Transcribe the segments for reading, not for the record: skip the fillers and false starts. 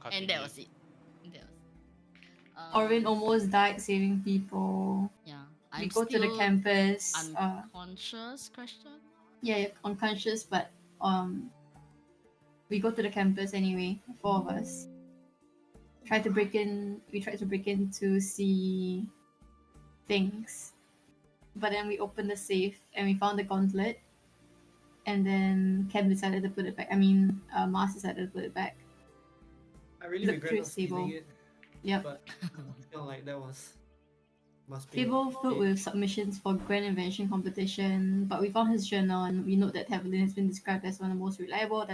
cutting And that it. was it. Orin almost died saving people. Yeah. We I'm go to the still campus. unconscious, question? Yeah, you're unconscious, but we go to the campus anyway. Four of us. We tried to break in to see things, but then we opened the safe and we found the gauntlet. And then Cam decided to put it back. Mars decided to put it back. I really Look regret through not stealing Sable. it, Yep. but I feel like that must be. Table filled with submissions for Grand Invention competition, but we found his journal and we note that Tavelin has been described as one of the most reliable.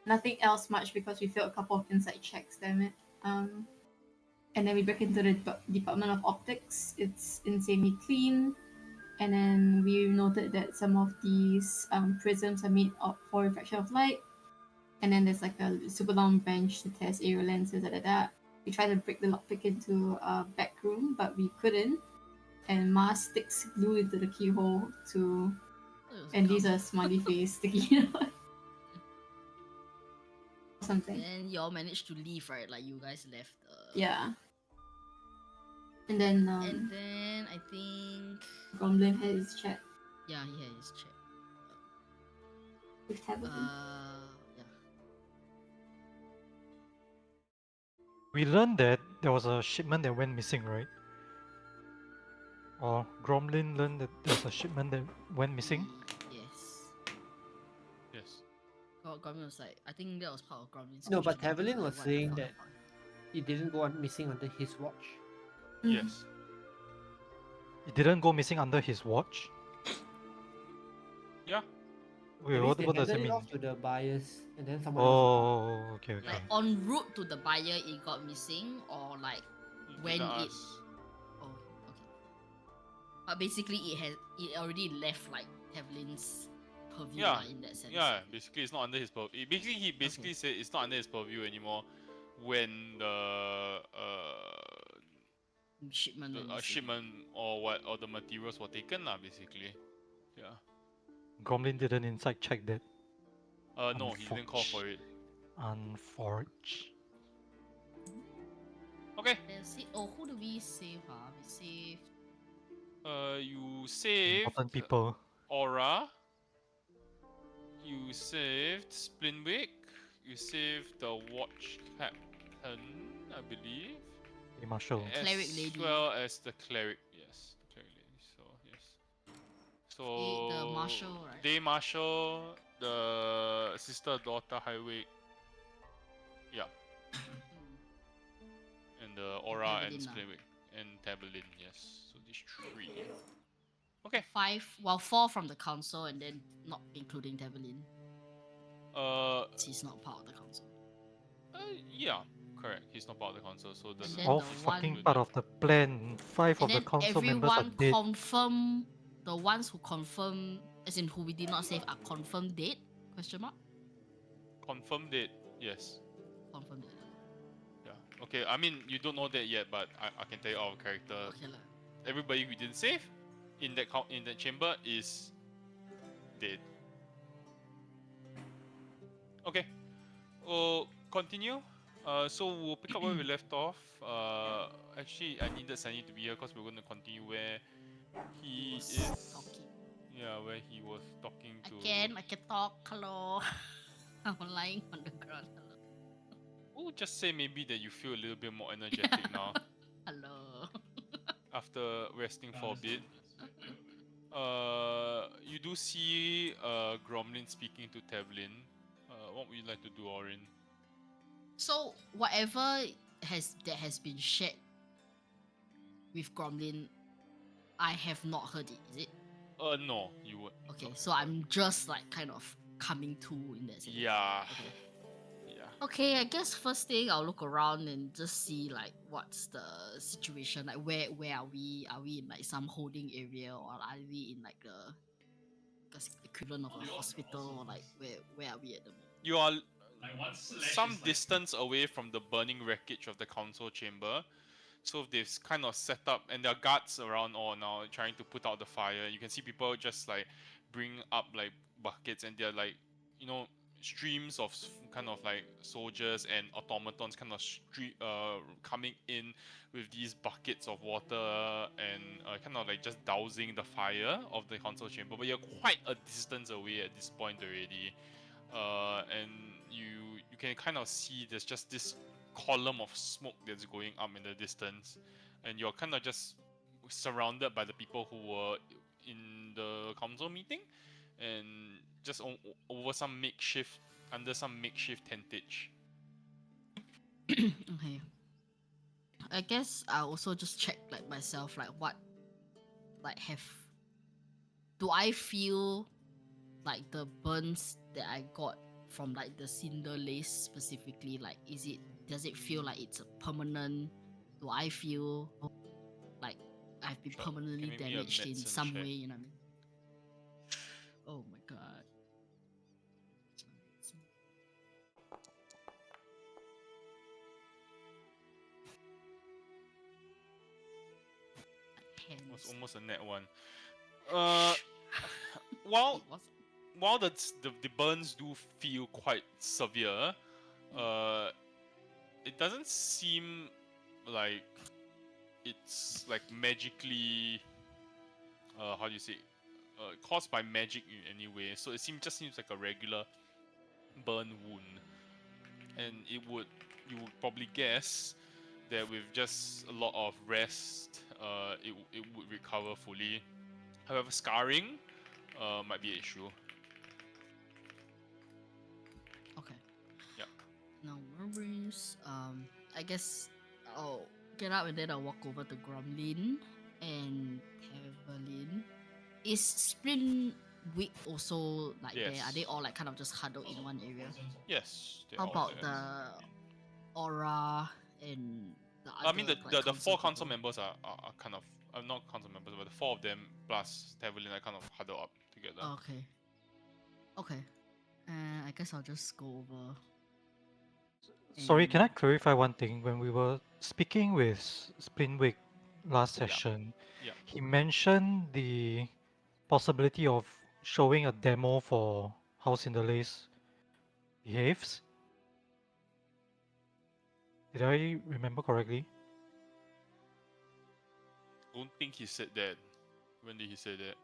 Nothing else much because we failed a couple of insight checks. Damn it. And then we break into the Department of Optics. It's insanely clean. And then we noted that some of these prisms are made for refraction of light. And then there's like a super long bench to test area lenses. We tried to break the lockpick into a back room, but we couldn't. And Mars sticks glue into the keyhole to. And these are smiley face sticky something. Then y'all managed to leave, right? Like you guys left. Yeah. And then I think Gromlin had his chat yeah, he had his check. with Tavelin. Yeah. We learned that there was a shipment that went missing, right? Or Gromlin learned that there's a shipment that went missing? Yes. Yes. Gromlin was like, I think that was part of Gromlin's. No, but question, Tavelin like, was what the saying fuck? that it didn't go on missing under his watch. Yes. It didn't go missing under his watch? Yeah. Wait, That means what they does handed that it mean? off to the buyers, and then someone else. Oh, okay, okay. Like en route to the buyer, it got missing, or like when didn't it. ask. Oh, okay. But basically, it already left like Tavelin's purview Yeah. in that sense. Yeah. Basically, it's not under his purview. He basically said it's not under his purview anymore when the Shipment. shipment or the materials were taken lah. Basically. Yeah. Gromlin didn't insight check that. No, he didn't call for it. Unforge. Okay. Oh, who do we save? We saved. You saved Important people. Aura. You saved Splinwick. You saved the watch captain, I believe. Hey, Marshall. Cleric As lady. well as the cleric. Yes, the cleric lady. So yes. So The marshal, right? Day Marshal, the sister daughter Highway. Yeah. And the Aura and Tabalin, Splinwick and Tabalin. Yes. So these three. Okay. 4 from the council, and then not including Tabalin. He's not part of the council. Yeah, correct. He's not part of the council, so And doesn't. then All the fucking one- part of the plan. 5 of And the then council members are everyone dead. confirm. The ones who confirm, as in who we did not save, are confirmed dead? Question mark. Confirmed it. Yes. Confirmed dead. Yeah. Okay. I mean, you don't know that yet, but I can tell you our character. Okay lah. Everybody we didn't save in that chamber is dead. Okay. We'll continue. So we'll pick up where we left off. Actually, I needed Sunny to be here because we're going to continue where he is. Talking. Yeah, where he was talking to. I can talk. Hello. I'm lying on the ground. Hello. We'll just say maybe that you feel a little bit more energetic now Hello. after resting for a bit. You do see Gromlin speaking to Tevlin. What would you like to do, Orin? So whatever has been shared with Gromlin, I have not heard it. Is it? No, you would. Okay, not. so I'm just like kind of coming to in that sense. Yeah. Okay. Yeah. Okay, I guess first thing I'll look around and just see like what's the situation. Like where are we? Are we in like some holding area, or are we in like the equivalent of a hospital, or like where are we at the moment? You are some distance away from the burning wreckage of the council chamber. So they've kind of set up, and there are guards around all now trying to put out the fire. You can see people just like bring up like buckets, and they're like, streams of kind of like soldiers and automatons kind of coming in with these buckets of water and kind of like just dousing the fire of the council chamber. But you're quite a distance away at this point already, and you can kind of see there's just this column of smoke that's going up in the distance, and you're kind of just surrounded by the people who were in the council meeting, and just over some makeshift under some makeshift tentage. Okay. I guess I also just check like myself, like what, like do I feel like the burns that I got from like the cinder lace specifically, like does it feel like it's permanent? Do I feel like I've been Sure. permanently Give me a damaged in medicine some check. way, you know what I mean? Oh my god. It was Hands. almost a net one. While It was while the burns do feel quite severe, it doesn't seem like it's like magically how do you say caused by magic in any way. So it seems like a regular burn wound, and you would probably guess that with just a lot of rest, it would recover fully. However, scarring might be an issue. okay. Yep. No worries. I guess I'll get up and then I'll walk over to Gromlin and Tevelin. Is Sprint Week also like there? Are they Yes. all like kind of just huddled in one area? Yes. they're How all about there. the Aura and the other? I mean, the four council people? members are kind of not council members, but the four of them plus Tevelin are kind of huddled up together. Okay. Okay. I guess I'll just go over. Sorry, can I and- clarify one thing? When we were speaking with Splinwick last Yeah. session, Yeah. he mentioned the possibility of showing a demo for how Cinderlace behaves. Did I remember correctly? Don't think he said that. When did he say that?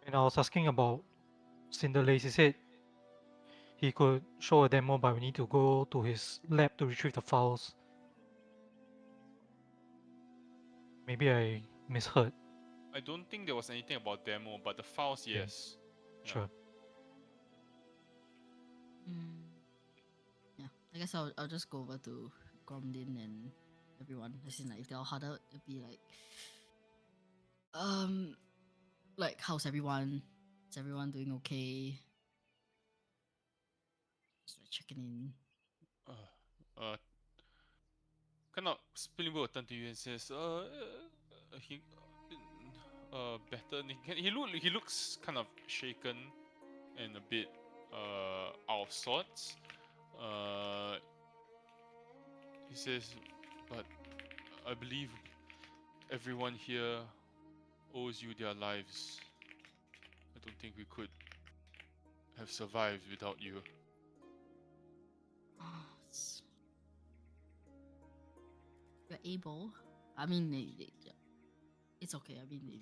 And I was asking about Cinderlace. He said he could show a demo, but we need to go to his lab to retrieve the files. Maybe I misheard. I don't think there was anything about demo, but the files, Okay. yes. Yeah. Sure. Yeah, I guess I'll just go over to Gromlin and everyone. As in, like, if they're all huddled, it'd be like how's everyone? Is everyone doing okay? Just like checking in. Kind of Spilling will turn to you and says, he, better. He looks kind of shaken and a bit, out of sorts. He says, but I believe everyone here owes you their lives. I don't think we could have survived without you. It's- We're able. I mean, it's okay. I mean,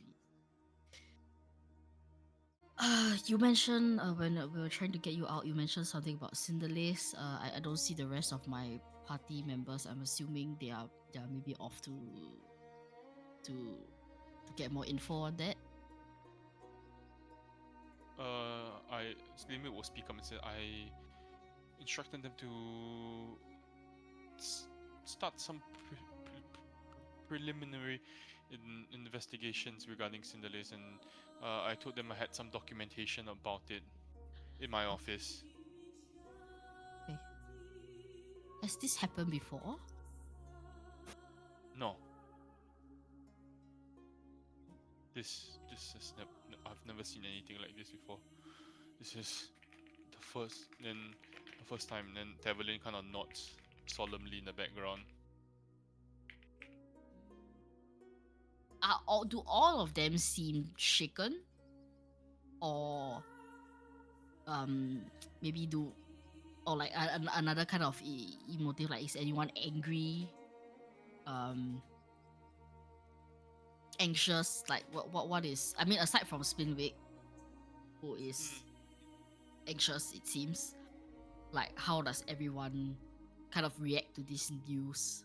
you mentioned when we were trying to get you out, you mentioned something about Cinderlace. I don't see the rest of my party members. I'm assuming they are maybe off to get more info on that. Slimit will speak up and say, I instructed them to start some preliminary investigations regarding Cinderlace, and I told them I had some documentation about it in my office. Okay. Has this happened before? No. This is I've never seen anything like this before. This is the first time. Then Tevelin kind of nods solemnly in the background. Do all of them seem shaken, or maybe or like another kind of emotive, like is anyone angry, anxious, like what is, I mean, aside from Spinwick, who is anxious, it seems, like how does everyone kind of react to this news?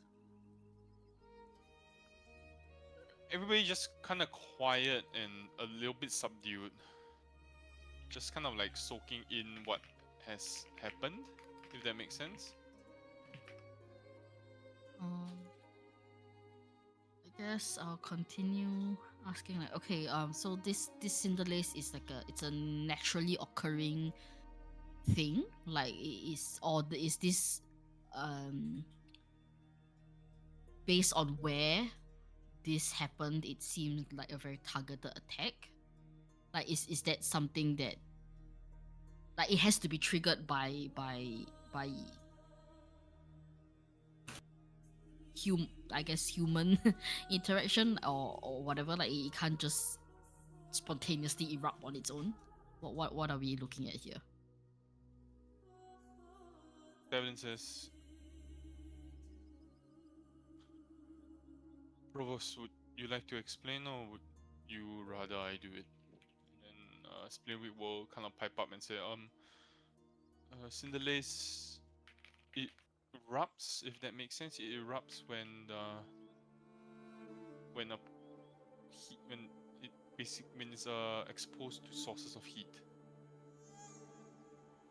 Everybody just kind of quiet and a little bit subdued. Just kind of like soaking in what has happened, if that makes sense. I guess I'll continue asking, like, okay, so this Cinderlace is like it's a naturally occurring thing, like is this based on where this happened, it seems like a very targeted attack? Like is that something that, like, it has to be triggered by I guess human interaction or whatever, like it can't just spontaneously erupt on its own? What are we looking at here? Devlin says, Provost, would you like to explain, or would you rather I do it? And then Splinwick will kind of pipe up and say, Cinderlace, it erupts, if that makes sense. It erupts when when it's exposed to sources of heat,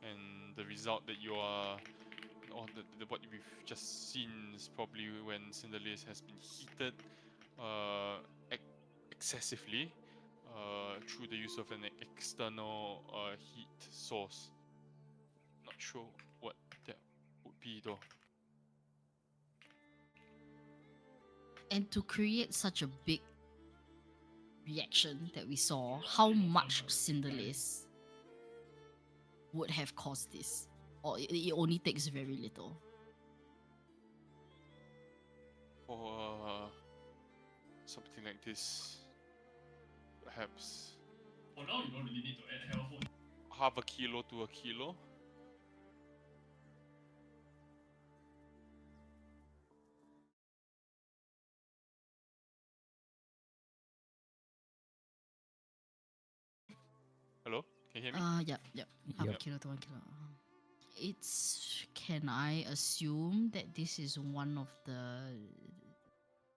and the result that you are, or what we've just seen is probably when Cinderlace has been heated excessively through the use of an external heat source. Not sure what that would be though. And to create such a big reaction that we saw, how much Cinderlace would have caused this? Or it only takes very little? For something like this, perhaps For now, you don't really need to add hell half a kilo to a kilo. Hello? Can you hear me? Yep. Half a Yep. kilo to 1 kilo. Can I assume that this is one of the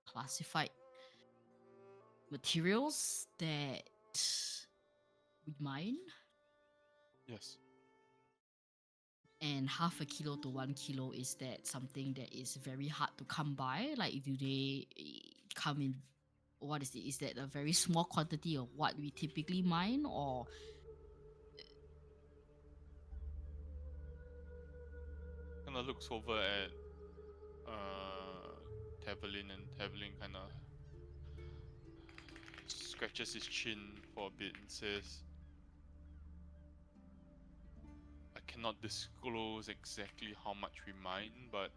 classified materials that we mine? Yes. And half a kilo to 1 kilo, is that something that is very hard to come by? Like, do they come in, what is it? Is that a very small quantity of what we typically mine, or Kind of looks over at Tavelin, and Tavelin kind of scratches his chin for a bit and says, I cannot disclose exactly how much we mine, but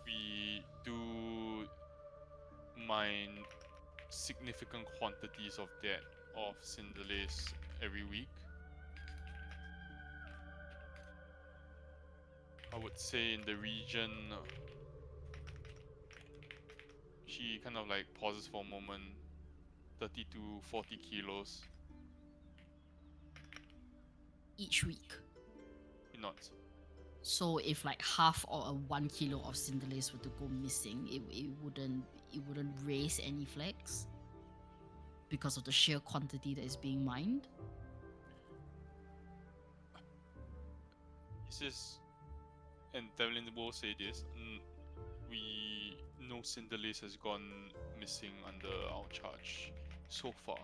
we do mine significant quantities of that, of Cinderlace, every week. I would say in the region, she kind of like pauses for a moment, 30 to 40 kilos. each week? Not. So if like half or 1 kilo of Cinderlace were to go missing, it wouldn't raise any flags because of the sheer quantity that is being mined? He says, and Devlin will say this, we know Cinderlace has gone missing under our charge so far.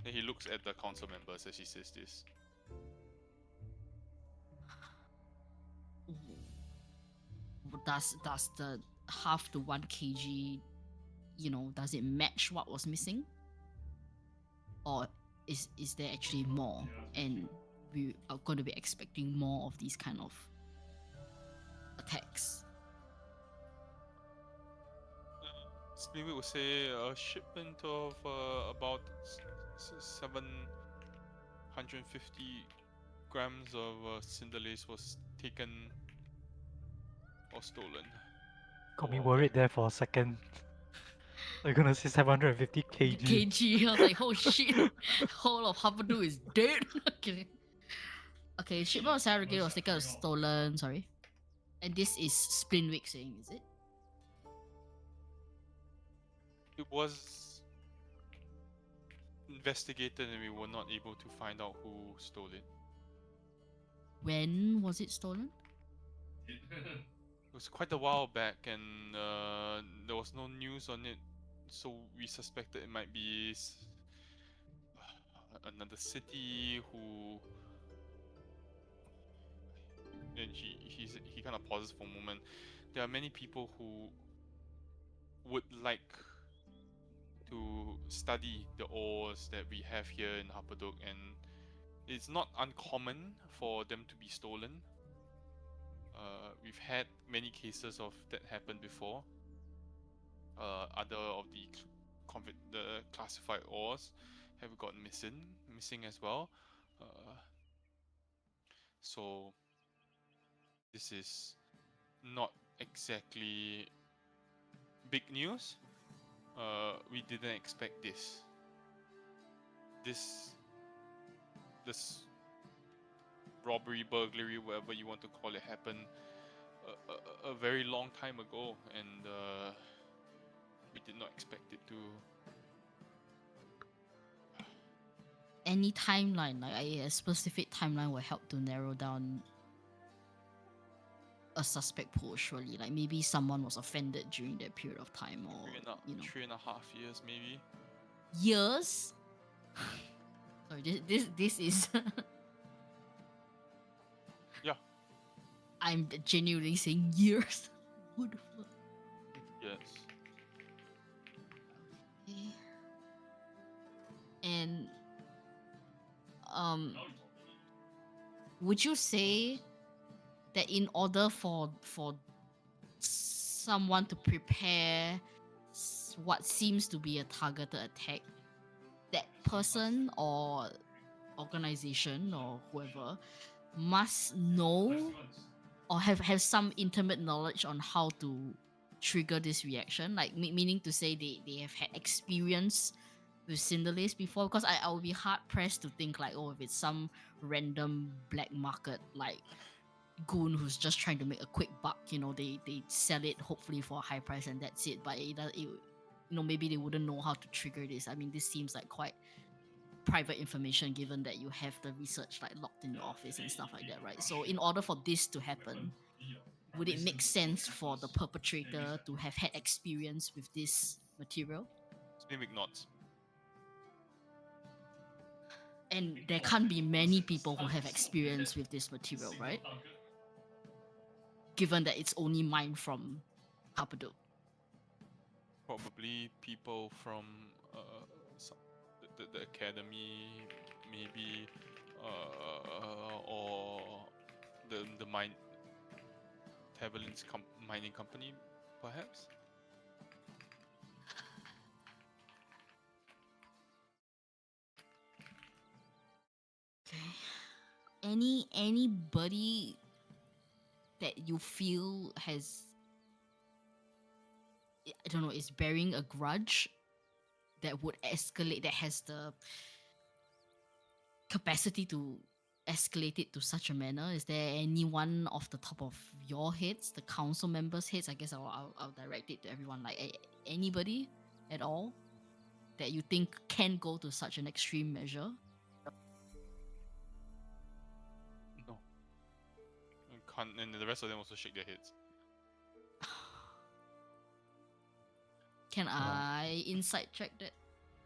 Then he looks at the council members as he says this. Does the half to 1 kg, does it match what was missing? Or is there actually more, and we are going to be expecting more of these kind of attacks? Splinwick would say a shipment of about 150 grams of cinder lace was taken or stolen. Got me Oh, worried there for a second. You're gonna say 750 kg. kg. I was like, oh shit, whole of Happadu is dead. Okay. Okay, shipment of surrogate was taken or stolen. Sorry. And this is Splinwick saying, is it? It was investigated and we were not able to find out who stole it. When was it stolen? It was quite a while back and there was no news on it, so we suspected it might be another city who. And he kind of pauses for a moment. There are many people who would like to study the ores that we have here in Hapadok, and it's not uncommon for them to be stolen. We've had many cases of that happen before. Other of the classified ores have gotten missing as well. So this is not exactly big news. We didn't expect this. This robbery, burglary, whatever you want to call it, happened a very long time ago, and we did not expect it to. Any timeline, like a specific timeline, will help to narrow down a suspect pool. Surely, like maybe someone was offended during that period of time, or you know, 3.5 years maybe. years. Sorry, this is. Yeah. I'm genuinely saying years. What the fuck? Yes. Okay. And would you say that in order for someone to prepare what seems to be a targeted attack, that person or organization or whoever must know or have some intimate knowledge on how to trigger this reaction, like meaning to say they have had experience with Cinderlace before? Because I would be hard pressed to think like, oh, if it's some random black market like goon who's just trying to make a quick buck, you know, they sell it hopefully for a high price and that's it. But you know, maybe they wouldn't know how to trigger this. I mean, this seems like quite private information given that you have the research like locked in your office and stuff like that, right? So in order for this to happen, would it make sense for the perpetrator to have had experience with this material? Mimic knots. And there can't be many people who have experience with this material, right? Given that it's only mined from Hapaduk. Probably people from the academy, maybe, or the mine, Taverlin's mining company, perhaps. Okay. Anybody that you feel has, I don't know, is bearing a grudge that would escalate, that has the capacity to escalate it to such a manner? Is there anyone off the top of your heads, the council members' heads? I guess I'll direct it to everyone. Like anybody at all that you think can go to such an extreme measure? No. And the rest of them also shake their heads. Can I insight check that?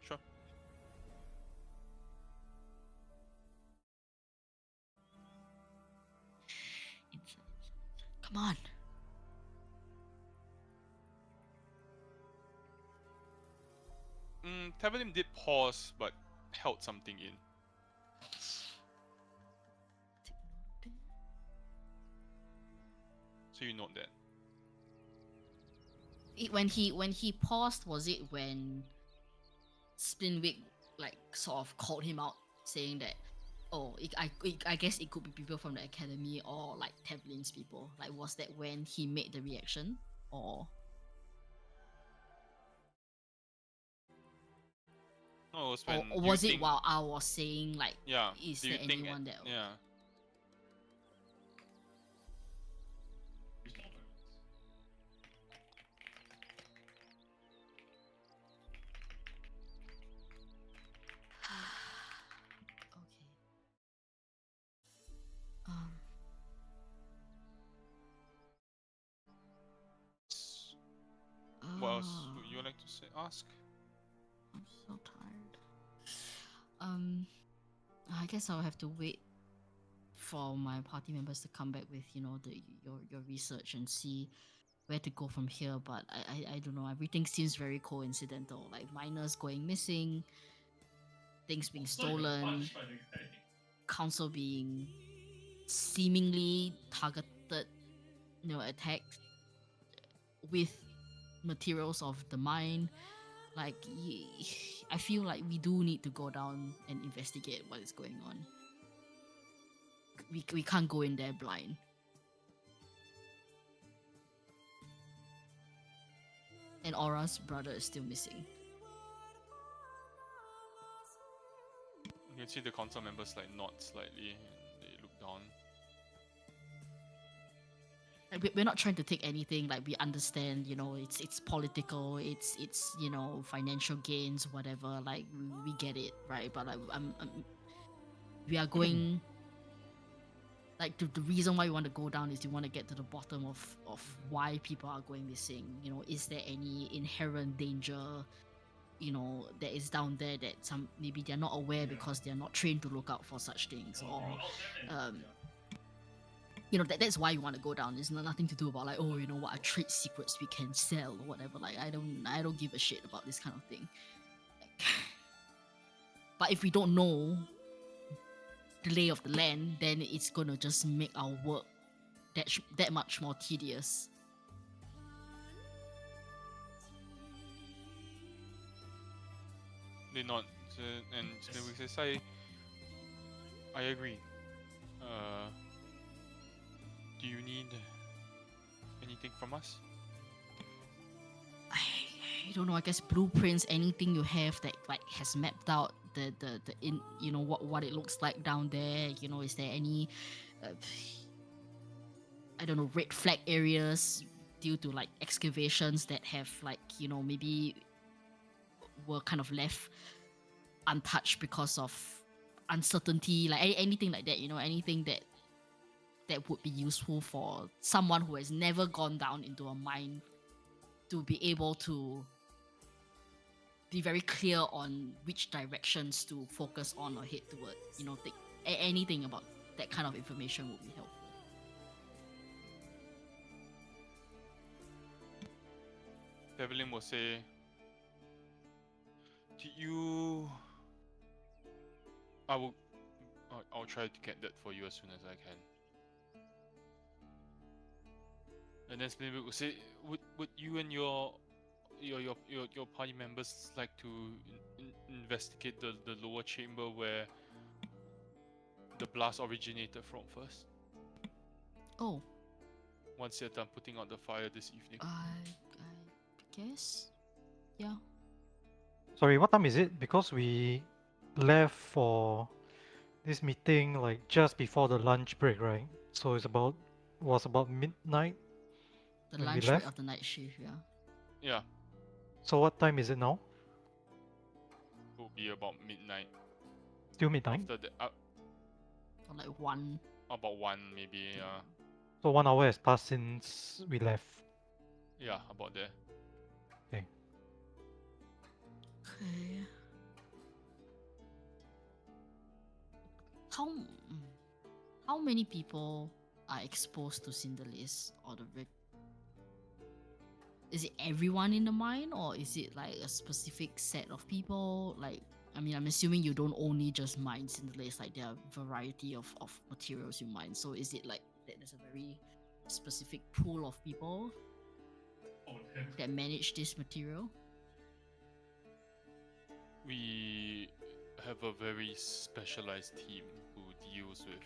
Sure. Come on. Taverlin did pause, but held something in. So you note that. When he paused, was it when Splinwick like sort of called him out, saying that Oh, I guess it could be people from the academy or like Tevlin's people. Like, was that when he made the reaction, or No, it was or, when. or do you was it think- while I was saying like, Yeah. is do you there think anyone that? Yeah. It's not very- Okay. Um. What else ah, would you like to say? Ask. I'm so tired. I guess I'll have to wait for my party members to come back with your research and see where to go from here. But I don't know. Everything seems very coincidental. Like miners going missing, things being So you got stolen, punched by the guy. council being seemingly targeted, attacked with materials of the mine. Like, I feel like we do need to go down and investigate what is going on. We can't go in there blind. And Aura's brother is still missing. You can see the council members like nod slightly and they look down. Like, we're not trying to take anything. Like, we understand, it's political, it's financial gains, whatever. Like, we get it, right? But like, we are going. Like, the reason why we want to go down is we want to get to the bottom of why people are going missing. Is there any inherent danger, that is down there that maybe they're not aware because they're not trained to look out for such things, Or or you're out there and- yeah. that's why you want to go down. It's nothing to do about like, oh, what are trade secrets we can sell or whatever. Like, I don't give a shit about this kind of thing. Like, but if we don't know the lay of the land, then it's gonna just make our work that much more tedious. They nod and Spinwick says, I agree. Do you need anything from us? I don't know. I guess blueprints, anything you have that like has mapped out the in what it looks like down there. Is there any I don't know, red flag areas due to like excavations that have like maybe were kind of left untouched because of uncertainty, like anything like that. Anything that would be useful for someone who has never gone down into a mine to be able to be very clear on which directions to focus on or head toward. Anything about that kind of information would be helpful. Devlin will say, do you... I'll try to get that for you as soon as I can. And then Spinwick will say, would you and your party members like to investigate the lower chamber where the blast originated from first? Oh, Once you're done putting out the fire this evening. I guess, yeah. Sorry, what time is it? Because we left for this meeting like just before the lunch break, right? So it's was about midnight. The When we lunch break left? of the night shift, yeah. Yeah, So what time is it now? it will be about midnight. Still midnight? After the, Or like one. about 1 maybe, So 1 hour has passed since we left. yeah, about there. Okay. How many people are exposed to Cinderlace or the red? Is it everyone in the mine, or is it like a specific set of people? Like, I mean, I'm assuming you don't only just mine Cinderlace. Like, there are a variety of materials you mine. So is it like that there's a very specific pool of people Oh, damn. that manage this material? We have a very specialized team who deals with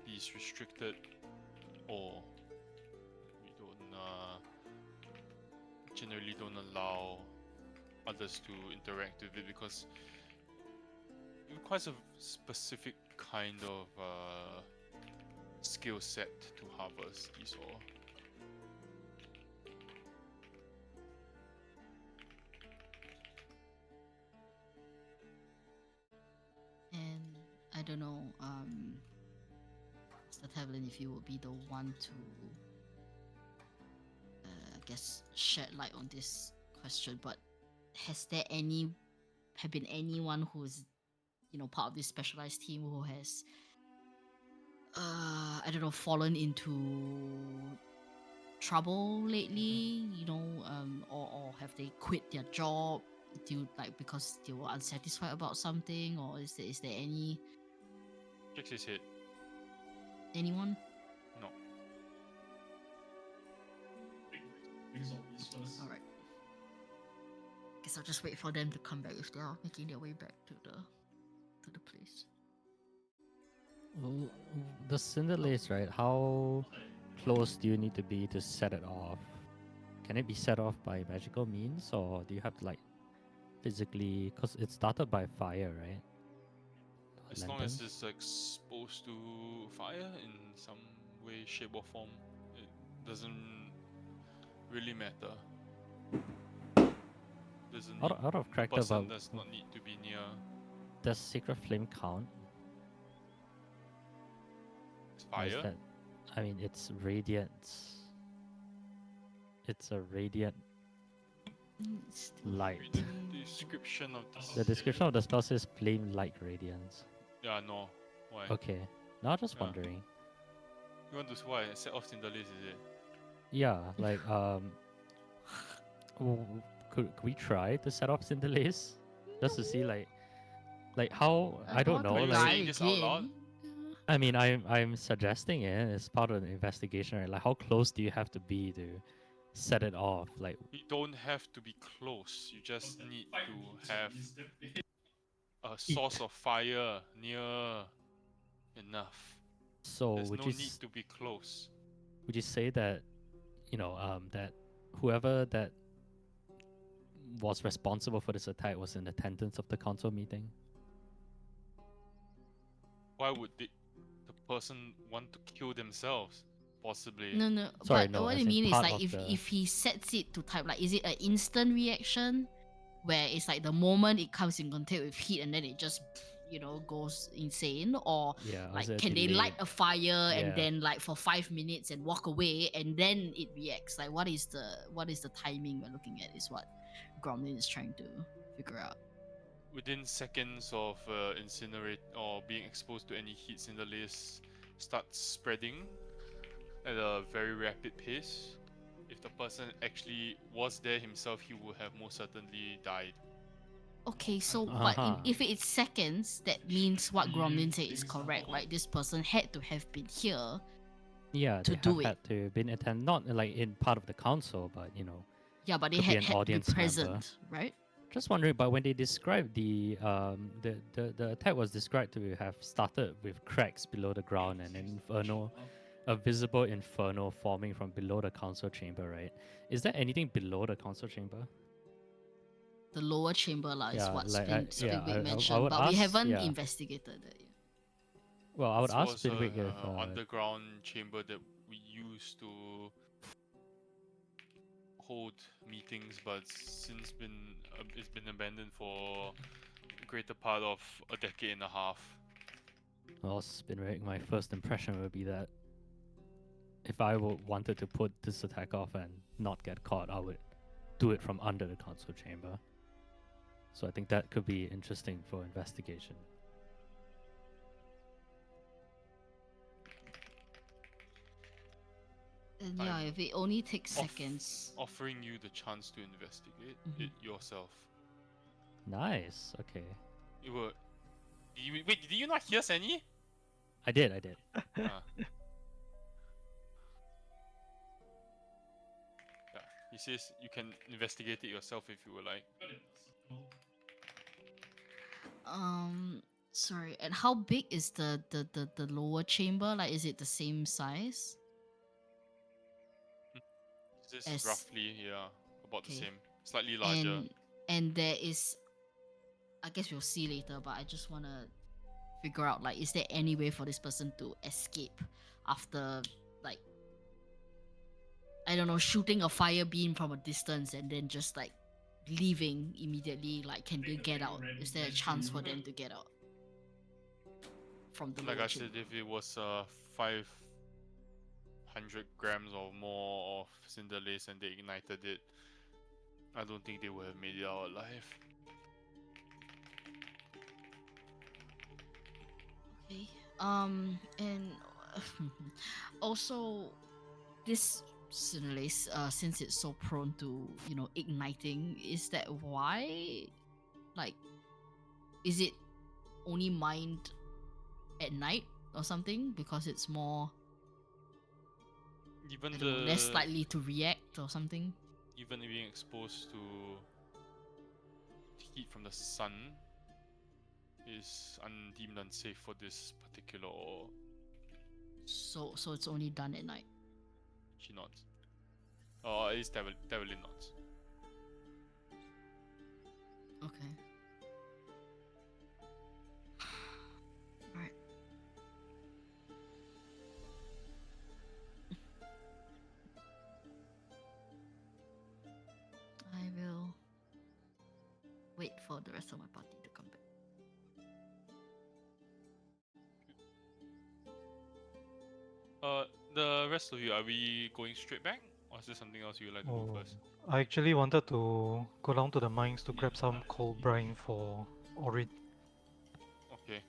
these restricted, or we don't generally don't allow others to interact with it because it requires a specific kind of skill set to harvest these all. And I don't know, Mr. Tavlin, if you would be the one to, I guess, shed light on this question, but have been anyone who's, part of this specialized team who has, I don't know, fallen into trouble lately, or have they quit their job because they were unsatisfied about something, or is there Shakes his head. anyone? No. Big zombies first. All right. Guess I'll just wait for them to come back if they are making their way back to the place. Well, the Cinderlace, right? How close do you need to be to set it off? Can it be set off by magical means, or do you have to physically? Because it started by fire, right? As long as Lanterns? it's exposed to fire in some way, shape, or form, it doesn't really matter. Doesn't Out, out of the character, person but does not need to be near does Sacred Flame count? Or is fire. that- I mean, it's radiance. It's a radiant light. Read the description of this. The description of the spell says flame light radiance. Yeah, no. Why? Okay. Now I'm just Yeah. wondering. You want to why set off in the list? Is it? Yeah, could we try to set off Cinderlace just to see how I don't know Are you like saying this out loud? I mean I'm suggesting it as part of the investigation, right? Like how close do you have to be to set it off? Like You don't have to be close. You just need to have a source of fire near enough. so There's would no you need to be close. would you say that that whoever that was responsible for this attack was in attendance of the council meeting? Why would the person want to kill themselves? Possibly. No. Sorry, but no, what as I in mean is part like of the- if he sets it to type, like, is it an instant reaction where it's like the moment it comes in contact with heat and then it just goes insane, or Yeah, or like is it can they light delayed? a fire Yeah. and then like for 5 minutes and walk away and then it reacts? Like what is the timing we're looking at is what Gromlin is trying to figure out. Within seconds of incinerate or being exposed to any heat, Cinderlace starts spreading at a very rapid pace. If the person actually was there himself, he would have most certainly died. Okay, so but Uh-huh. if it's seconds, that means what Gromlin said is correct, right? This person had to have been here. Yeah, to they do have it. had to been attend, not like in part of the council, but Yeah, but they Could be had an to be audience member. present, right? just wondering. But when they described the attack was described to have started with cracks below the ground and an a visible inferno forming from below the council chamber, right? Is there anything below the council chamber? The lower chamber is Yeah, what's like, been yeah, I mentioned, would but we ask- haven't yeah. investigated that yet. Well, I would This ask was Spinwig if underground chamber that we used to hold meetings, but since it's been abandoned for a greater part of a decade and a half. well, Spinwig, my first impression would be that if I wanted to put this attack off and not get caught, I would do it from under the council chamber. So I think that could be interesting for investigation. And yeah, I'm if it only takes off- seconds. Offering you the chance to investigate it yourself. Nice. Okay. You were. Wait, did you not hear Senny? I did. Ah. Yeah, he says you can investigate it yourself if you would like. Sorry. And how big is the lower chamber? Like, is it the same size? This As- is roughly, yeah, about the Okay. same. Slightly larger. And there is, I guess we'll see later, but I just want to figure out, like, is there any way for this person to escape after, like, I don't know, shooting a fire beam from a distance and then just like leaving immediately? Like, can they Think the get big out? red Is there a red chance for chamber. them to get out from the Like lower I said, chamber? if it was 500 grams or more of cinder lace and they ignited it, I don't think they would have made it out alive. Okay. And also this Cinelace, since it's so prone to, igniting, is that why? Like, is it only mined at night or something? Because it's more, Even I don't know, less likely to react or something? even being exposed to heat from the sun is deemed unsafe for this particular So it's only done at night. not. Or at least definitely not. Okay. Alright. I will wait for the rest of my party to come back. The rest of you, are we going straight back? Or is there something else you would like to do Oh, first? I actually wanted to go down to the mines to grab some cold brine for Orin. Okay.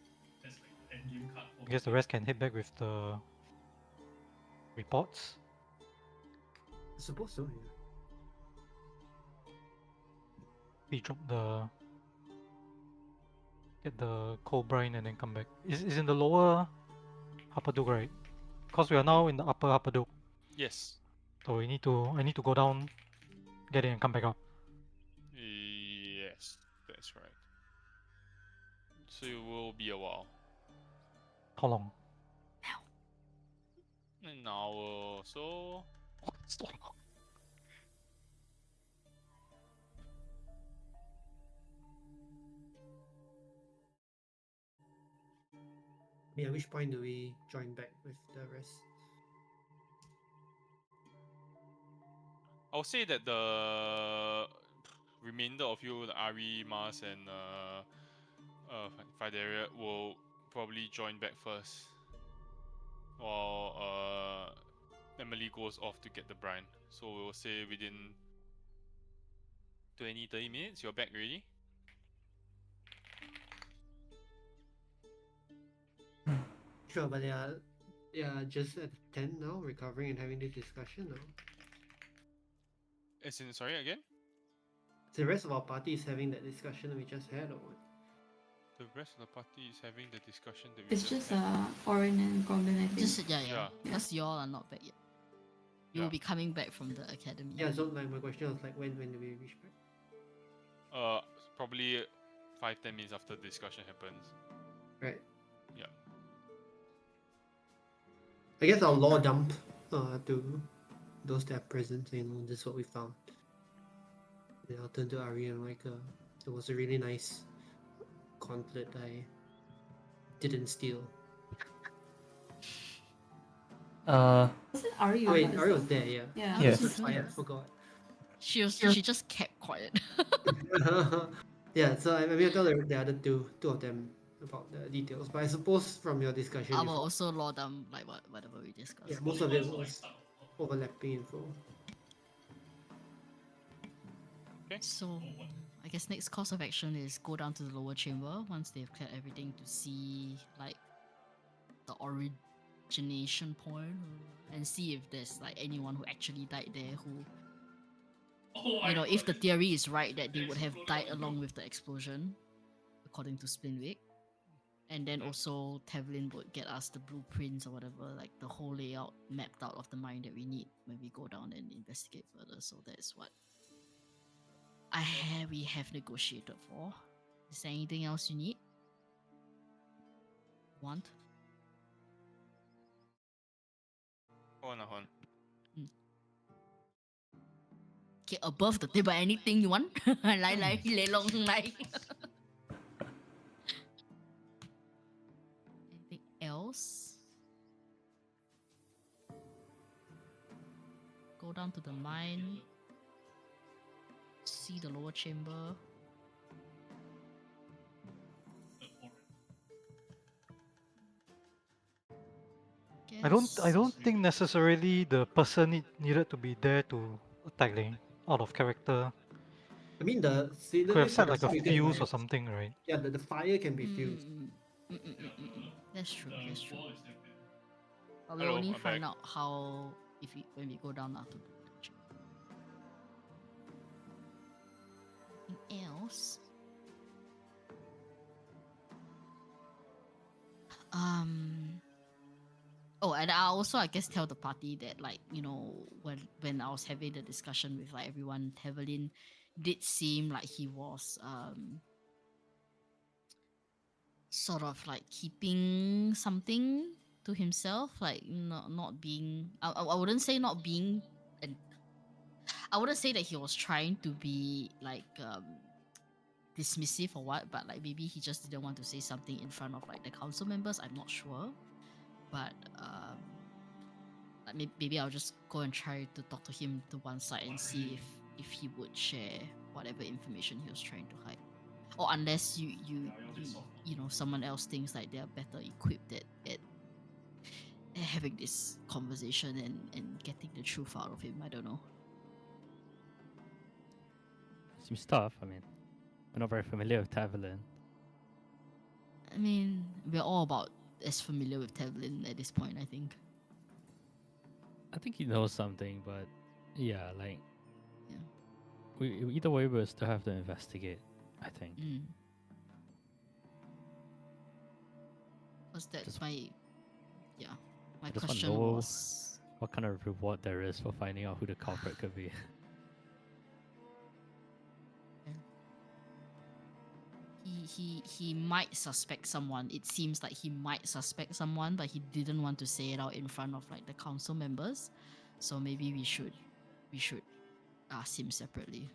That's like the end game card for I guess the rest can head back with the reports. I suppose so, yeah. We drop the get the cold brine and then come back. Is in the lower Hapaduk, right? Because we are now in the upper Hapaduk, Yes. so I need to go down, get it and come back up. Yes, that's right. So it will be a while. How long? An hour or so. So long. I mean, at which point do we join back with the rest? I'll say that the remainder of you, the Ari, Mars, and Fideria will probably join back first. While Emily goes off to get the brine. So we'll say within 20-30 minutes, you're back already. Sure, but they are just at 10 now, recovering and having this discussion now. As in, sorry, again? The rest of our party is having that discussion we just had, or what? The rest of the party is having the discussion that we It's just had. Orin and Goblin, I think. Just yeah. Yeah. Because y'all are not back yet. You Yeah. will be coming back from the academy. Yeah, so like my question was like when do we reach back? Probably 5-10 minutes after the discussion happens. Right. Yeah. I guess I'll law dump to those that are present, you know, this is what we found. Then I'll turn to Ari and like it was a really nice gauntlet I didn't steal. Was it Ari? Oh or wait, was Ari it- was there, yeah. Yeah. Yes. she's I there. forgot. She just kept quiet. Yeah, so I mean I tell the other two of them about the details, but I suppose from your discussion I will before, also law them like whatever we discussed. yeah, most of it was overlapping info. So I guess next course of action is go down to the lower chamber once they've cleared everything to see like the origination point and see if there's like anyone who actually died there who if the theory is right that they would have died along with the explosion, according to Splinwick. And then also Tevlin would get us the blueprints or whatever, like the whole layout mapped out of the mine that we need when we go down and investigate further. So that's what we have negotiated for. Is there anything else you need? Want? Hold on, hold on. Okay, above the table, anything you want? Like, lelong, like. Anything else? Go down to the mine. See the lower chamber. I don't Guess- think necessarily the person needed to be there to attack Lane out of character. I mean, the Could have Citadel set like a can be fuse or fused. something, right? Yeah, the fire can be fused. That's true. That's true. But we'll Hello, only I'm find back. out how when we go down now to the dungeon. Anything else? Oh, and I also, I guess, tell the party that, like, you know, when I was having the discussion with like everyone, Tevelin did seem like he was sort of like keeping something to himself, like not being. I wouldn't say not being, and I wouldn't say that he was trying to be like dismissive or what, but like maybe he just didn't want to say something in front of like the council members. I'm not sure, but like maybe I'll just go and try to talk to him to one side and see if he would share whatever information he was trying to hide, or unless you know someone else thinks like they are better equipped at having this conversation and getting the truth out of him. I don't know. Seems tough. I mean, we're not very familiar with Taverlin. I mean, we're all about as familiar with Tevlin at this point, I think. I think he knows something, but yeah, like, Yeah. either way, we'll still have to investigate. I think. Was that Just- my my just wanna question know was What kind of reward there is for finding out who the culprit could be? he might suspect someone. It seems like he might suspect someone, but he didn't want to say it out in front of like the council members. So maybe we should ask him separately.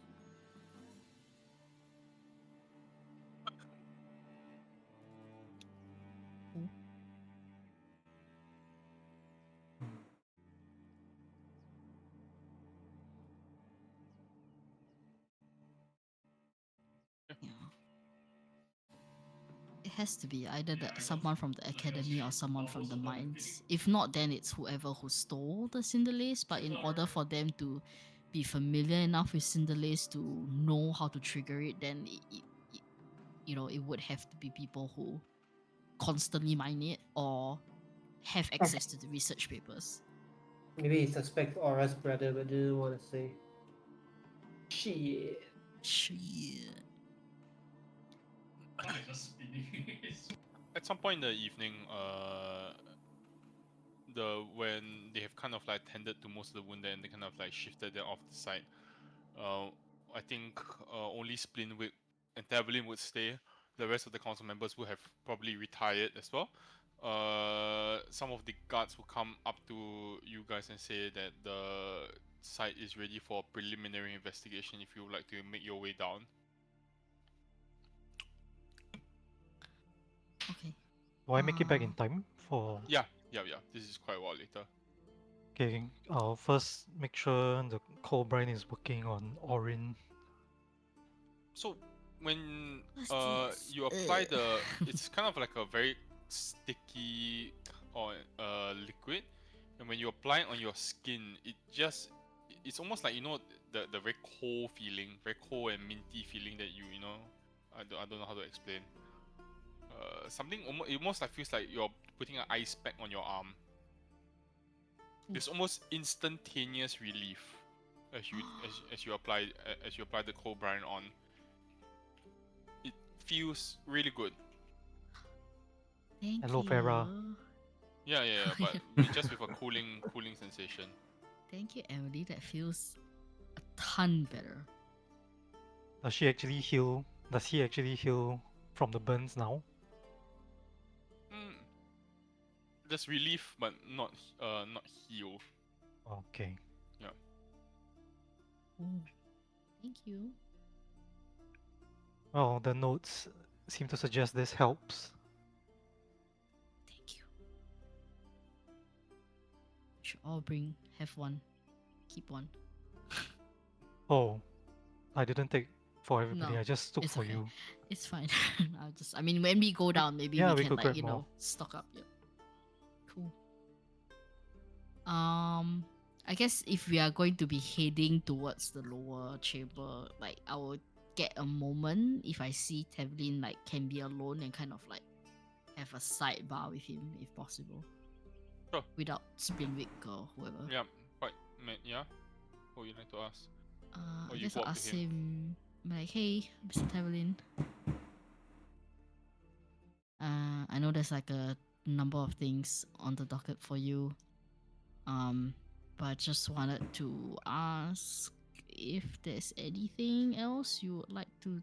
Yeah. It has to be either someone from the academy or someone from the mines. If not, then it's whoever who stole the Cinderlace. But in order for them to be familiar enough with Cinderlace to know how to trigger it, then it would have to be people who constantly mine it or have access to the research papers. Maybe he suspects Aura's brother, but didn't want to say. Shit. Shit. Just spinning. At some point in the evening, when they have kind of like tended to most of the wounded and they kind of like shifted them off the side, I think only Splinwick and Tavelin would stay. The rest of the council members would have probably retired as well. Some of the guards will come up to you guys and say that the site is ready for preliminary investigation if you would like to make your way down. Okay. Do I make it back in time for? Yeah. This is quite a while later. Okay, I'll first make sure the cold brine is working on Orin. So when What's this? you apply Ugh. it's kind of like a very sticky or liquid, and when you apply it on your skin, it's almost like the very cold feeling, very cold and minty feeling that you know. I don't know how to explain. Something almost like feels like you're putting an ice pack on your arm. It's almost instantaneous relief as you apply the cold brine on. It feels really good. Thank Aloe you. vera. Yeah, but just with a cooling sensation. Thank you, Emily. That feels a ton better. Does she actually heal? Does he actually heal from the burns now? just relief, but not heal. Okay. Oh, thank you. Well, the notes seem to suggest this helps. Thank you. Should all have one. Keep one. Oh, I didn't take for everybody. No, I just took it's for okay. you. It's fine. I mean, when we go down, maybe yeah, we we can could like grab more. stock up. Yep. Cool. I guess if we are going to be heading towards the lower chamber, like I will get a moment if I see Tevlin like can be alone and kind of like have a sidebar with him if possible. Sure. Without Spinwick or whoever. Yeah, quite. Yeah. What would you like to ask? Or I you guess I'll walk to ask him. him like, hey, Mr. Tevlin. I know there's like a number of things on the docket for you. But I just wanted to ask if there's anything else you would like to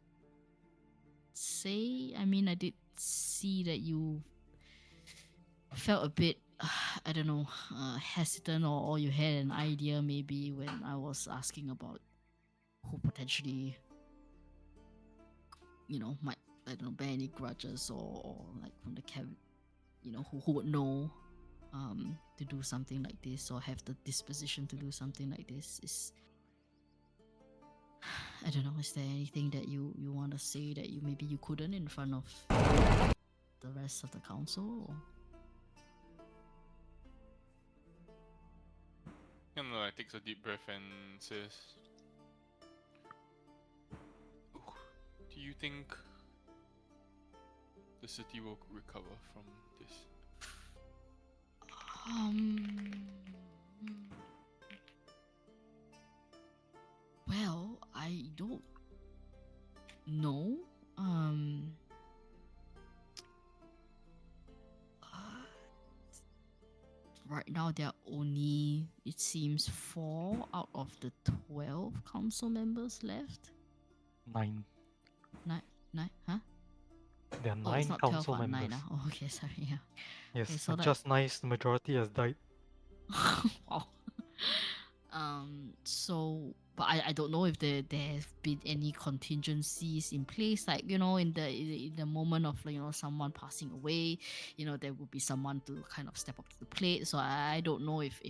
say. I mean, I did see that you felt a bit, I don't know, hesitant, or you had an idea maybe when I was asking about who potentially, might, I don't know, bear any grudges or like from the cabin, who would know to do something like this or have the disposition to do something like this. Is I don't know, is there anything that you want to say that maybe you couldn't in front of the rest of the council? Or? Kind of like takes a deep breath and says, "Do you think the city will recover from this?" Well, I don't know. Right now there are only, it seems, 4 out of the 12 council members left. 9. 9, huh? There are Oh, it's 9 not 12 council or 9. members. Oh, okay, sorry. Yeah. Yes, Okay, so but like- just nice. The majority has died. wow. So, but I don't know if there have been any contingencies in place, like in the moment of someone passing away, there will be someone to kind of step up to the plate. So I don't know if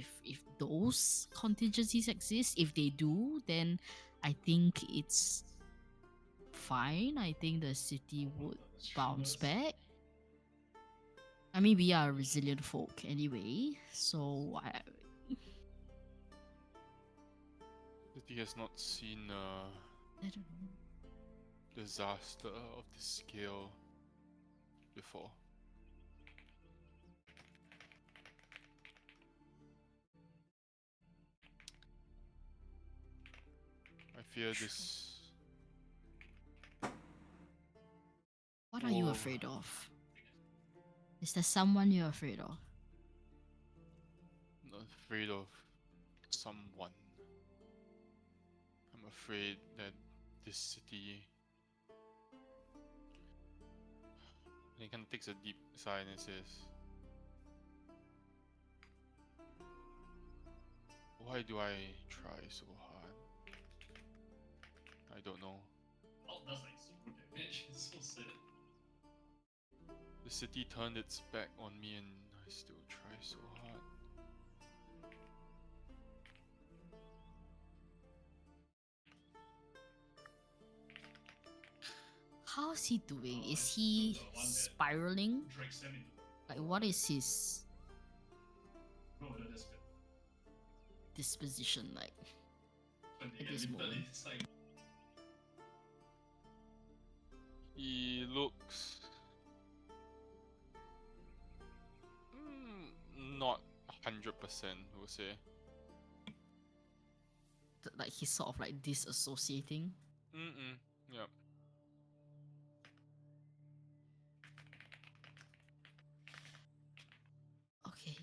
those contingencies exist. If they do, then I think it's fine. I think the city would bounce back. I mean, we are resilient folk anyway, so The city has not seen a I don't know. disaster of this scale before. I fear this. What are you Whoa. afraid of? Is there someone you're afraid of? I'm not afraid of someone. I'm afraid that this city. And he kind of takes a deep sigh and says, "Why do I try so hard? I don't know. Oh, that's like super damage. It's so sad. The city turned its back on me and I still try so hard. How's he doing? Is he The one that- spiraling? Drake sent me to. Like, what is his No, that's good. disposition like? When they At this get lifted, moment. it's like He looks not 100%, I would say. Like he's sort of like disassociating. Yeah. Okay.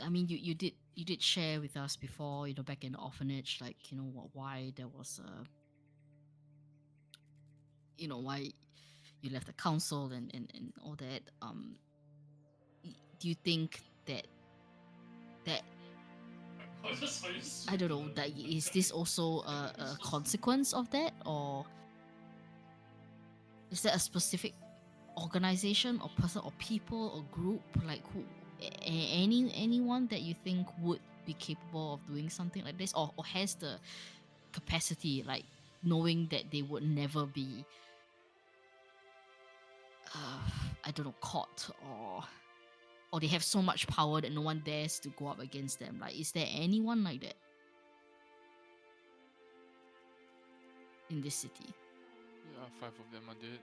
I mean, you did share with us before, back in the orphanage, like why there was a, why you left the council and all that. do you think that I don't know, that is this also a consequence of that, or is there a specific organization or person or people or group, like who anyone that you think would be capable of doing something like this, or has the capacity, like knowing that they would never be I don't know, caught, or they have so much power that no one dares to go up against them? Like, is there anyone like that in this city? Yeah, 5 of them are dead.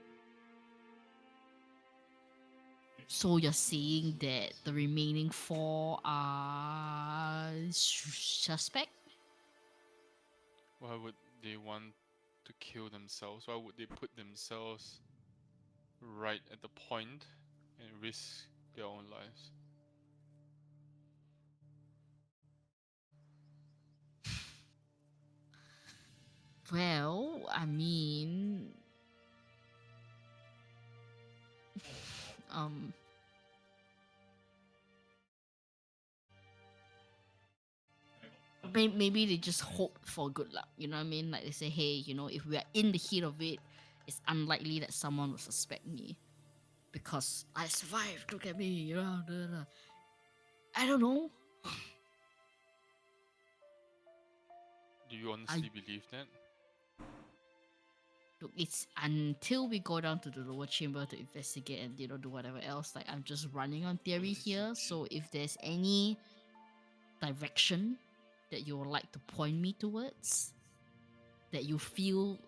So you're saying that the remaining 4 are suspect? Why would they want to kill themselves? Why would they put themselves right at the point and risk their own lives? Well, I mean, um, maybe they just hope for good luck. You know what I mean? Like they say, hey, you know, if we are in the heat of it, it's unlikely that someone will suspect me because I survived. Look at me, you know. Blah, blah. I don't know. Do you honestly believe that? Look, it's until we go down to the lower chamber to investigate and, you know, do whatever else. Like, I'm just running on theory here. So if there's any direction that you would like to point me towards, that you feel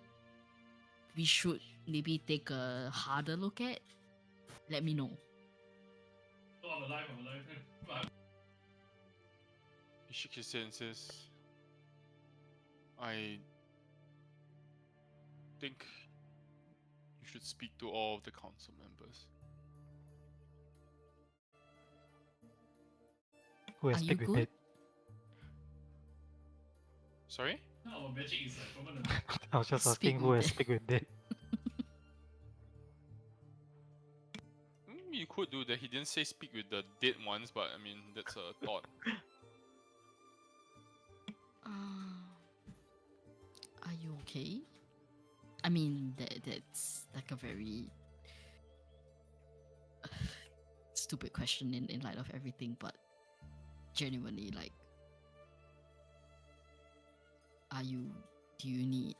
we should maybe take a harder look at, let me know. Oh, I'm alive. He shook his head and says, I think you should speak to all of the council members. Who has Are you speak with good? it? Sorry? No, magic is like permanent. I was just Speak asking who with has it. speak with it. You could do that. He didn't say speak with the dead ones, but I mean, that's a thought. Are you okay? I mean, that's like a very stupid question in light of everything, but genuinely, like, do you need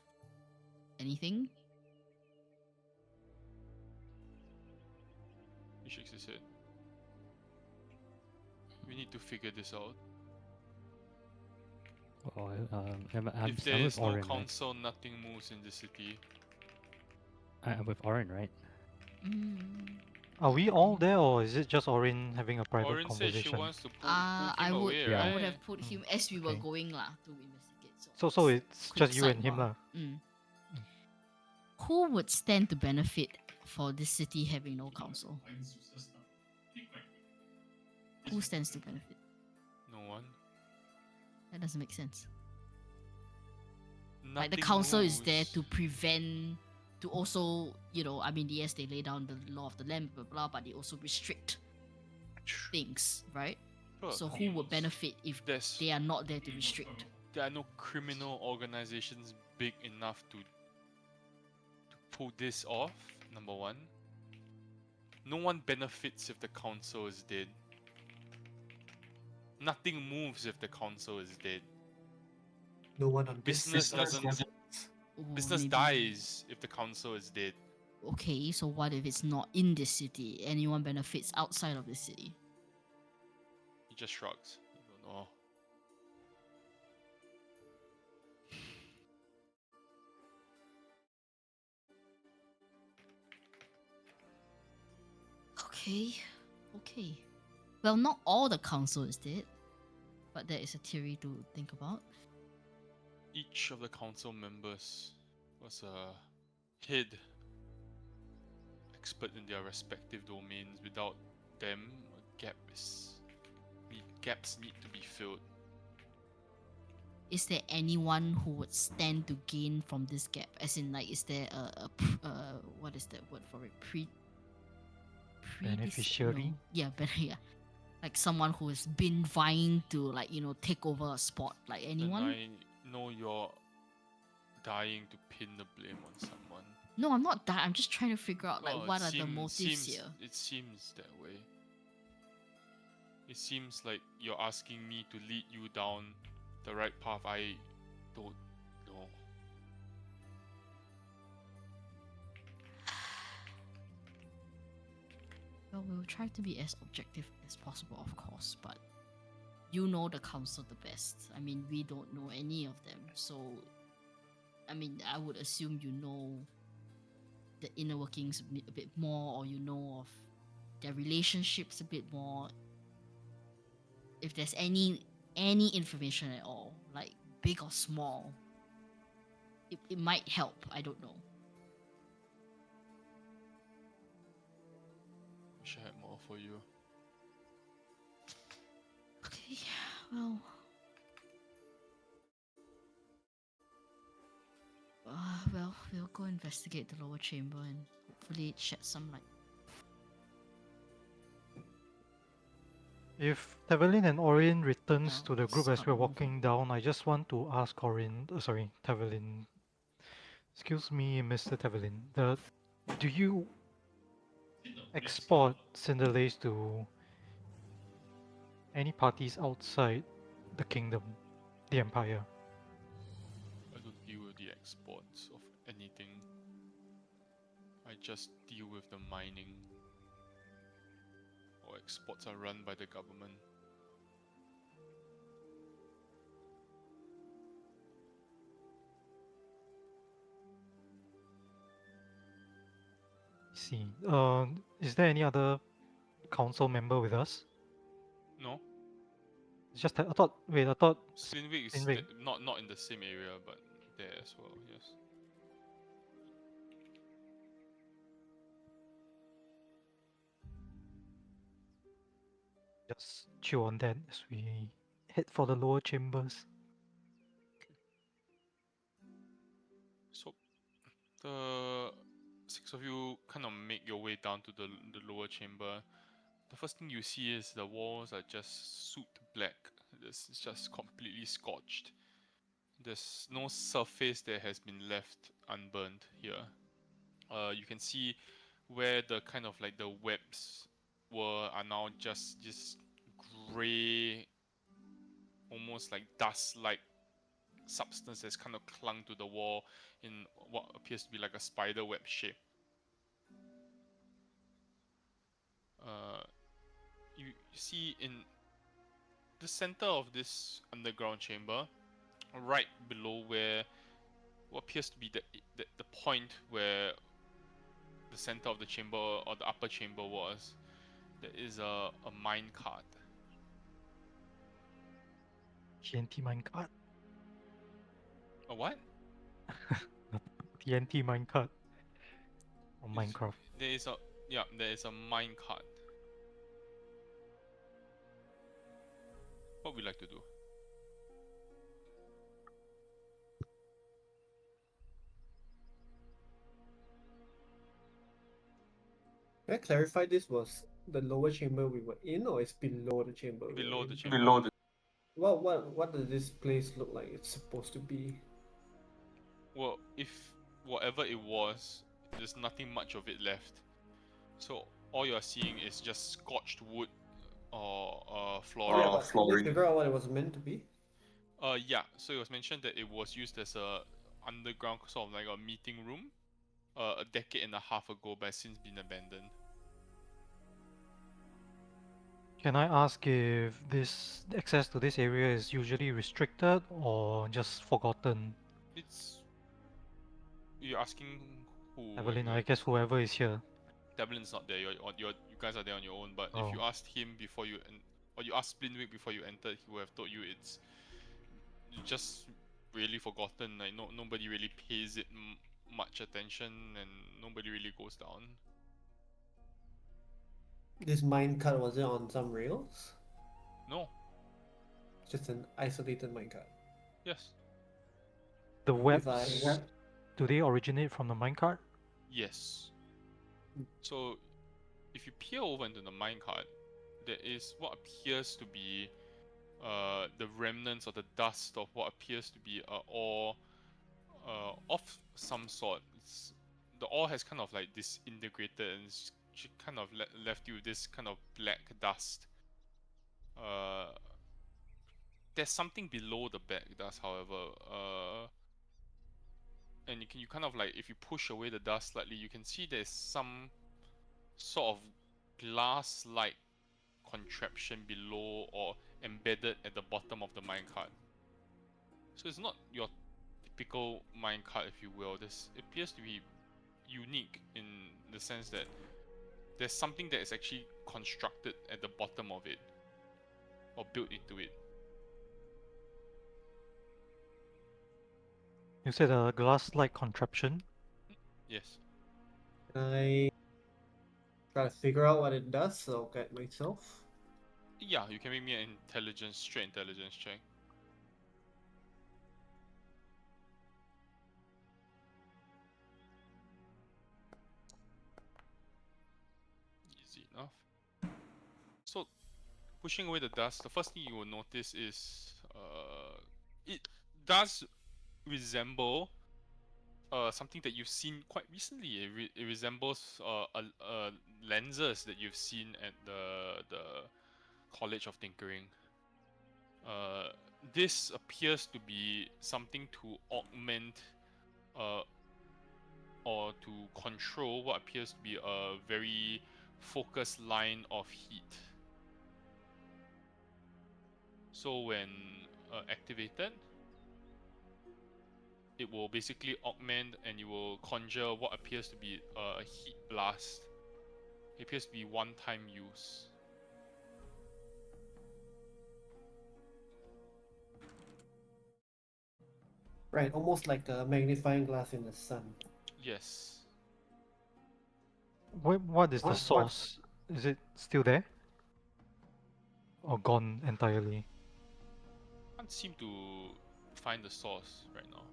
anything? He shakes his head. We need to figure this out. Oh, I'm If there I'm is with no Orin, right? council, nothing moves in the city. I'm with Orin, right? Are we all there, or is it just Orin having a private Orin said she conversation? wants to pull I him would away, Yeah. right? I would have put him as we were Okay. going lah to investigate. So just it's quick just you and him sidebar. lah. Who would stand to benefit for this city having no council? Who stands to benefit? No one. That doesn't make sense. Nothing Like the council is there moves. to prevent, to also, you know, I mean, yes, they lay down the law of the land, blah blah, but they also restrict things, right? Sure. So who would benefit if There's they are not there to restrict? there are no criminal organizations big enough to pull this off. Number one. No one benefits if the council is dead. Nothing moves if the council is dead. No one on this Business system. doesn't. Or Business maybe- dies if the council is dead. Okay, so what if it's not in this city? Anyone benefits outside of this city? He just shrugs. I don't know. Okay, okay. Well, not all the council is dead, but that is a theory to think about. Each of the council members was a head expert in their respective domains. Without them, gaps need to be filled. Is there anyone who would stand to gain from this gap? As in, like, is there what is that word for it? Beneficiary? No. Yeah, yeah. Like someone who has been vying to like, you know, take over a spot. Like anyone? Then I know you're dying to pin the blame on someone. No, I'm not that. I'm just trying to figure out like Well, what are the motives here. It seems that way. It seems like you're asking me to lead you down the right path. I don't know. Well, we'll try to be as objective as possible, of course, but you know the council the best. I mean, we don't know any of them, so I mean, I would assume you know the inner workings a bit more, or you know of their relationships a bit more. If there's any information at all, like big or small, it might help. I don't know. Wish I had more for you. Okay, well. Well, we'll go investigate the lower chamber and hopefully it sheds some light. If Tavelin and Orion returns Well, to the group as start we're moving. walking down, I just want to ask Orion, sorry, Tavelin. Excuse me, Mr. Tavelin. Do you export Cinderlace to any parties outside the kingdom, the empire? I don't deal with the exports of anything. I just deal with the mining. Or exports are run by the government. I see. Is there any other council member with us? No, It's just that I thought. Wait, I thought. Slinwick is Slinwick. not in the same area, but there as well. Yes. Just chew on that as we head for the lower chambers. So the six of you kind of make your way down to the lower chamber. The first thing you see is the walls are just soot black. It's just completely scorched. There's no surface that has been left unburned here. You can see where the kind of like the webs were are now just grey, almost like dust-like substance that's kind of clung to the wall in what appears to be like a spider web shape. You see in the center of this underground chamber, right below where what appears to be the point where the center of the chamber or the upper chamber was, there is a mine cart. TNT minecart. A what? TNT minecart. Or It's- Minecraft. There is a mine cart. What would you like to do? Can I clarify this was the lower chamber we were in, or it's below the chamber? we were Below in? the chamber. What does this place look like? It's supposed to be. Well, if whatever it was, there's nothing much of it left. So all you're seeing is just scorched wood or flooring. Yeah, but can you figure out what it was meant to be? Yeah. So it was mentioned that it was used as a underground sort of like a meeting room, a decade and a half ago, but has since been abandoned. Can I ask if this access to this area is usually restricted or just forgotten? You're asking who? Evelyn, I guess whoever is here. Devlin's not there. You guys are there on your own. But if you Oh. asked him before you or you asked Splinwick before you entered, he would have told you it's just really forgotten. Like nobody really pays it much attention, and nobody really goes down. This minecart, was it on some rails? No. Just an isolated minecart. Yes. The If webs, I do they originate from the minecart? Yes. So, if you peer over into the minecart, there is what appears to be the remnants or the dust of what appears to be ore of some sort. The ore has kind of like disintegrated and it's kind of left you with this kind of black dust. There's something below the black dust, however, and you kind of like, if you push away the dust slightly, you can see there's some sort of glass-like contraption below or embedded at the bottom of the minecart. So it's not your typical minecart, if you will. This appears to be unique in the sense that there's something that is actually constructed at the bottom of it or built into it. You said a glass-like contraption. Yes. Can I try to figure out what it does or get myself? Yeah, you can make me an straight intelligence check. Easy enough. So, pushing away the dust, the first thing you will notice is it does resemble something that you've seen quite recently. It resembles lenses that you've seen at the College of Tinkering. This appears to be something to augment or to control what appears to be a very focused line of heat. So when activated, it will basically augment and you will conjure what appears to be a heat blast. It appears to be one-time use. Right, almost like a magnifying glass in the sun. Yes. What is the What? source? Is it still there? Or gone entirely? Can't seem to find the source right now.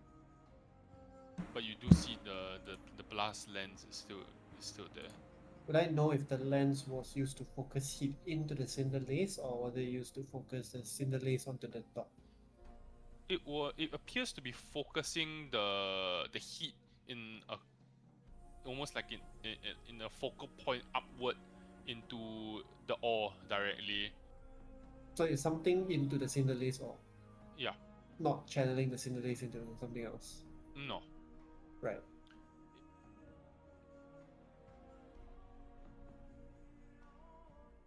But you do see the blast lens is still there. Would I know if the lens was used to focus heat into the cinder lace or was it used to focus the cinder lace onto the top? It appears to be focusing the heat in a almost like in a focal point upward into the ore directly. So it's something into the cinder lace or Yeah. not channeling the cinder lace into something else. No. Right.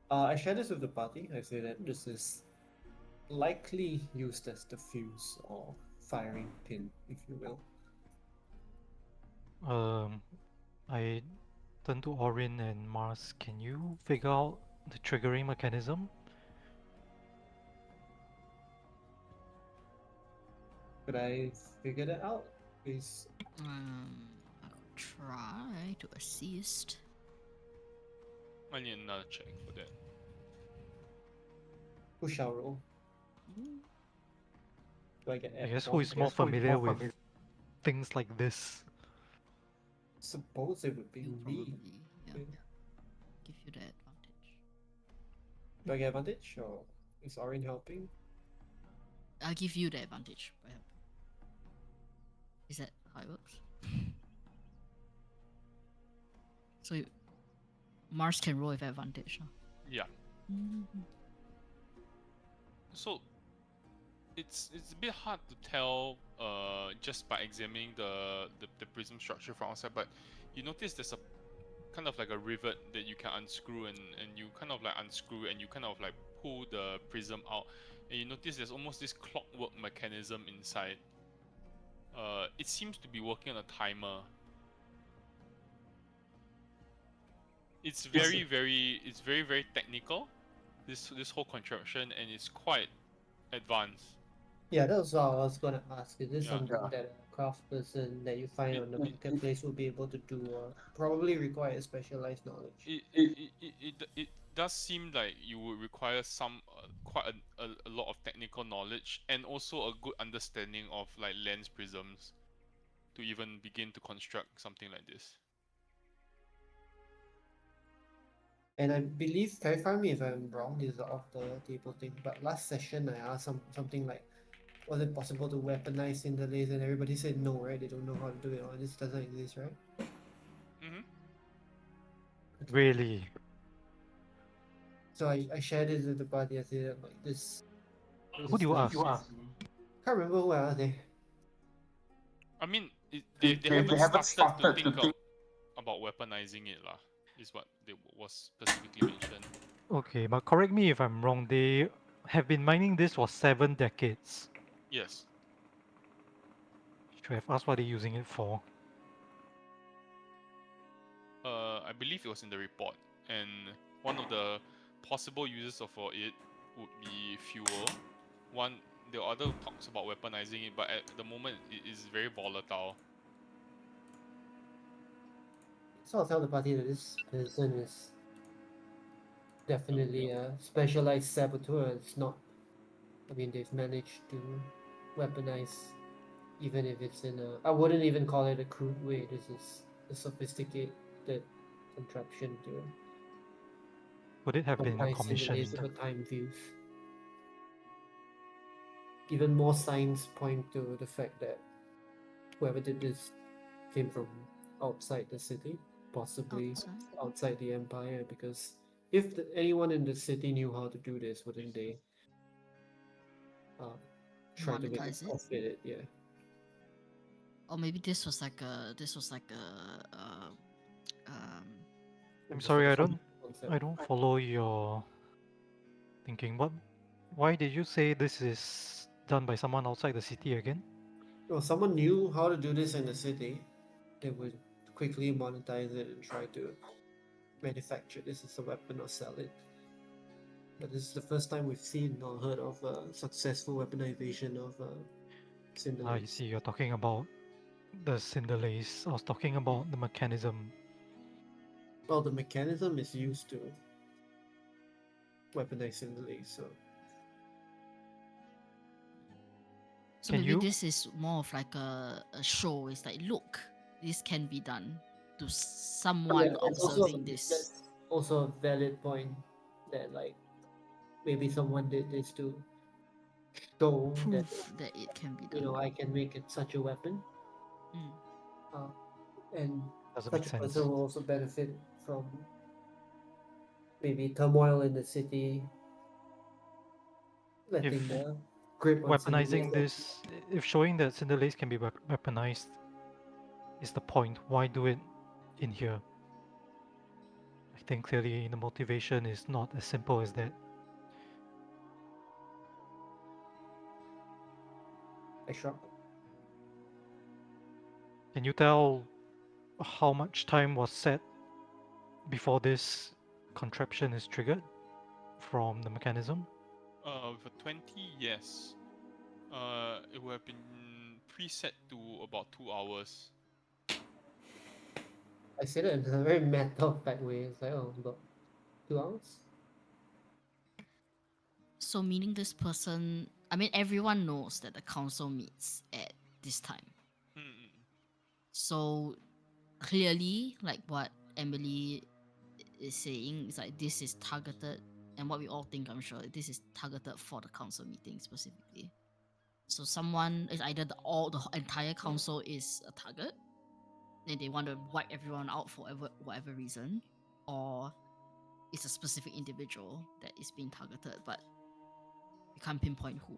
I share this with the party. I say that this is likely used as the fuse or firing pin, if you will. I turn to Orin and Mars. Can you figure out the triggering mechanism? Could I figure that out? Please. I could try to assist. I need another check for that. Who shall roll? Do I get I guess F4? who is more familiar with things like this? Suppose it would be You me. probably, yeah. Yeah. Give you the advantage. Do I get advantage or is Orin helping? I'll give you the advantage by helping. Is that how it works? So Mars can roll with advantage, huh? Yeah. Mhm. So it's a bit hard to tell just by examining the prism structure from outside, but you notice there's a kind of like a rivet that you can unscrew and you kind of like unscrew and you kind of like pull the prism out and you notice there's almost this clockwork mechanism inside. It seems to be working on a timer. It's very very technical, this whole contraption, and it's quite advanced. Yeah, that's what I was gonna ask. Is this Yeah. something that a craft person that you find It- on the marketplace will be able to do or probably require specialized knowledge? It does seem like you would require some quite a lot of technical knowledge and also a good understanding of like lens prisms to even begin to construct something like this. And I believe, clarify me if I'm wrong, this is off the table thing, but last session I asked something like, was it possible to weaponize Cinderlays? And everybody said no, right? They don't know how to do it, or this doesn't exist, right? Mm-hmm. Really? So I shared this with the party. I said like this. Who do you ask? Can't remember who I asked. I mean, they haven't started to think about weaponizing it, lah. Is what was specifically mentioned. Okay, but correct me if I'm wrong. They have been mining this for 7 decades. Yes. Should have asked what they're using it for. I believe it was in the report, and one of the possible uses for it would be fuel. The other talks about weaponizing it, but at the moment it is very volatile. So I'll tell the party that this person is definitely a specialized saboteur. It's not. I mean, they've managed to weaponize, even if it's in a. I wouldn't even call it a crude way. This is a sophisticated contraption to Would it have been weaponize commissioned? Cinderlays over time views. Even more signs point to the fact that whoever did this came from outside the city, possibly outside the empire, because if anyone in the city knew how to do this, wouldn't they try to make a Monetize it? profit? Yeah. Or maybe this was like a I'm Just sorry, like I a don't concept. follow your thinking. Why did you say this is done by someone outside the city again? Well, someone knew how to do this in the city, they would quickly monetize it and try to manufacture this as a weapon or sell it. But this is the first time we've seen or heard of a successful weaponization of I Cinderlays. see, you're talking about the Cinderlays. I was talking about the mechanism. Well, the mechanism is used to weaponize Cinderlays, so so Can maybe you- this is more of like a show. It's like, look, this can be done to someone it's also, observing this. that's also a valid point that like maybe someone did this to show that Proof that it can be you done. know I can make it such a weapon, Mm. and Doesn't make such a sense. person will also benefit from maybe turmoil in the city, letting If the grip on weaponizing Cinderlays- this, if showing that Cinderlays can be weaponized is the point, why do it in here? I think clearly the motivation is not as simple as that. I shrug. Can you tell how much time was set before this contraption is triggered from the mechanism? For 20, yes. It would have been preset to about 2 hours. I say that in a very matter of fact way. It's like, oh, about 2 hours. So meaning this person, I mean, everyone knows that the council meets at this time. Mm-mm. So clearly, like what Emily is saying, is like this is targeted, and what we all think, I'm sure, this is targeted for the council meeting specifically. So someone is either the entire council is a target, and they want to wipe everyone out for whatever reason, or it's a specific individual that is being targeted, but you can't pinpoint who.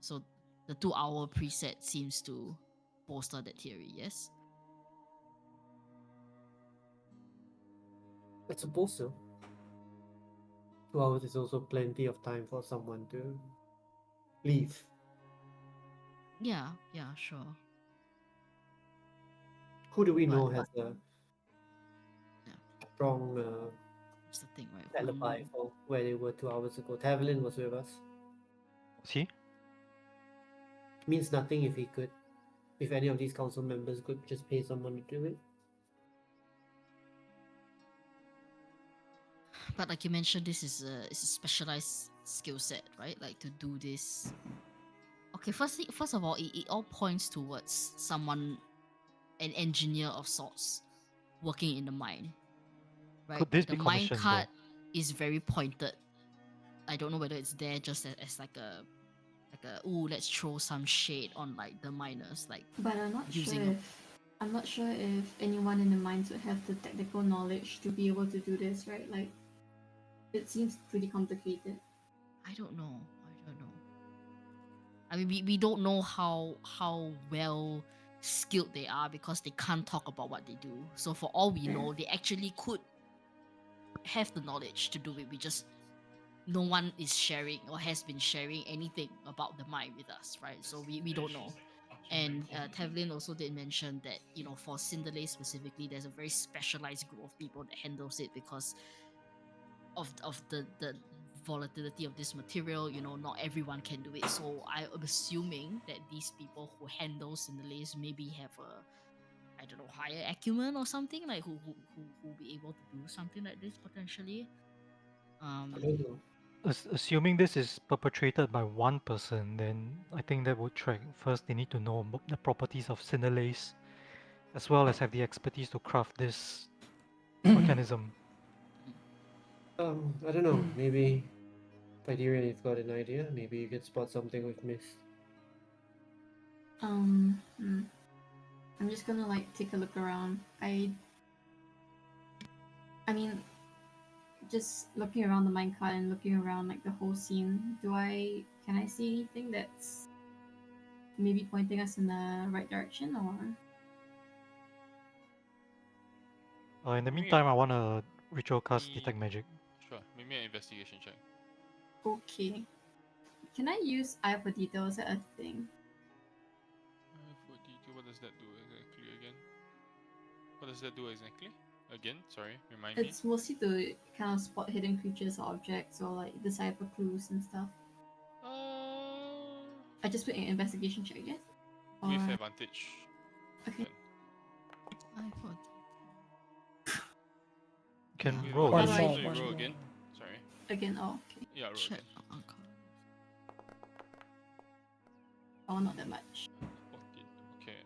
So the 2-hour preset seems to bolster that theory, yes? I suppose so. 2 hours is also plenty of time for someone to leave. Yeah, sure. Who do we know But- has a Yeah. strong That's the thing, right? Who alibi knew? for where they were 2 hours ago? Tavelin was with us. See? Means nothing if he could. If any of these council members could just pay someone to do it. But like you mentioned, this is a specialized skill set, right? Like to do this. Okay, first of all, it all points towards someone, an engineer of sorts, working in the mine. right? Could this the be mine commissioned, cart is very pointed. I don't know whether it's there just as like a ooh, let's throw some shade on like the miners, like But I'm not using sure if anyone in the mines would have the technical knowledge to be able to do this, right? Like, it seems pretty complicated. I don't know. I mean, we don't know how well skilled they are because they can't talk about what they do. So for all we Fair. know, they actually could have the knowledge to do it. We just no one is sharing or has been sharing anything about the mine with us, right? So we don't know. And Tevlin also did mention that, you know, for Cinderlay specifically, there's a very specialized group of people that handles it because of the volatility of this material. You know, not everyone can do it. So I'm assuming that these people who handle Cinderlays maybe have a, I don't know, higher acumen or something, like who will be able to do something like this potentially. I don't know. assuming this is perpetrated by one person, then I think that would track. First, they need to know the properties of Cinderlace, as well as have the expertise to craft this mechanism. I don't know. Maybe Pyderia, you've got an idea. Maybe you could spot something with Mist. I'm just gonna like take a look around. I mean, just looking around the minecart and looking around like the whole scene. Can I see anything that's maybe pointing us in the right direction, or? In the Maybe- meantime, I want to ritual cast Me- detect magic. Sure, maybe an investigation check. Okay. Can I use Eye for Detail? Is that a thing? For detail, what does that do exactly again? What does that do exactly? Again, sorry, remind me. It's mostly to kind of spot hidden creatures or objects, or like decipher clues and stuff. I just put an investigation check, yes? With Or- advantage. Okay. Then. I thought Can Yeah. roll. One again. more, So you one roll more. again. Sorry. Again, oh, okay. Yeah, roll check again. uncle. Oh, not that much. 14. Okay.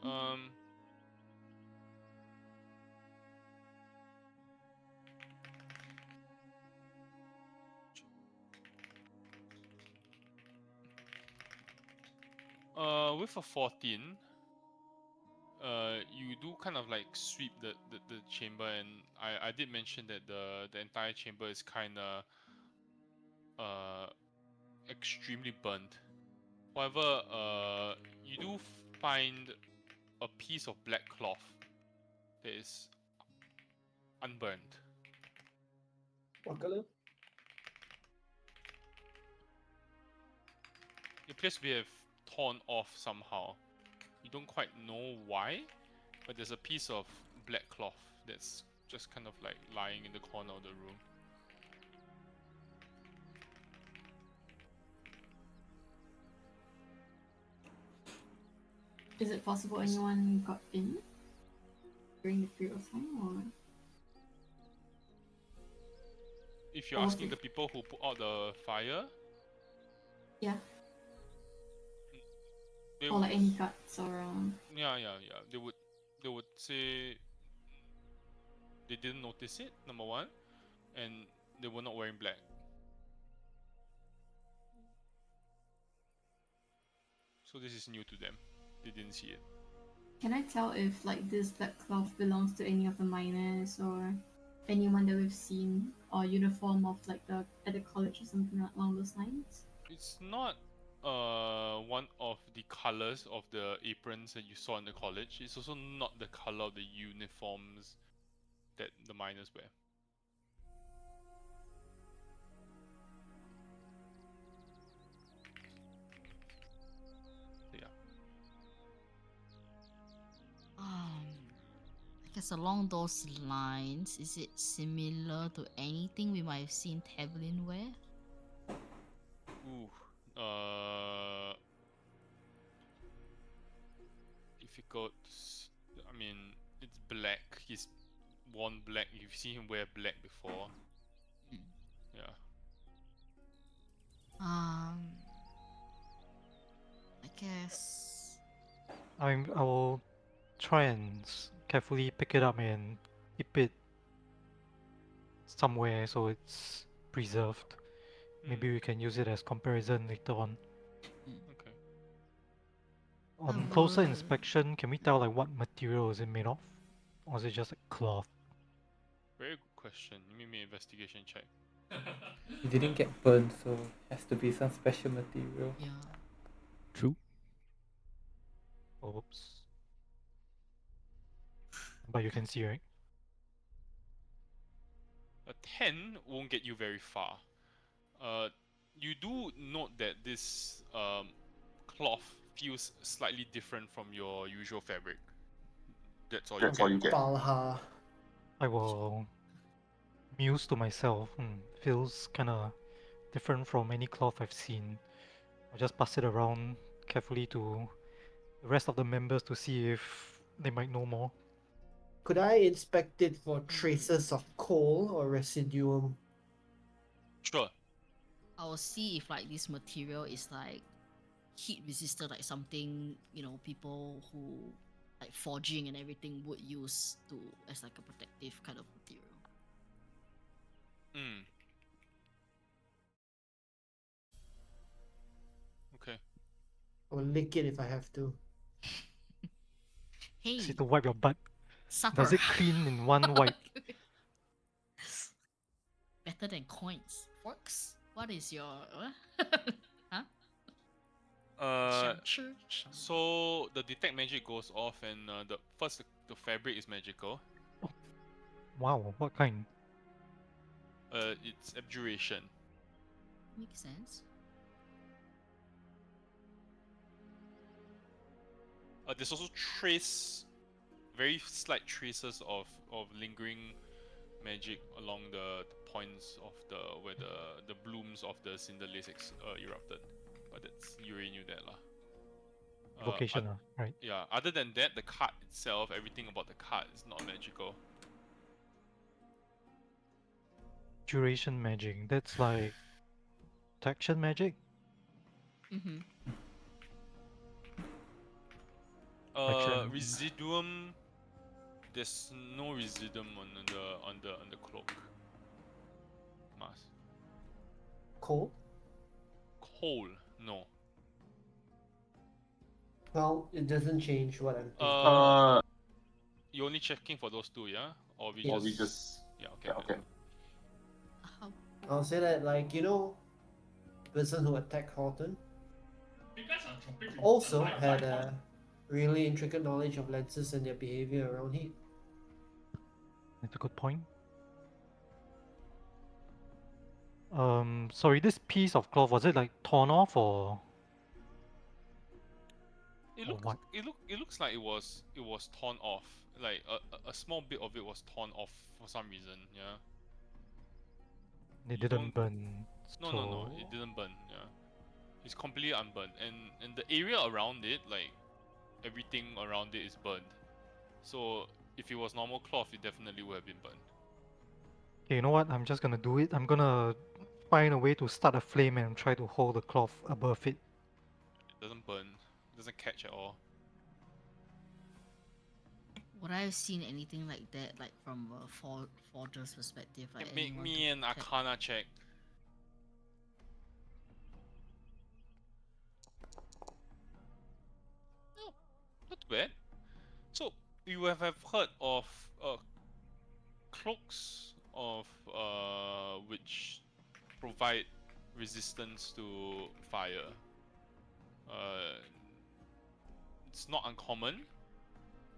With a 14, you do kind of like sweep the chamber, and I did mention that the entire chamber is kind of extremely burnt. However, you do find a piece of black cloth that is unburned. What color? It appears to be torn off somehow. You don't quite know why, but there's a piece of black cloth that's just kind of like lying in the corner of the room. Is it possible anyone got in during the period of time, or? If you're Oh, asking okay. the people who put out the fire, Yeah. they Or like would- any guards around? yeah. They would say they didn't notice it, number one, and they were not wearing black. So this is new to them. They didn't see it. Can I tell if like this black cloth belongs to any of the miners or anyone that we've seen, or uniform of like the at the college or something along those lines? It's not one of the colors of the aprons that you saw in the college. It's also not the color of the uniforms that the miners wear. So, yeah. I guess along those lines, is it similar to anything we might have seen Tevlin wear? Ooh. Difficult. I mean, it's black. He's worn black. You've seen him wear black before. Mm. Yeah. I guess. I will try and carefully pick it up and keep it somewhere so it's preserved. Maybe Hmm, we can use it as comparison later on. okay. On closer would. inspection, can we tell like what material is it made of? Or is it just like cloth? Very good question. Let me make an investigation check. It didn't get burned, so has to be some special material. Yeah. True. Oops. But you can see, right? A 10 won't get you very far. You do note that this cloth feels slightly different from your usual fabric. That's all you get. Valha. I will muse to myself. Feels kind of different from any cloth I've seen. I'll just pass it around carefully to the rest of the members to see if they might know more. Could I inspect it for traces of coal or residuum? Sure. I will see if like this material is like heat resistant, like something people who like forging and everything would use to as like a protective kind of material. Mm. Okay. I will lick it if I have to. Hey, Is it to wipe your butt? supper. Does it clean in one wipe? Better than coins. Forks? What is your huh? Shang-chi? So the detect magic goes off, and the fabric is magical. Wow, what kind? It's abjuration. Makes sense. There's also very slight traces of lingering magic along the points of where the blooms of the cinder lace erupted. But you already knew that lah. Vocation, right? Yeah. Other than that, the card itself, everything about the card is not magical. Duration magic. That's like protection magic. Mm-hmm. Action. Residuum. There's no residuum on the cloak. Mask. Coal? Coal. No. Well, it doesn't change what I'm thinking. You're only checking for those two, yeah? Or we Yes. just yeah, okay. How I'll say that, like, the person who attacked Horton You guys are dropping from also the life had cycle. a really intricate knowledge of lenses and their behavior around heat. That's a good point. Sorry, this piece of cloth, was it like torn off or It or looks what? it looks like it was torn off. Like a small bit of it was torn off for some reason, yeah. They You didn't don't- burn. No, so... it didn't burn, yeah. It's completely unburned, and the area around it, like everything around it is burned. So if it was normal cloth, it definitely would have been burned. Okay, you know what? I'm just gonna do it. I'm gonna find a way to start a flame and try to hold the cloth above it. It doesn't burn, it doesn't catch at all. would I have seen anything like that, like from a forger's perspective? Like Make anyone me to an detect? Arcana check. No, not too bad. So you have heard of cloaks of which provide resistance to fire. It's not uncommon.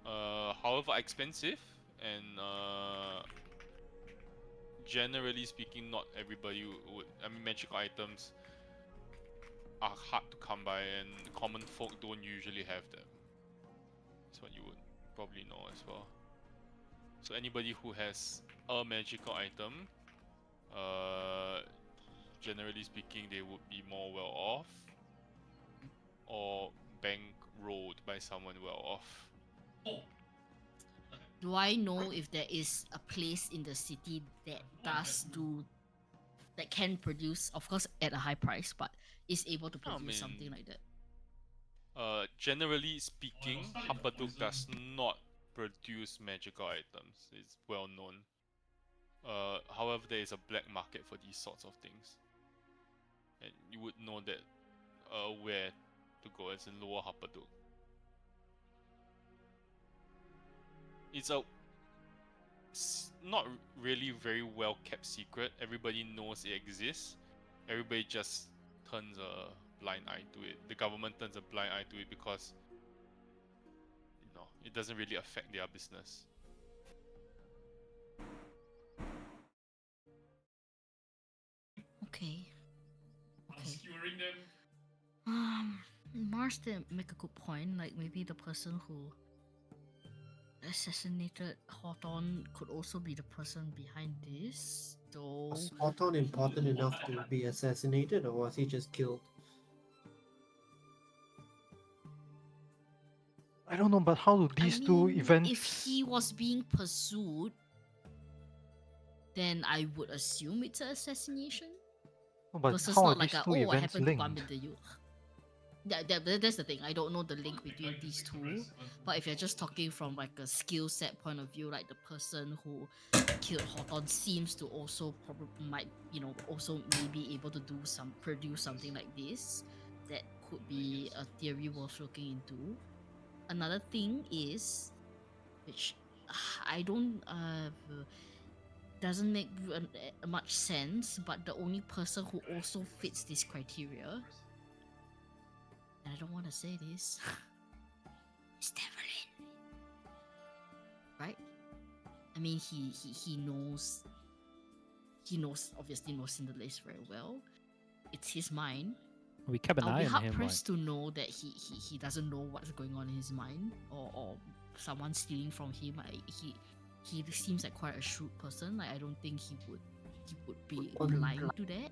However, expensive, and generally speaking, not everybody would. I mean, magical items are hard to come by, and common folk don't usually have them. That's what you would probably know as well. So anybody who has a magical item, generally speaking, they would be more well off, or bankrolled by someone well off. Oh, Do I know if there is a place in the city that that can produce, of course, at a high price, but is able to I produce something mean, like that? Generally speaking, study the Hapaduk does poison. not produce magical items. It's well known. However, there is a black market for these sorts of things, and you would know that where to go, as in Lower Happaduk. It's not really very well kept secret. Everybody knows it exists. Everybody just turns a blind eye to it. The government turns a blind eye to it because it doesn't really affect their business. Okay. Obscuring them. Mars did make a good point. Like maybe the person who assassinated Hawthorne could also be the person behind this. Though Was Hawthorne important enough to be assassinated, or was he just killed? I don't know, but how do these two events? if he was being pursued, then I would assume it's an assassination. No, but Versus how are not like these a, two oh, I events happen to bump linked? into you. That's the thing. I don't know the link between these two. But if you're just talking from like a skill set point of view, like the person who killed Hawthorne seems to also probably might also maybe able to produce something like this. That could be a theory worth looking into. Another thing is, which I don't doesn't make much sense, but the only person who also fits this criteria, and I don't want to say this, is Devlin. Right? I mean, he knows obviously knows Cinderlace very well. It's his mind. We kept an I'll eye be on hard him. pressed to know that he doesn't know what's going on in his mind, or someone stealing from him. He seems like quite a shrewd person. Like I don't think he would be blind to that.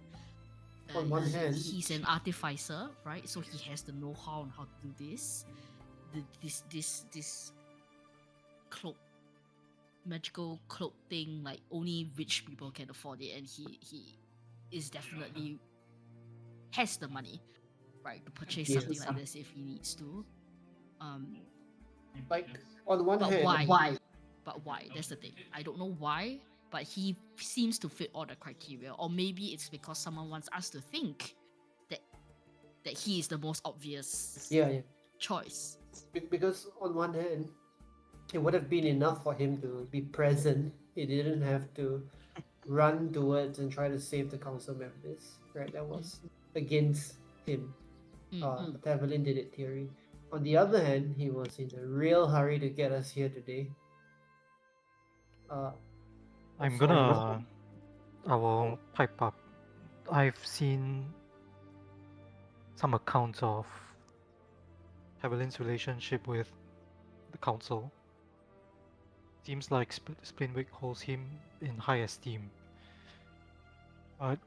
On one hand, he's an artificer, right? So he has the know-how on how to do this. This cloak, magical cloak thing, like only rich people can afford it, and he is definitely has the money, right, to purchase Yes. something like this if he needs to. like on one But hand, why? But why? That's the thing. I don't know why, but he seems to fit all the criteria. Or maybe it's because someone wants us to think that he is the most obvious yeah. choice. Because on one hand, it would have been enough for him to be present. He didn't have to run towards and try to save the council members. Right, that was against him. Tavelin did it theory. On the other hand, he was in a real hurry to get us here today. I'm sorry, gonna. I will pipe up. I've seen some accounts of Evelyn's relationship with the council. Seems like Splinwick holds him in high esteem. But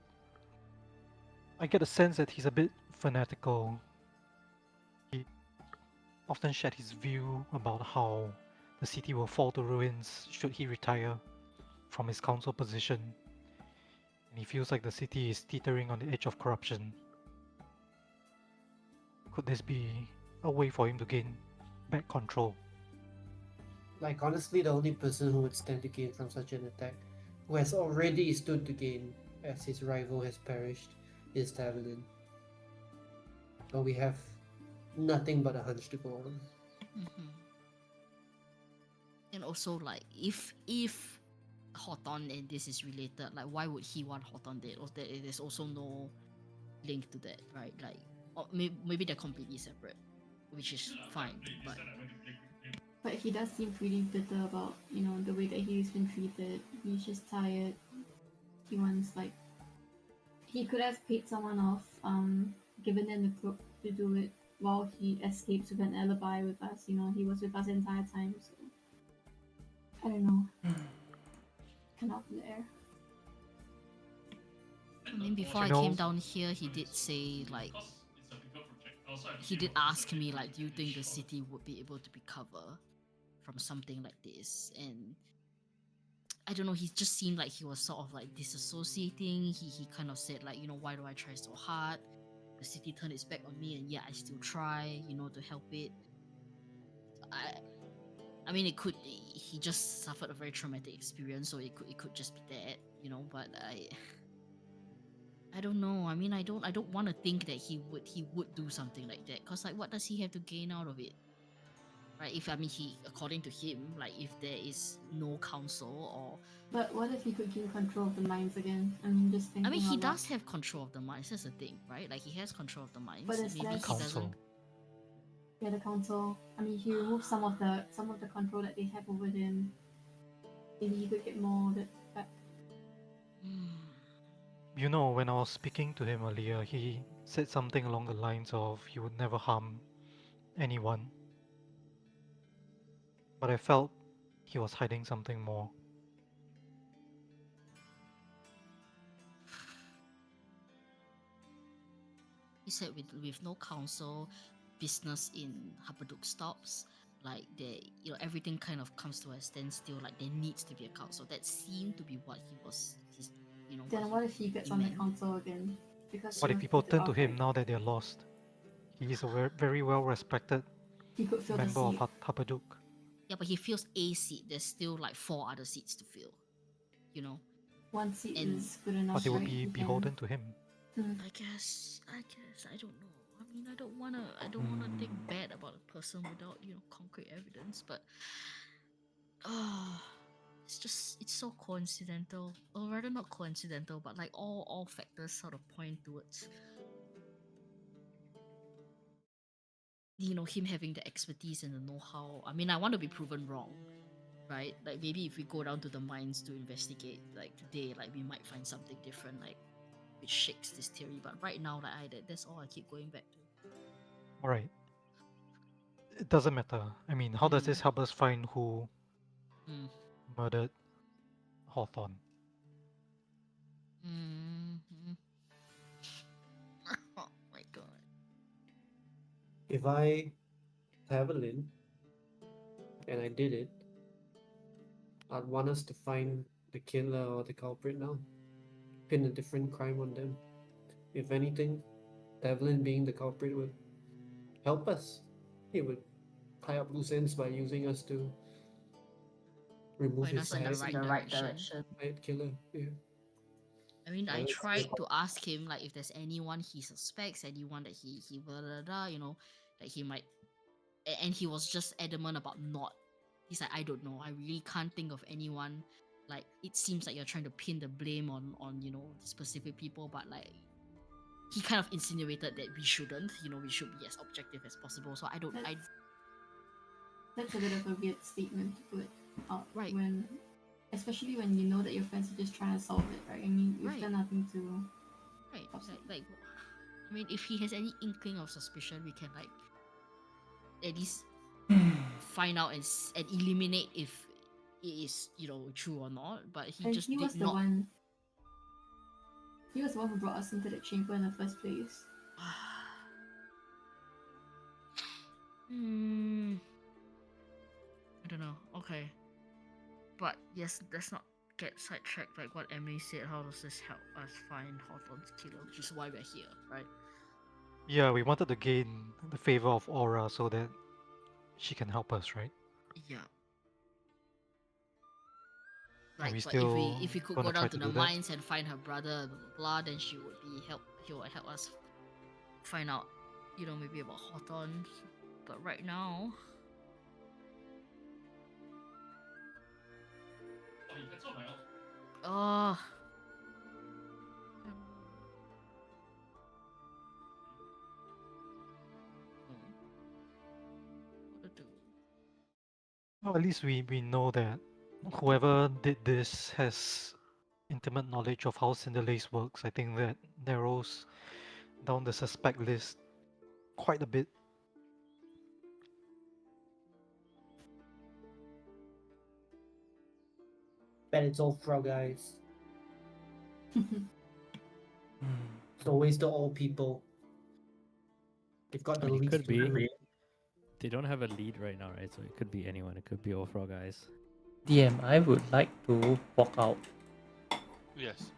I get a sense that he's a bit fanatical. He often shared his view about how the city will fall to ruins should he retire from his council position. And he feels like the city is teetering on the edge of corruption. Could this be a way for him to gain back control? Like honestly, the only person who would stand to gain from such an attack, who has already stood to gain as his rival has perished, is Tavelin. But we have nothing but a hunch to go on. And also, like, if Hawthorne and this is related, like, why would he want Hawthorne dead? Or there's also no link to that, right? Like, or maybe they're completely separate, which is fine. But he does seem pretty bitter about, the way that he's been treated. He's just tired. He wants, like, he could have paid someone off, given them the cloak to do it while he escapes with an alibi with us. He was with us the entire time, so I don't know. Kind of up in the air. I mean, before I came down here, he did say, like, he did ask me, like, do you think the city would be able to recover from something like this? And I don't know, he just seemed like he was sort of like disassociating. He kind of said, like, why do I try so hard? The city turned its back on me, and yeah, I still try, to help it. I mean, it could. He just suffered a very traumatic experience, so it could just be that, you know. But I don't know. I mean, I don't want to think that he would do something like that. Cause like, what does he have to gain out of it? Right? If I mean, according to him, like if there is no council or But what if he could gain control of the mines again? I mean, just thinking. I mean, he out loud. does have control of the mines. That's the thing, right? Like he has control of the mines. But it's Maybe less- he doesn't. Council. Yeah, the council. I mean, he removed some of the control that they have over him. Maybe he could get more of it back. You know, when I was speaking to him earlier, he said something along the lines of he would never harm anyone. But I felt he was hiding something more. He said with no council, business in Hapaduk stops. Like everything kind of comes to a standstill. Like there needs to be a council. That seemed to be what he was. Then what if he gets on the meant. council again? Because What he if was people voted turn to off, him right? now that they're lost? He is a very well respected He could fill the member of seat. Hapaduk. Yeah, but he fills a seat. There's still like 4 other seats to fill. You know. One seat And- is good enough. But they would right? be He can- beholden to him. I guess I don't know. I mean, I don't wanna think bad about a person without concrete evidence, but it's so coincidental, or rather not coincidental, but like all factors sort of point towards him having the expertise and the know-how. I mean, I want to be proven wrong, right? Like maybe if we go down to the mines to investigate, like today, like we might find something different, like which shakes this theory. But right now, like that's all I keep going back to. Alright. It doesn't matter. I mean, how does Mm. this help us find who Mm. murdered Hawthorne? Mm-hmm. Oh my god. If I Evelyn and I did it, I'd want us to find the killer or the culprit now. Pin a different crime on them. If anything, Evelyn being the culprit would help us. He would tie up loose ends by using us to remove Point his us in the side right direction. killer. Yeah. I mean, I Well, tried to ask him like if there's anyone he suspects, anyone that he blah, blah, blah, that he might, and he was just adamant about not. He's like, I don't know. I really can't think of anyone. Like it seems like you're trying to pin the blame on specific people, but like he kind of insinuated that we shouldn't. We should be as objective as possible. So I don't. That's a bit of a weird statement to put out. Right. Especially when you know that your friends are just trying to solve it, right? I mean, you've Right. done nothing to. Right. Like, I mean, if he has any inkling of suspicion, we can like at least find out and eliminate if it is true or not. But he And just he was did the not. one. He was the one who brought us into the chamber in the first place. I don't know. Okay. But yes, let's not get sidetracked like what Emily said. How does this help us find Hawthorne's killer? Which is why we're here, right? Yeah, we wanted to gain the favor of Aura so that she can help us, right? Yeah. Are we Like, but still if we could gonna go try down to to do the that? mines and find her brother, blah, blah, blah, then he would help us find out, maybe about Hawthorne. But right now, Oh, you cancelled my out. oh. What to do? Well, at least we know that whoever did this has intimate knowledge of how Cinderlace works. I think that narrows down the suspect list quite a bit. Bet it's all Frog Eyes. It's always the old people. They've got I the mean, it least could to be. lose. They don't have a lead right now, right? So it could be anyone. It could be all Frog Eyes. DM, I would like to walk out. Yes.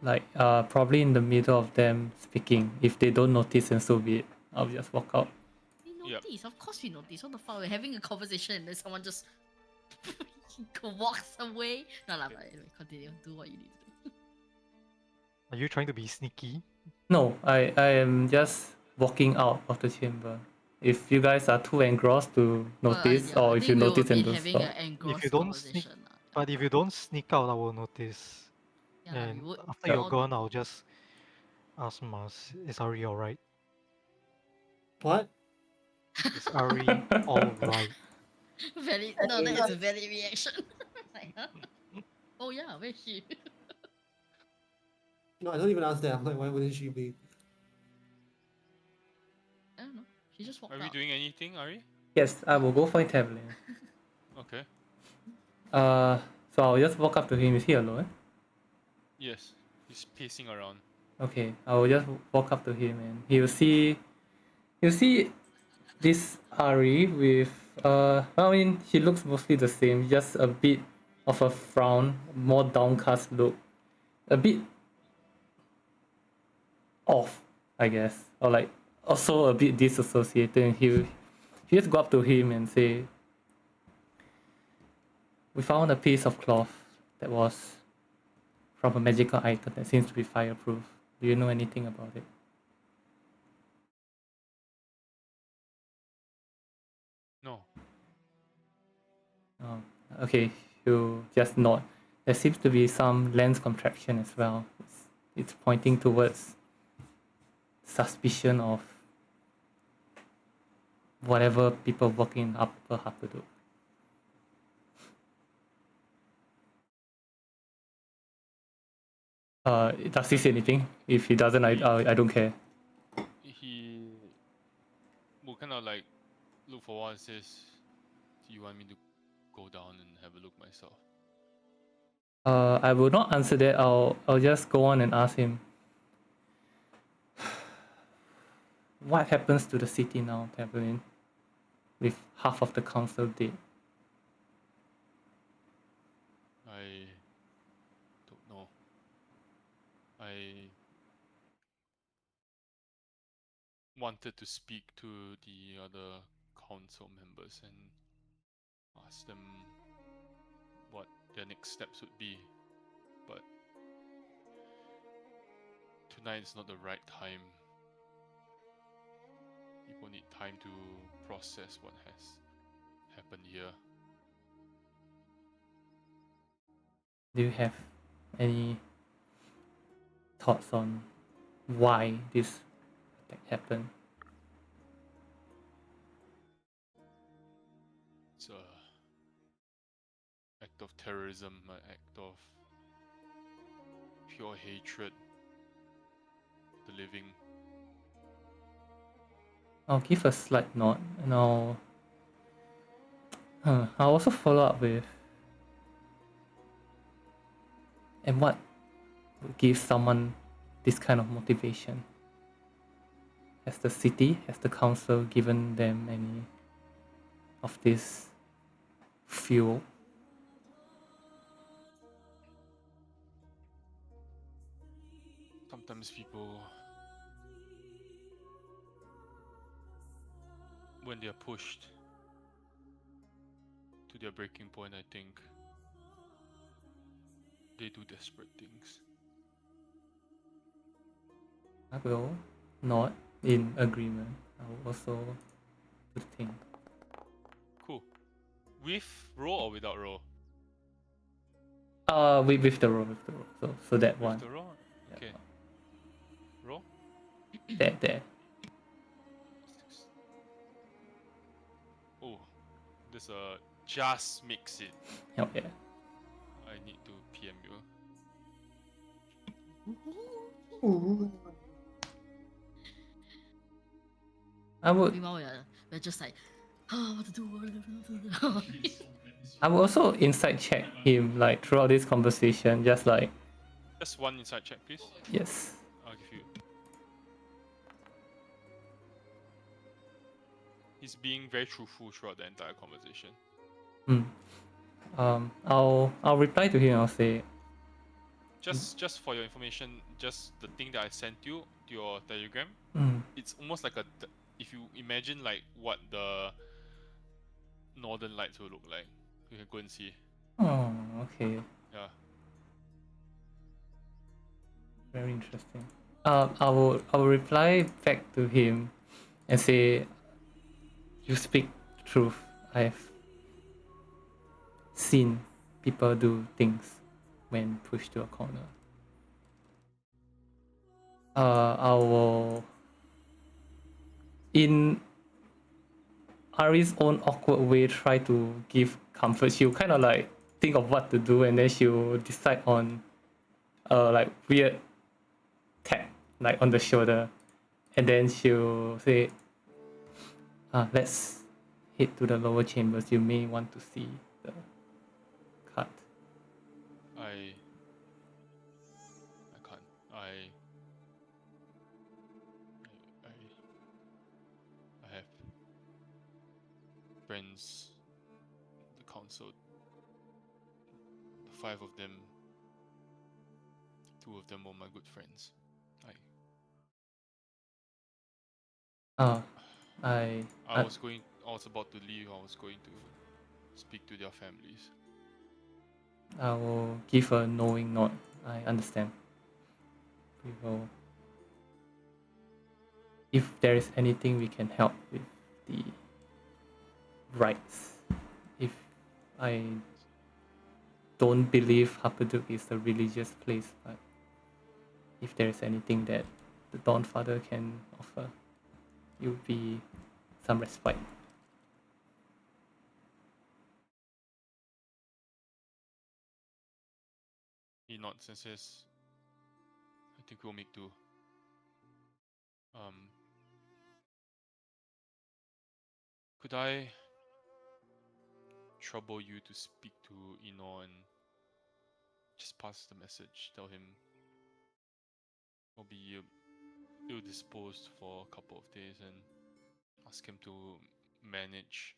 Like, probably in the middle of them speaking. If they don't notice, and so be it. I'll just walk out. Yep. notice. Of course we notice. What the fuck? We're having a conversation and then someone just walks away. No, lah, but anyway, continue. Do what you need to do. Are you trying to be sneaky? No, I am just walking out of the chamber. If you guys are too engrossed to notice, Yeah, I or if you think we will notice and be don't having stop. an engrossed you don't sneak- conversation. But if you don't sneak out, I will notice. Yeah, lah, And we would after you're all- gone, I'll just ask Mars, is Ari alright? What? Is Ari alright? Valid. No, that is a valid reaction. Like, huh? Oh yeah, where's she? No, I don't even ask that. I'm like, why wouldn't she be? I don't know. She just walked Are we out. doing anything, Ari? Yes, I will go find Tavlin. Okay. So I'll just walk up to him. Is he alone? Yes. He's pacing around. Okay, I will just walk up to him and he'll see this Ari with I mean she looks mostly the same, just a bit of a frown, more downcast look, a bit off, I guess, or like also a bit disassociated. And he'll just go up to him and say, "We found a piece of cloth that was from a magical item that seems to be fireproof. Do you know anything about it?" No. Oh, okay, you just nod. There seems to be some lens contraction as well. It's pointing towards suspicion of whatever people working in Upper have to do. Does he say anything? If he doesn't, I don't care. He will kind of like look for one and says, "Do you want me to go down and have a look myself?" I will not answer that. I'll just go on and ask him. What happens to the city now, Tavlin? With half of the council dead. I don't know. I wanted to speak to the other council members and ask them what their next steps would be, but tonight is not the right time. People need time to process what has happened here. Do you have any thoughts on why this attack happened? It's a act of terrorism, an act of pure hatred. The living. I'll give a slight nod and I'll also follow up with, and what would give someone this kind of motivation? Has the city, has the council given them any of this fuel? Sometimes people, when they are pushed to their breaking point, I think they do desperate things. I will nod in agreement. I will also do the thing. Cool. With roll or without roll? With the roll. So that With one. the roll? That Okay. Roll? one. There. Oh, there's a just makes it. Oh, yeah. I need to PM you. I would Meanwhile, we're just like, what to do? What to do? I will also insight check him like throughout this conversation, just like Just one inside check, please. yes. I'll give you. He's being very truthful throughout the entire conversation. I'll reply to him. I'll say Just for your information, just the thing that I sent you to your Telegram, mm, it's almost like a if you imagine like what the northern lights will look like, you can go and see. Oh, okay. Yeah. Very interesting. I will reply back to him and say, you speak the truth. I've seen people do things when pushed to a corner. I will, in Ari's own awkward way, try to give comfort. She'll kind of like think of what to do, and then she'll decide on like weird tap like on the shoulder, and then she'll say, let's head to the lower chambers. You may want to see the cut. I can't. I have friends, the council, the 5 of them. 2 of them were my good friends. I I was about to leave. I was going to speak to their families. I will give a knowing nod. I understand. We will. If there is anything we can help with the rites, if I don't believe Hapaduk is a religious place, but if there is anything that the Dawn Father can offer, it would be some respite. He nods and says, I think we'll make do. Could I trouble you to speak to Ino and just pass the message? Tell him I'll be ill-disposed for a couple of days and ask him to manage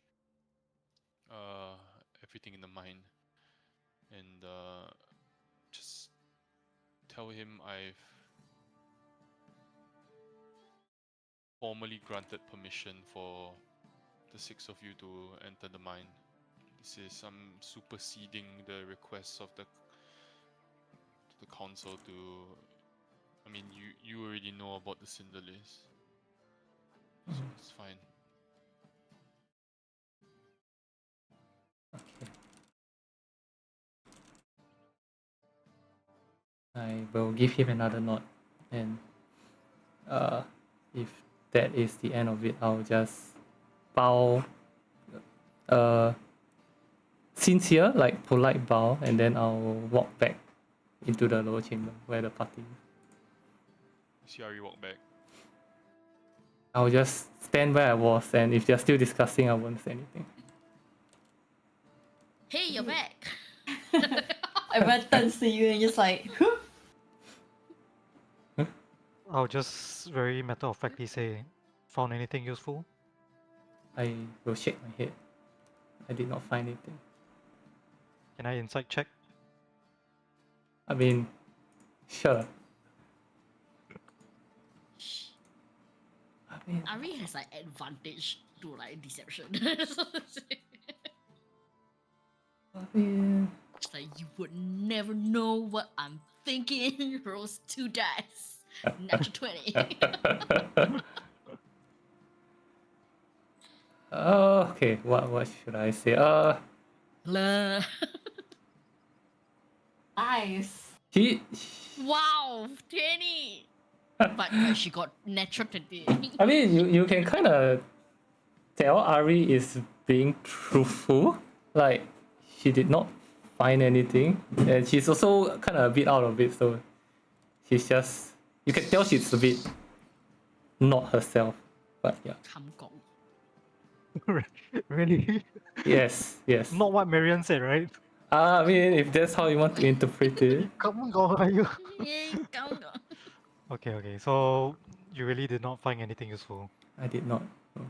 everything in the mine, and just tell him I've formally granted permission for the 6 of you to enter the mine. This is superseding the requests of the council to. I mean, you already know about the Cinder list, so it's fine. Okay. I will give him another nod, and if that is the end of it, I'll just bow, sincere, like polite bow, and then I'll walk back into the lower chamber where the party is. See how you walk back. I'll just stand where I was, and if they're still discussing, I won't say anything. Hey, you're back. Everyone turns to you and just like, I'll just very matter of factly say, found anything useful? I will shake my head. I did not find anything. Can I insight check? I mean, sure. I mean, Ari has like advantage to like deception. It's like you would never know what I'm thinking. Rolls 2 dice. Natural 20. Okay. What should I say? Blah. nice. Wow, 20. But she got natural 20. I mean, you can kind of tell Ari is being truthful. Like, she did not find anything, and she's also kind of a bit out of it. So she's just, you can tell she's a bit not herself. But yeah. Really? Yes. Not what Marian said, right? I mean, if that's how you want to interpret it. Come on, you. Come on. Okay. So you really did not find anything useful. I did not. No.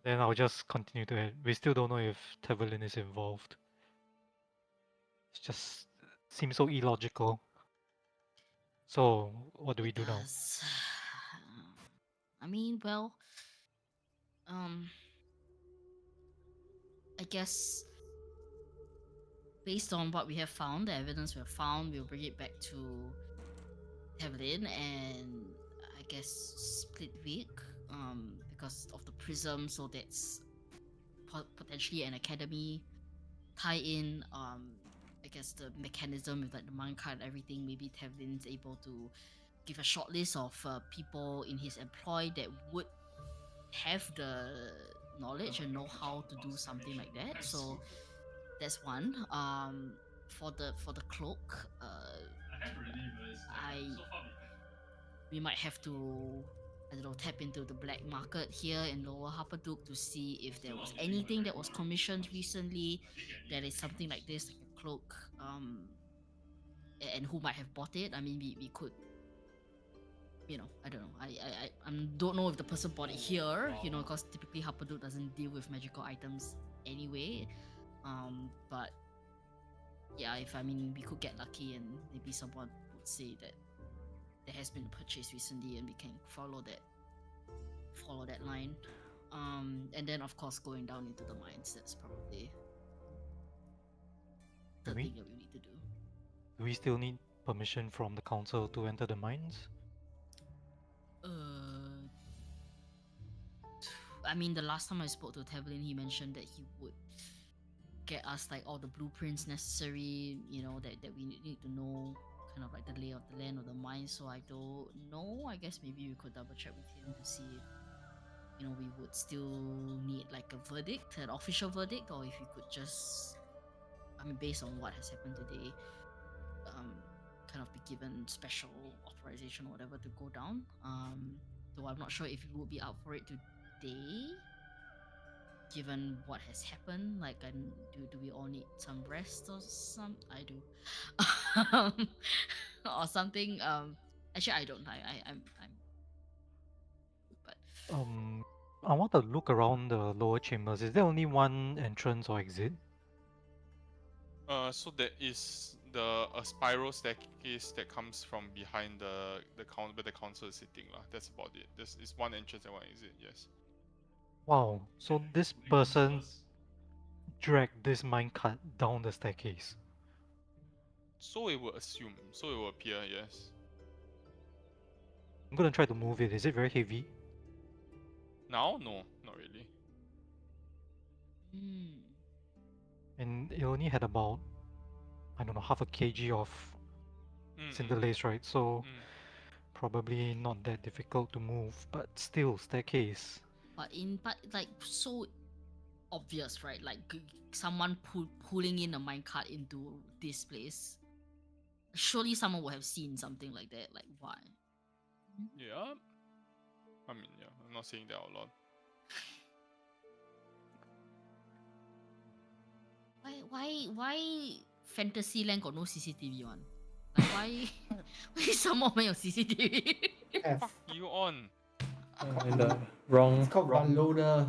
Then I'll just continue to. We still don't know if Tevelin is involved. It just seems so illogical. So what do we It do now? does. I mean, well, um, I guess based on what we have found, the evidence we have found, we'll bring it back to Tevlin and I guess split week. Because of the prism, so that's potentially an academy tie-in. I guess the mechanism with like the minecart and everything. Maybe Tevlin's able to give a short list of people in his employ that would have the knowledge and know how to do something like that. So that's one. For the cloak, we might have to, I don't know, tap into the black market here in Lower Harpadook to see if there was anything that was commissioned recently that is something like this, like a cloak, and who might have bought it. I mean, we could, I don't know. I don't know if the person bought it here, because typically Harpadook doesn't deal with magical items anyway. But yeah, we could get lucky and maybe someone would say that there has been a purchase recently and we can follow that line. And then of course going down into the mines, that's probably the Do we? thing that we need to do. Do we still need permission from the council to enter the mines? I mean, the last time I spoke to Tevlin, he mentioned that he would get us like all the blueprints necessary, that we need to know kind of like the lay of the land or the mine. So I don't know. I guess maybe we could double check with him to see if we would still need like a verdict, an official verdict, or if we could just, based on what has happened today, kind of be given special authorization or whatever to go down. Though I'm not sure if we would be up for it today, given what has happened. Like, do we all need some rest or some? I do, or something. Actually, I don't. I'm. But I want to look around the lower chambers. Is there only one entrance or exit? So there is a spiral staircase that comes from behind the council where the council is sitting lah. That's about it. This is one entrance and one exit. Yes. Wow. So this person dragged this minecart down the staircase. So it will assume. So it will appear. Yes. I'm gonna try to move it. Is it very heavy? Now, no, not really. And it only had about, I don't know, half a kg of cinder lace, right? So probably not that difficult to move, but still staircase. But like so obvious, right? Like someone pulling in a minecart into this place. Surely someone would have seen something like that. Like why? Yeah. I mean, yeah. I'm not saying that out loud. Why Fantasyland got no CCTV one? Like why someone有CCTV? Fuck you on. In the wrong. It's called wrong. Loader.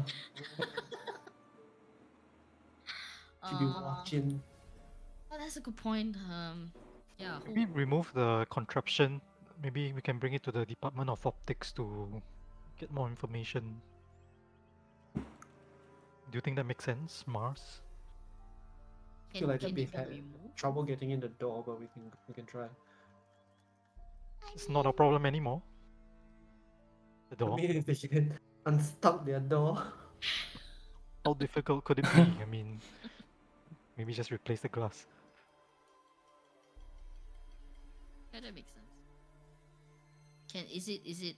Should be watching. Oh, that's a good point. Yeah. Maybe remove the contraption. Maybe we can bring it to the Department of Optics to get more information. Do you think that makes sense, Mars? I feel like can we've it be had removed? trouble getting in the door, but we can try. It's not a problem anymore. The door. Maybe if they can unstuck their door. How difficult could it be? I mean, maybe just replace the glass. Yeah, that makes sense. Is it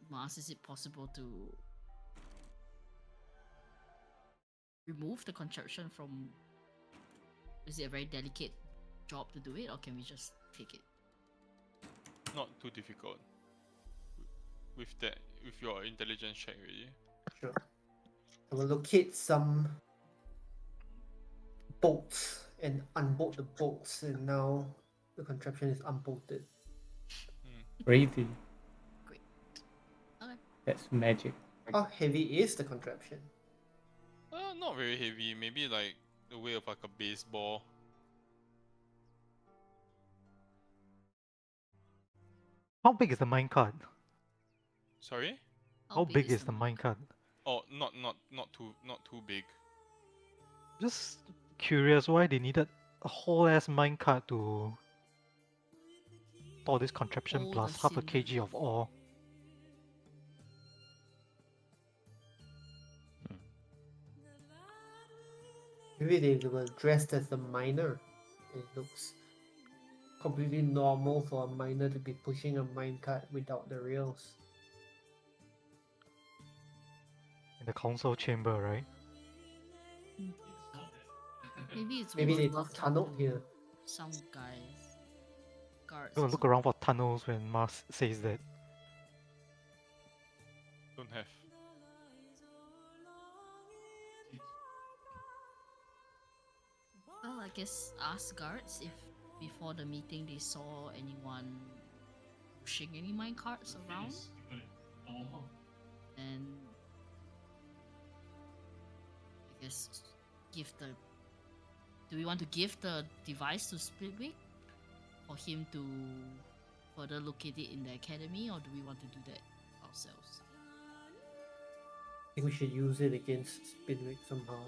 Mars, is it possible to remove the contraption from? Is it a very delicate job to do it, or can we just take it? Not too difficult. With your intelligence check already. Sure. I will locate some bolts and unbolt the bolts, and now the contraption is unbolted. Crazy. Great. Okay. That's magic. How heavy is the contraption? Not very heavy. Maybe like the weight of like a baseball. How big is the minecart? Sorry? How big is the mine? minecart? Oh, not too big. Just curious why they needed a whole ass minecart to store this contraption Hold plus the half a cylinder. kg of ore. Maybe they were dressed as a miner. It looks completely normal for a miner to be pushing a minecart without the rails. In the council chamber, right? Maybe it's Maybe they worth talking tunneled to here. some guys. Guards. Go or look something. around for tunnels when Mars says that. Don't have. Well, I guess ask guards if before the meeting they saw anyone pushing any minecarts around, Oh. and I guess give the. Do we want to give the device to Splitwick for him to further locate it in the academy, or do we want to do that ourselves? I think we should use it against Spinwick somehow.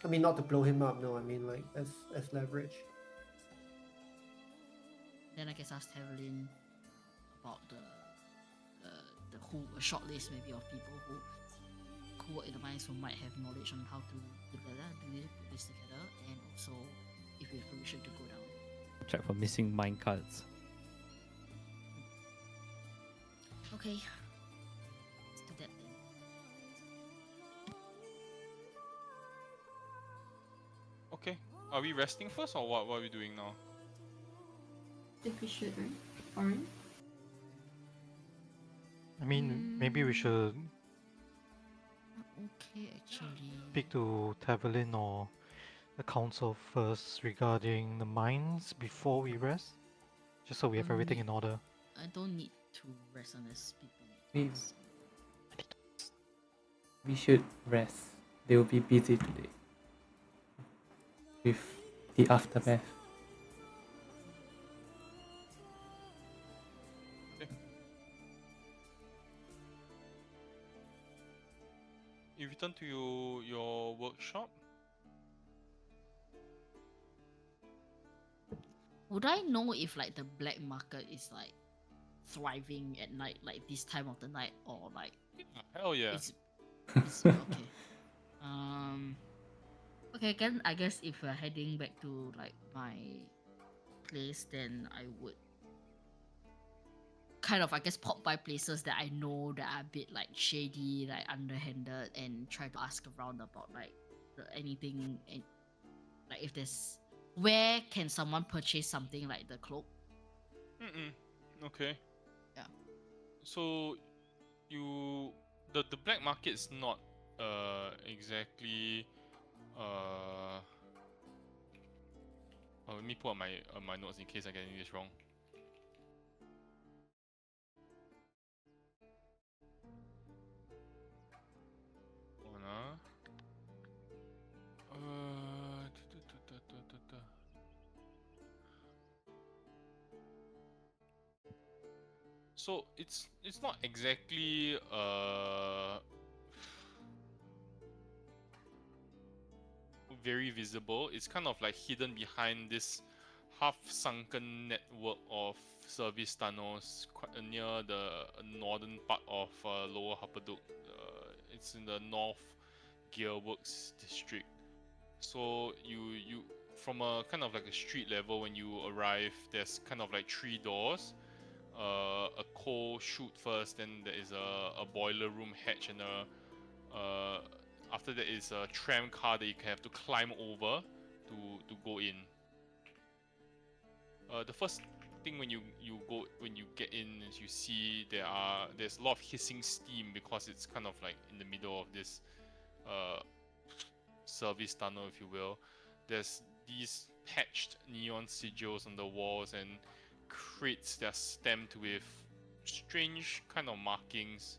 I mean, not to blow him up, no, I mean like as leverage. Then I guess ask Evelyn about the who a short list maybe of people who work in the mines who might have knowledge on how to put this together, and also if we have permission to go down. Check for missing minecarts. Okay, let's do that then. Okay. Are we resting first or what are we doing now? I think we should, right? Alright. I mean, maybe we should Okay, actually. speak to Tavelin or the council first regarding the mines before we rest, just so we have everything in order. I don't need to rest unless people We- need rest. We should rest. They will be busy today with the aftermath. You return to your workshop? Would I know if like the black market is like thriving at night, like this time of the night, or like Hell yeah. it's okay. Okay, again, I guess if we're heading back to like my place, then I would kind of, I guess, pop by places that I know that are a bit like shady, like underhanded, and try to ask around about like anything, and like if there's where can someone purchase something like the cloak. Okay. Yeah. So the black market's not exactly let me pull up my notes in case I get this wrong. Hold on, So it's not exactly very visible. It's kind of like hidden behind this half-sunken network of service tunnels near the northern part of Lower Huppaduk. It's in the North Gearworks district. So you from a kind of like a street level when you arrive, there's kind of like 3 doors. A coal chute first, then there is a boiler room hatch, and after that is a tram car that you have to climb over to go in. The first thing when you get in is you see there's a lot of hissing steam because it's kind of like in the middle of this service tunnel, if you will. There's these patched neon sigils on the walls and crates that are stamped with strange kind of markings.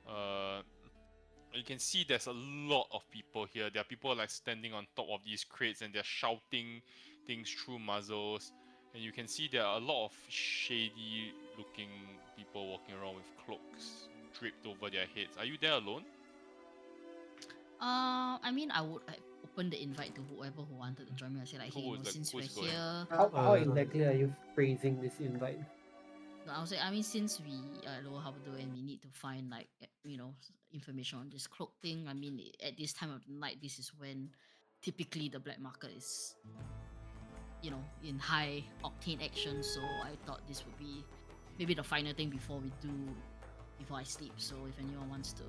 You can see there's a lot of people here. There are people like standing on top of these crates and they're shouting things through muzzles. And you can see there are a lot of shady looking people walking around with cloaks draped over their heads. Are you there alone? I mean, I would like open the invite to whoever who wanted to join me. I say like, Who hey, you was know, the- since who we're is going? here, How exactly are you phrasing this invite? no, I was like, I mean, since we are Lower Harbour and we need to find like information on this cloak thing. I mean, at this time of the night, this is when typically the black market is, in high octane action. So I thought this would be maybe the final thing before I sleep. So if anyone wants to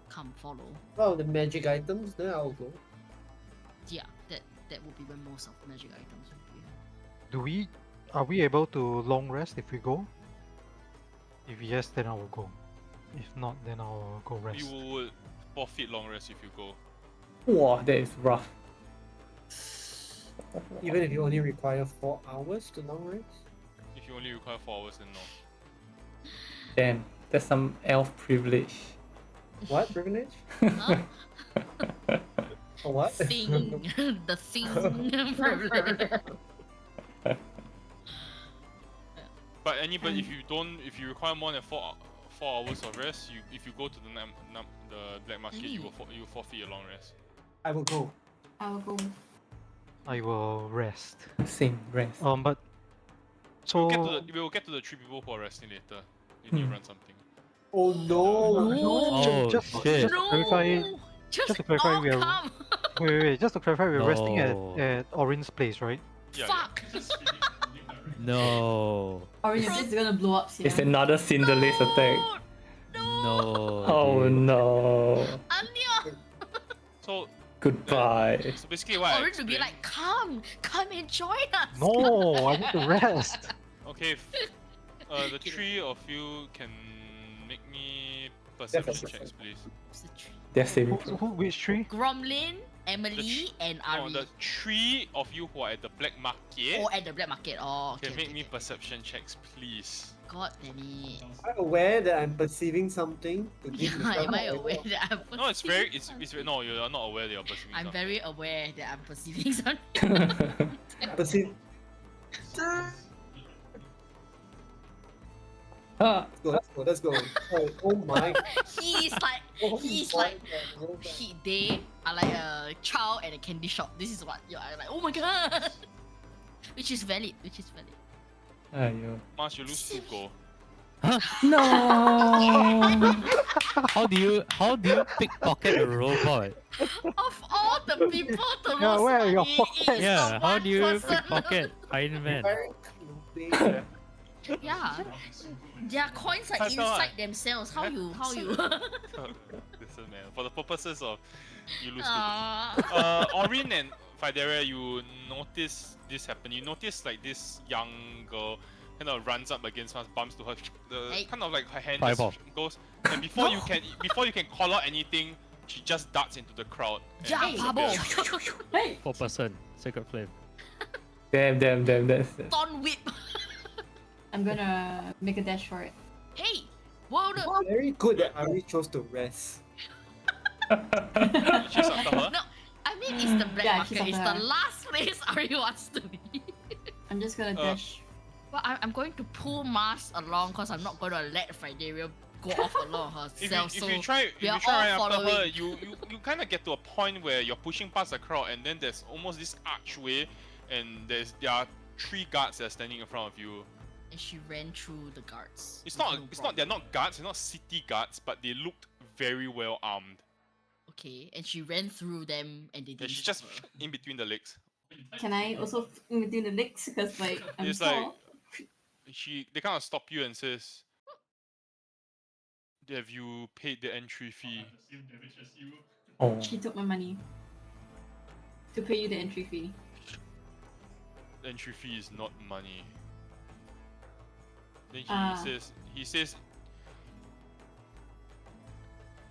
come follow, Oh, the magic items, then I'll go. yeah, that would be when most of the magic items would be. Are we able to long rest if we go? If yes, then I will go. If not, then I'll go rest. You would forfeit long rest if you go. Wow, that is rough. Even if you only require 4 hours to long rest? If you only require 4 hours, then no. Damn, that's some elf privilege. What privilege? Huh? Or what? Thing, the thing privilege. But if you require more than 4 hours of rest, if you go to the black market, you will forfeit your long rest. I will go. I will go. I will rest. Same rest. But so We will get to the 3 people who are resting later. You need to run something. Oh no! Oh, just shit. to clarify, just to clarify, all we are come. wait. Just to clarify, we're resting No. at Orin's place, right? Yeah, Fuck. No. Orange is gonna blow up soon. It's another Cinderlace attack. No. Oh dude. no. Anya. So Goodbye. basically what I Orange would be explained. like, come and join us. No, I want to rest. Okay, the 3 of you can make me perception Definitely. checks, please. It's the tree. That's saving Which tree? Gromlin, Emily, and No, Ari. the 3 of you who are at the black market Oh, at the black market. Oh, okay. can make okay, me okay. perception checks, please. God damn it. Am I aware that I'm perceiving something? To give Yeah, myself am I an aware idea? that I'm No, it's perceiving very no, you are not aware that you're perceiving I'm something. very aware that I'm perceiving something. Perceive. Ah, Let's go. Oh my. He's like, Oh he's my like, God. they are like a child at a candy shop. This is what you're like, oh my god. Which is valid, Aiyo. Mars, you lose 2 gold. No. How do you pickpocket a robot? Of all the people to lose Yeah, where are your money, pockets? it's Yeah, the how one do you person. pickpocket Iron Man? Very clothing. Yeah, their coins are I thought- inside themselves. How you? Listen, man. For the purposes of you lose 2 gold. Uh, Orin and Fideria, you notice this happen. You notice like this young girl kind of runs up against us, bumps to her, Hey. kind of like her hand Fireball. just goes, and before you can call out anything, she just darts into the crowd. and yeah, disappears. Pablo. Hey! 4%. Sacred Flame. Damn, that's Thorn whip. I'm gonna make a dash for it. Hey, whoa, no, Very good that Ari chose to rest. She's after her. no. I mean, it's the black Yeah, she's market. It's after the her. last place Ari wants to be. I'm just gonna dash. But I'm going to pull Mars along because I'm not going to let Fideria go off alone herself. If so you try we are right all after her, following. you kind of get to a point where you're pushing past the crowd, and then there's almost this archway, and there are 3 guards that are standing in front of you. And she ran through the guards. It's with not. no It's not. They're problem. not guards. They're not city guards, but they looked very well armed. Okay, and she ran through them and they Yeah, didn't she's stop just her. in between the legs. Can I also fit in between the legs? Because like I'm It's tall. They kind of stop you and says, "Have you paid the entry fee?" Oh. She took my money to pay you the entry fee. The entry fee is not money. Then Ah. he says,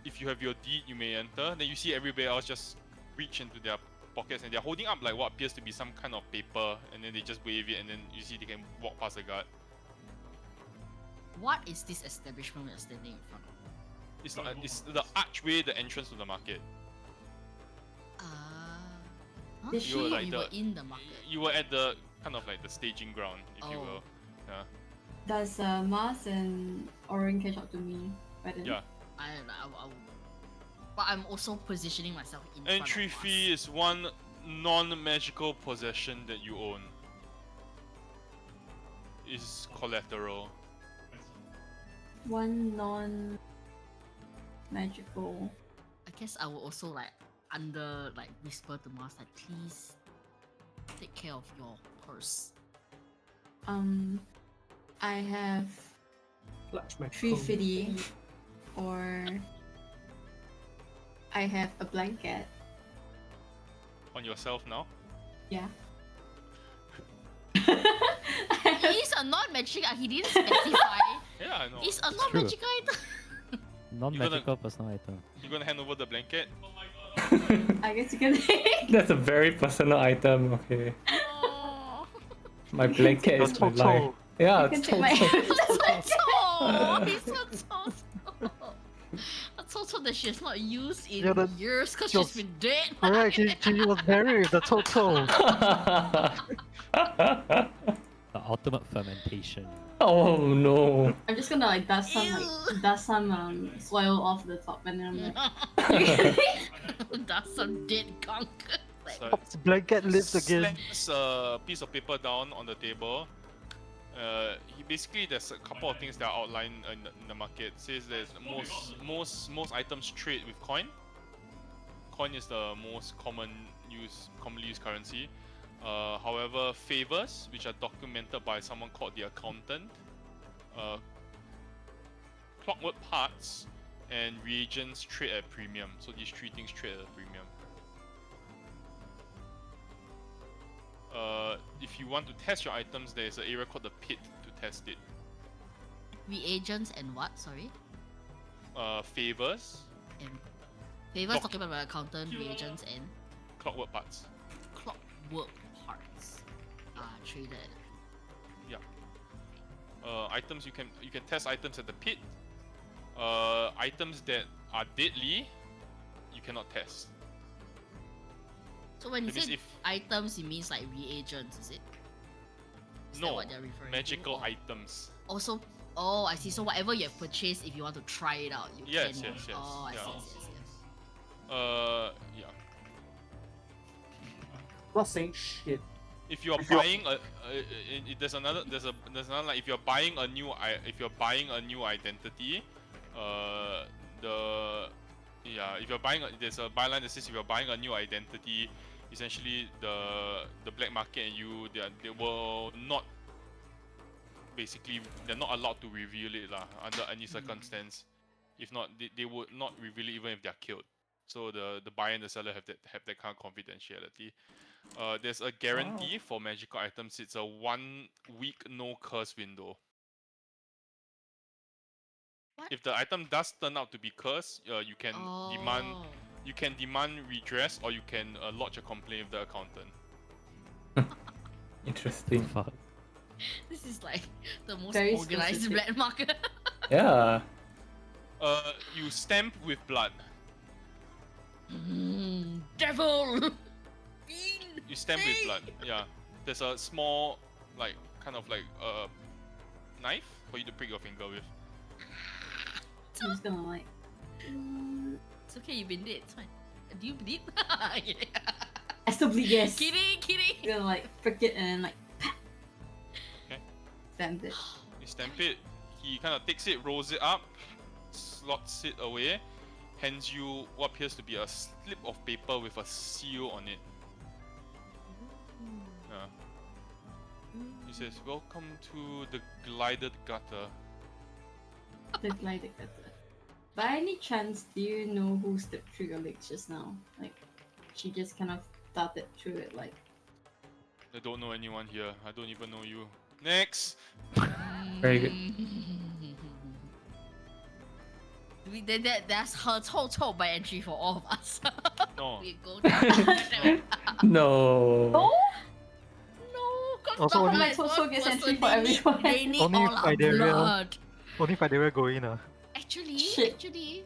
if you have your deed, you may enter. Then you see everybody else just reach into their pockets and they're holding up like what appears to be some kind of paper, and then they just wave it, and then you see they can walk past the guard. What is this establishment we're standing in front of? It's not. It's the archway, the entrance to the market. Huh? Did You were she- like we the- were in the market. You were at the kind of like the staging ground, if you Oh. will. Yeah. Does Mars and Orin catch up to me by then? Yeah. I but I'm also positioning myself in front of Entry Mars. fee is one non-magical possession that you own. Is collateral. One non-magical. I guess I will also like whisper to Mars like, please take care of your purse. I have Clutch my 350, or I have a blanket. On yourself now. Yeah. He's a non-magic. He didn't specify. Yeah, I know. He's a non-magic item. Non-magical personal item. You gonna hand over the blanket? I guess you can take. That's a very personal item. Okay. Oh. My blanket is my life. Toto. Yeah, You can it's take my. He's so a Toto that she has not used in Yeah, but years because just- she's been dead. Correct, she was buried with the Toto. The ultimate fermentation. Oh no. I'm just gonna like dust some soil off the top, and then I'm like, That's some dead gunk. Like, So Pop's blanket lives again. slams a piece of paper down on the table. There's a couple of things that are outlined in the market. It says there's most items trade with coin. Coin is the most commonly used currency. However, favors, which are documented by someone called the accountant, clockwork parts, and reagents trade at premium. So these three things trade at a premium. If you want to test your items, there is an area called the pit to test it. reagents and what? Sorry. Favors, And favors Clock- talking about accountant, reagents, and clockwork parts. clockwork parts are traded. Items you can test items at the pit. Items that are deadly, you cannot test. So when you Because say if items, it means like reagents, is it? Is that no what they're referring magical to? Or- items. Also, oh, I see. So whatever you have purchased, if you want to try it out, you Yes, can. yes, yes, Oh, I yeah. see. Yeah. Not saying shit. If you're buying there's another like if you're buying a new identity, if you're buying there's a byline that says if you're buying a new identity, essentially the black market and they will not they're not allowed to reveal it under any circumstance. If not, they would not reveal it even if they're killed. So the buyer and the seller have that kind of confidentiality. There's a guarantee for magical items. It's a 1 week no curse window. What? If the item does turn out to be cursed, you can demand redress, or you can lodge a complaint with the accountant. Interesting. Fuck. This is like the most Very organized specific. black market. Yeah. You stamp with blood. Devil. You stamp with blood. Yeah. There's a small, kind of knife for you to prick your finger with. I'm just gonna like. It's okay, you've been dead. It's fine. Do you bleed? Yeah. I still bleed. Yes. Kidding. I'm gonna like prick it and then like. Okay. Stamp it. You stamp it. He kind of takes it, rolls it up, slots it away, hands you what appears to be a slip of paper with a seal on it. He says, "Welcome to the glided gutter." The glider cutter. By any chance, do you know who stepped through your legs just now? Like, she just kind of darted through it like. I don't know anyone here. I don't even know you. Next. Very good. That's her Toto by entry for all of us. No. We go down. No. Oh! No, because Also the only- blood is Toto one gets person, entry for they need- everyone. They need Only all our Fideria. blood. Only Fideria go in. Shit.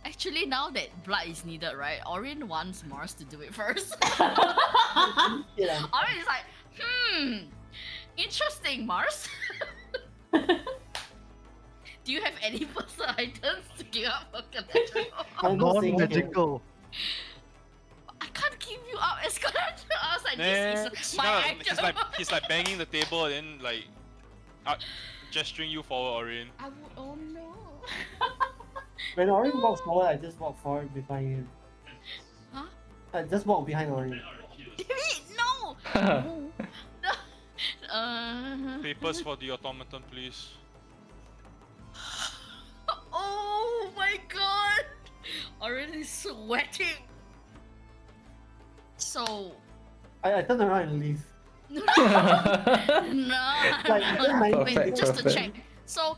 Actually, now that blood is needed, right? Orin wants Mars to do it first. Yeah. Orin is like, Interesting, Mars. Do you have any personal items to give up for collateral? I'm not saying Non-magical. I can't give you up as collateral. I was like, Nah, this is my item. he's like banging the table and then like gesturing you forward, Orin. I would, oh no. When Orin walks forward, I just walk forward behind him. Huh? I just walk behind Orin. Damn it, no! No. Papers for the automaton, please. Oh my god! Already sweating. So I turn around and leave. no, Like, wait, just to perfect. check. So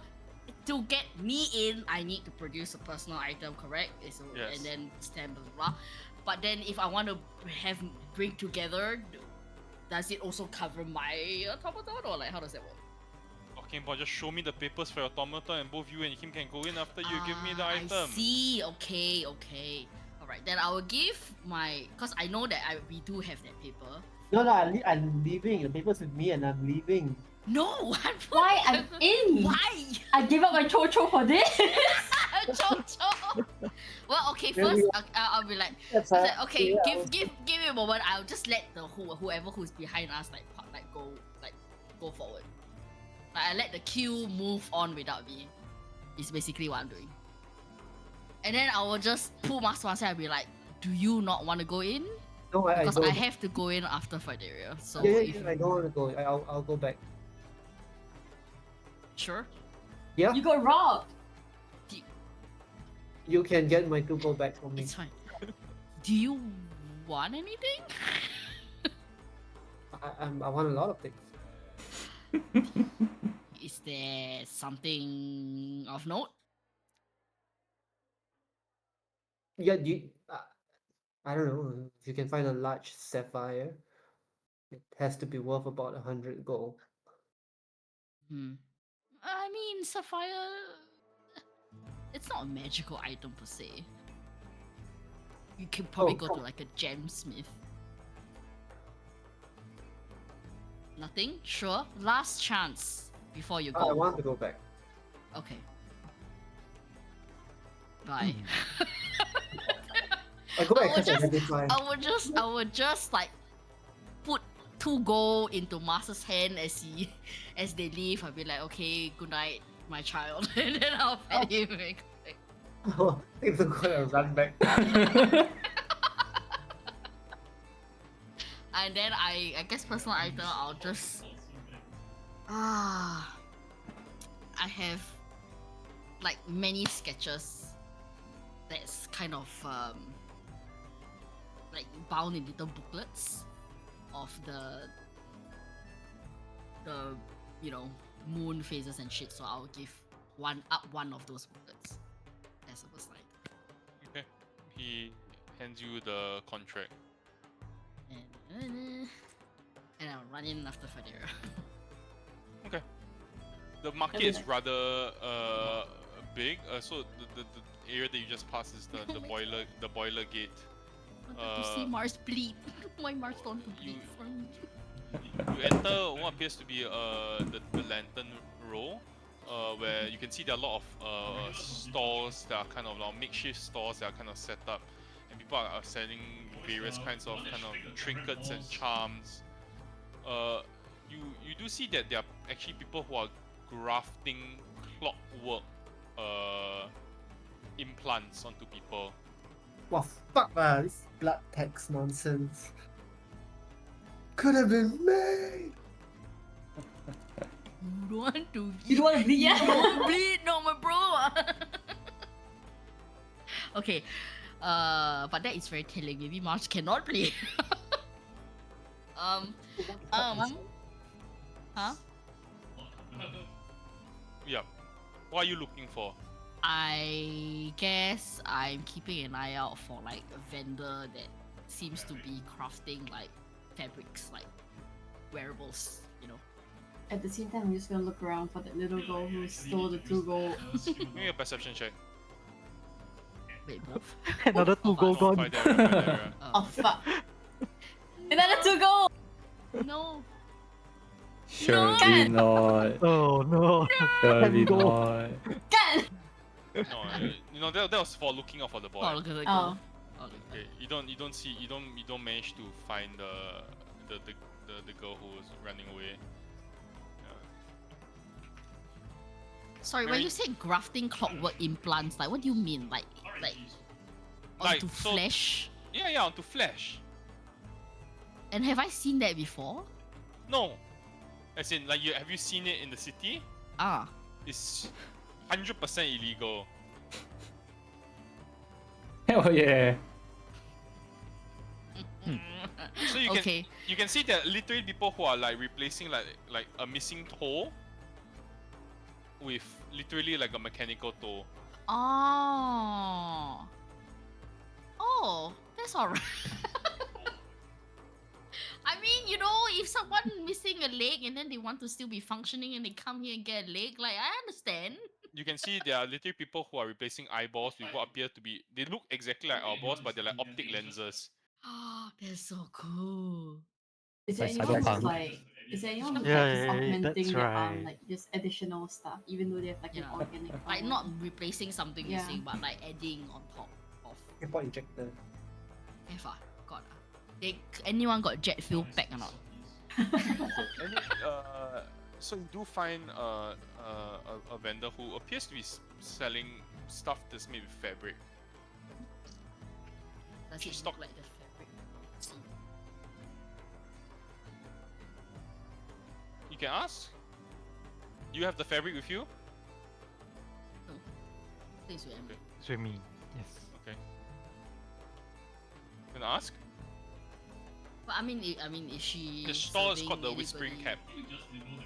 to get me in, I need to produce a personal item, correct? So, Yes. and then stamp blah, blah blah. But then if I want to bring together, does it also cover my automaton, or like how does that work? Okay, but just show me the papers for your automaton and both you and him can go in after you give me the I item. see. Okay. Alright, then I will give my, cause I know that we do have that paper. No, I'm leaving. The paper's with me and I'm leaving. No, I'm Why? I'm in. Why? I give up my Cho for this. Cho. Well, okay. Then First, we- I'll be like, That's I said, okay, yeah, give me a moment. I'll just let the whoever who's behind us go forward. Like I let the queue move on without me. Is basically what I'm doing. And then I will just pull Master Master and be like, do you not want to go in? No, I Because don't. I have to go in after Fideria. So Yeah, if I don't want to go. I'll go back. sure. Yeah, You got robbed. you can get my 2 gold back from me. It's fine. Do you want anything? I want a lot of things. Is there something of note? Yeah, I don't know. If you can find a large sapphire, it has to be worth about 100 gold. I mean, Sapphire. It's not a magical item per se. You can probably go to like a gemsmith. Nothing? Sure. Last chance before you go. I want to go back. Okay. Bye. I go back I will because I just- identify. I would just like put 2 gold into Master's hand as they leave. I'll be like, okay, good night, my child, and then I'll pet him. And go back. Oh, it's gonna run back. And then I guess personal item, I'll just I have like many sketches that's kind of like bound in little booklets of the moon phases and shit. So I'll give one of those booklets as a personal item. Okay. He hands you the contract. And I'll run in after Fadira. The market is rather big. So the area that you just passed is the boiler gate. I want to see Mars bleed. Why Mars don't bleed you- for me? You enter what appears to be the lantern row, where you can see there are a lot of stores that are kind of like makeshift stores that are kind of set up, and people are selling various kinds of trinkets and charms. You do see that there are actually people who are grafting clockwork implants onto people. Wow, fuck this blood tax nonsense. Could have been me. You don't want to. You don't want to bleed, You yeah? don't bleed, no, my bro. Okay, but that is very telling. Maybe Mars cannot bleed. Huh? Yeah. What are you looking for? I guess I'm keeping an eye out for like a vendor that seems to be crafting like fabrics, like wearables, you know. At the same time, I'm just gonna look around for that little girl who stole the 2 gold. Give me a perception check. Wait, both? Another 2 gold No, gone. Fidera. Oh fuck! Another 2 gold. No. Surely not. Oh no. Surely Go. not. Kan! No, that was for looking out for the boy. Oh, look at the Oh. girl. Oh, look at Okay, you don't manage to find the girl who was running away. Yeah. Sorry, when Very- you say grafting clockwork implants, like what do you mean? Like onto so- flesh? Yeah, onto flesh. And have I seen that before? No, as in like have you seen it in the city? Ah. It's 100% illegal. Oh yeah. So you Okay. you can see that literally people who are like replacing like a missing toe with literally like a mechanical toe. Oh. Oh, that's alright. I mean, you know, if someone missing a leg and then they want to still be functioning and they come here and get a leg, like I understand. You can see there are literally people who are replacing eyeballs with what appear to be they look exactly like eyeballs, but they're like optic lenses. Oh, that's so cool. Is there Like anyone who's Cyberpunk. like, is there anyone who's Yeah, like just yeah, augmenting that's their arm, right. like just additional stuff, even though they have like an Yeah. organic Like arm? not replacing something Yeah. missing, but like adding on top of. Import injector. Have ah, got ah. Anyone got jet fuel pack or not? So you do find a vendor who appears to be selling stuff that's made with fabric. Does She it stock- look like the fabric? See. You can ask. You have the fabric with you? Please wait. Okay. It's with me. Yes. Okay. Can I ask? But I mean, is she? The store is serving called the Whispering anybody- Cap. You just remove them.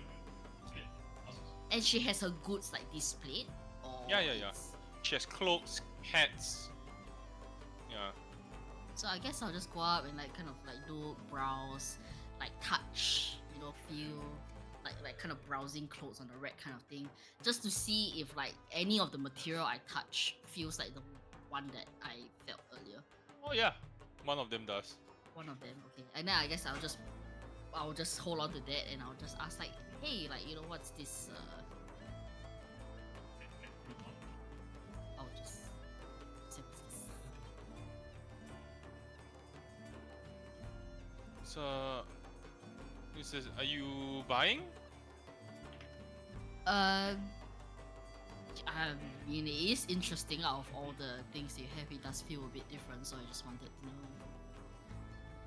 Okay. Ask us. And she has her goods like displayed? Or Yeah. it's- She has cloaks, hats. Yeah. So I guess I'll just go up and like kind of like look, browse, like touch, you know, feel, like kind of browsing clothes on the rack kind of thing, just to see if like any of the material I touch feels like the one that I felt earlier. Oh yeah. One of them does. One of them, okay. And then I guess I'll just hold on to that and I'll just ask like, hey, like, you know, what's this? I'll just say what's this. So, this is. Are you buying? I mean, it is interesting. Out of all the things you have, it does feel a bit different. So I just wanted to know.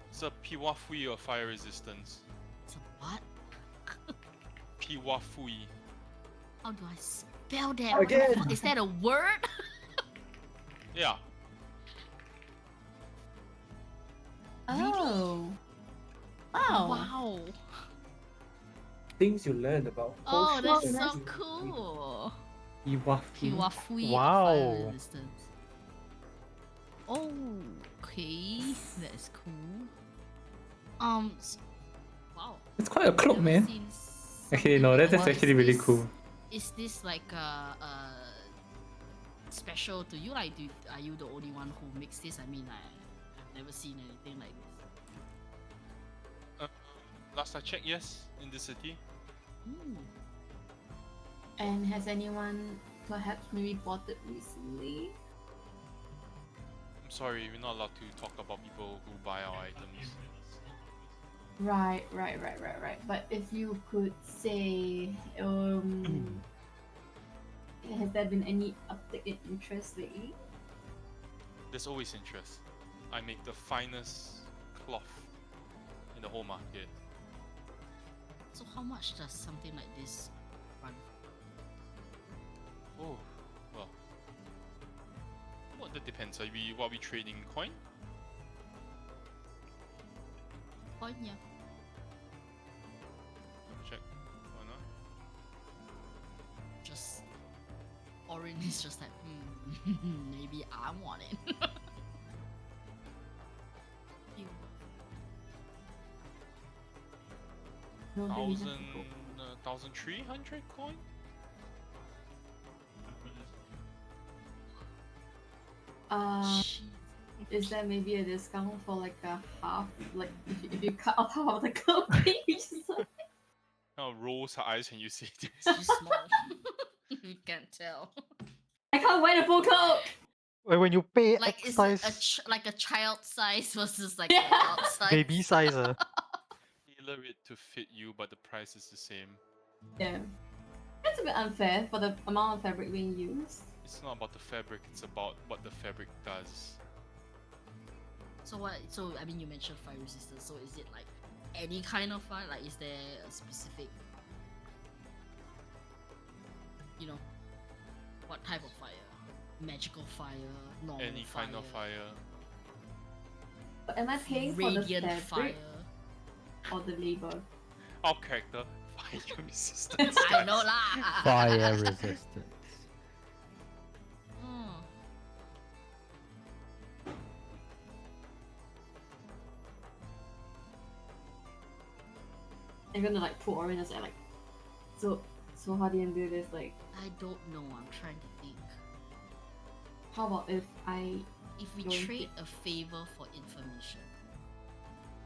It's a Piwafui or fire resistance. It's a what? Piwafui. How do I spell that? What the Again. fuck? Is that a word? Yeah. Oh. Wow. Wow. Things you learn about. Oh, that's potions so and- cool. Iwafi. Kiwafui Wow. fire resistance. Okay, that's cool. Wow. It's quite a cloak, Never man. seen Okay, something no, like that's that. actually Is really this- cool. Is this like special to you? Like, are you the only one who makes this? I mean, I've never seen anything like this. Last I checked, yes, in the city. Hmm. And has anyone perhaps maybe bought it recently? I'm sorry, we're not allowed to talk about people who buy our items. Right. But if you could say, has there been any uptick in interest lately? There's always interest. I make the finest cloth in the whole market. So how much does something like this run? Oh, well. Well, that depends. What are we trading? Coin? Coin, yeah. Check. Why not? Just Orin is just like, maybe I want it. Ew. No, maybe that's 1,300 coin? Shit. Is there maybe a discount for like a half? Like if you cut off half of the clothing, you just like kind of rolls her eyes when you say this. She's small. You can't tell. I can't wear the full cloak. When you pay Like X is it size, like a child size versus like Yeah. an adult size? baby size, Tailor it to fit you, but the price is the same. Yeah. That's a bit unfair for the amount of fabric being used. It's not about the fabric, it's about what the fabric does. So what? So I mean, you mentioned fire resistance. So is it like any kind of fire? Like, is there a specific, you know, what type of fire? Magical fire, normal Any fire, kind of fire. But am I paying for the radiant fabric fire. or the labor? Our character, fire resistance. I know guys. lah. Fire resistance. Oh. I'm gonna like put Orin as like, so how do you do this? Like, I don't know. I'm trying to think. how about if I If we Going to- trade a favor for information.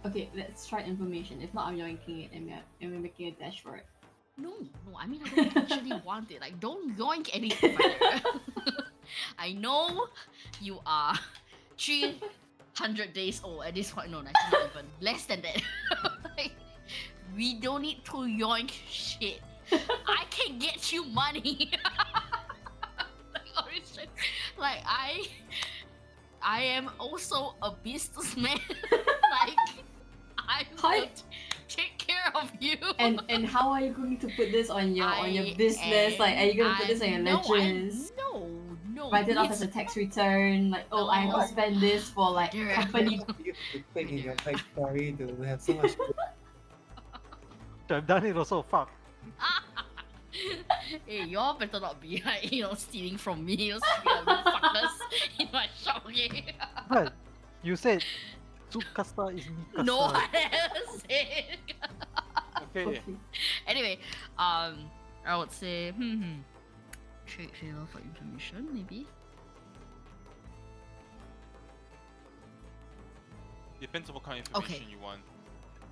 okay, let's try information. If not, I'm yoinking it and we're making a dash for it. No, I mean I don't actually want it. Like, don't yoink anything. Fire. I know you are 300 days old at this point. No, actually not even less than that. Like, we don't need to yoink shit. I can get you money. Like, I am also a businessman. Like, I Hi. would take care of you. And how are you going to put this on your business? Like, are you gonna put this on your ledgers? No. Write it off as a it's- tax return. Like, oh, I have to spend this for like Derek. company. You have to click in your backstory to have so much. I've done it also. Fuck. Hey, y'all better not be like, stealing from me, stealing like fuckers in my shop, okay? But you said Tsukasa is Mikasa. No one else said. Okay. Okay. Anyway, I would say, trade favor for information, maybe. Depends on what kind of information you want.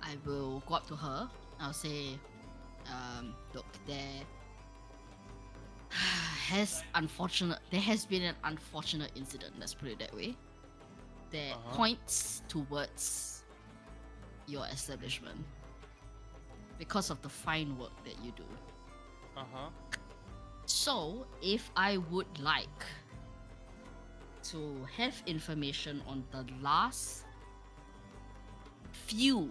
I will go up to her. I'll say, look, there has been an unfortunate incident, let's put it that way, that Uh-huh. points towards your establishment because of the fine work that you do. Uh-huh. So, if I would like to have information on the last few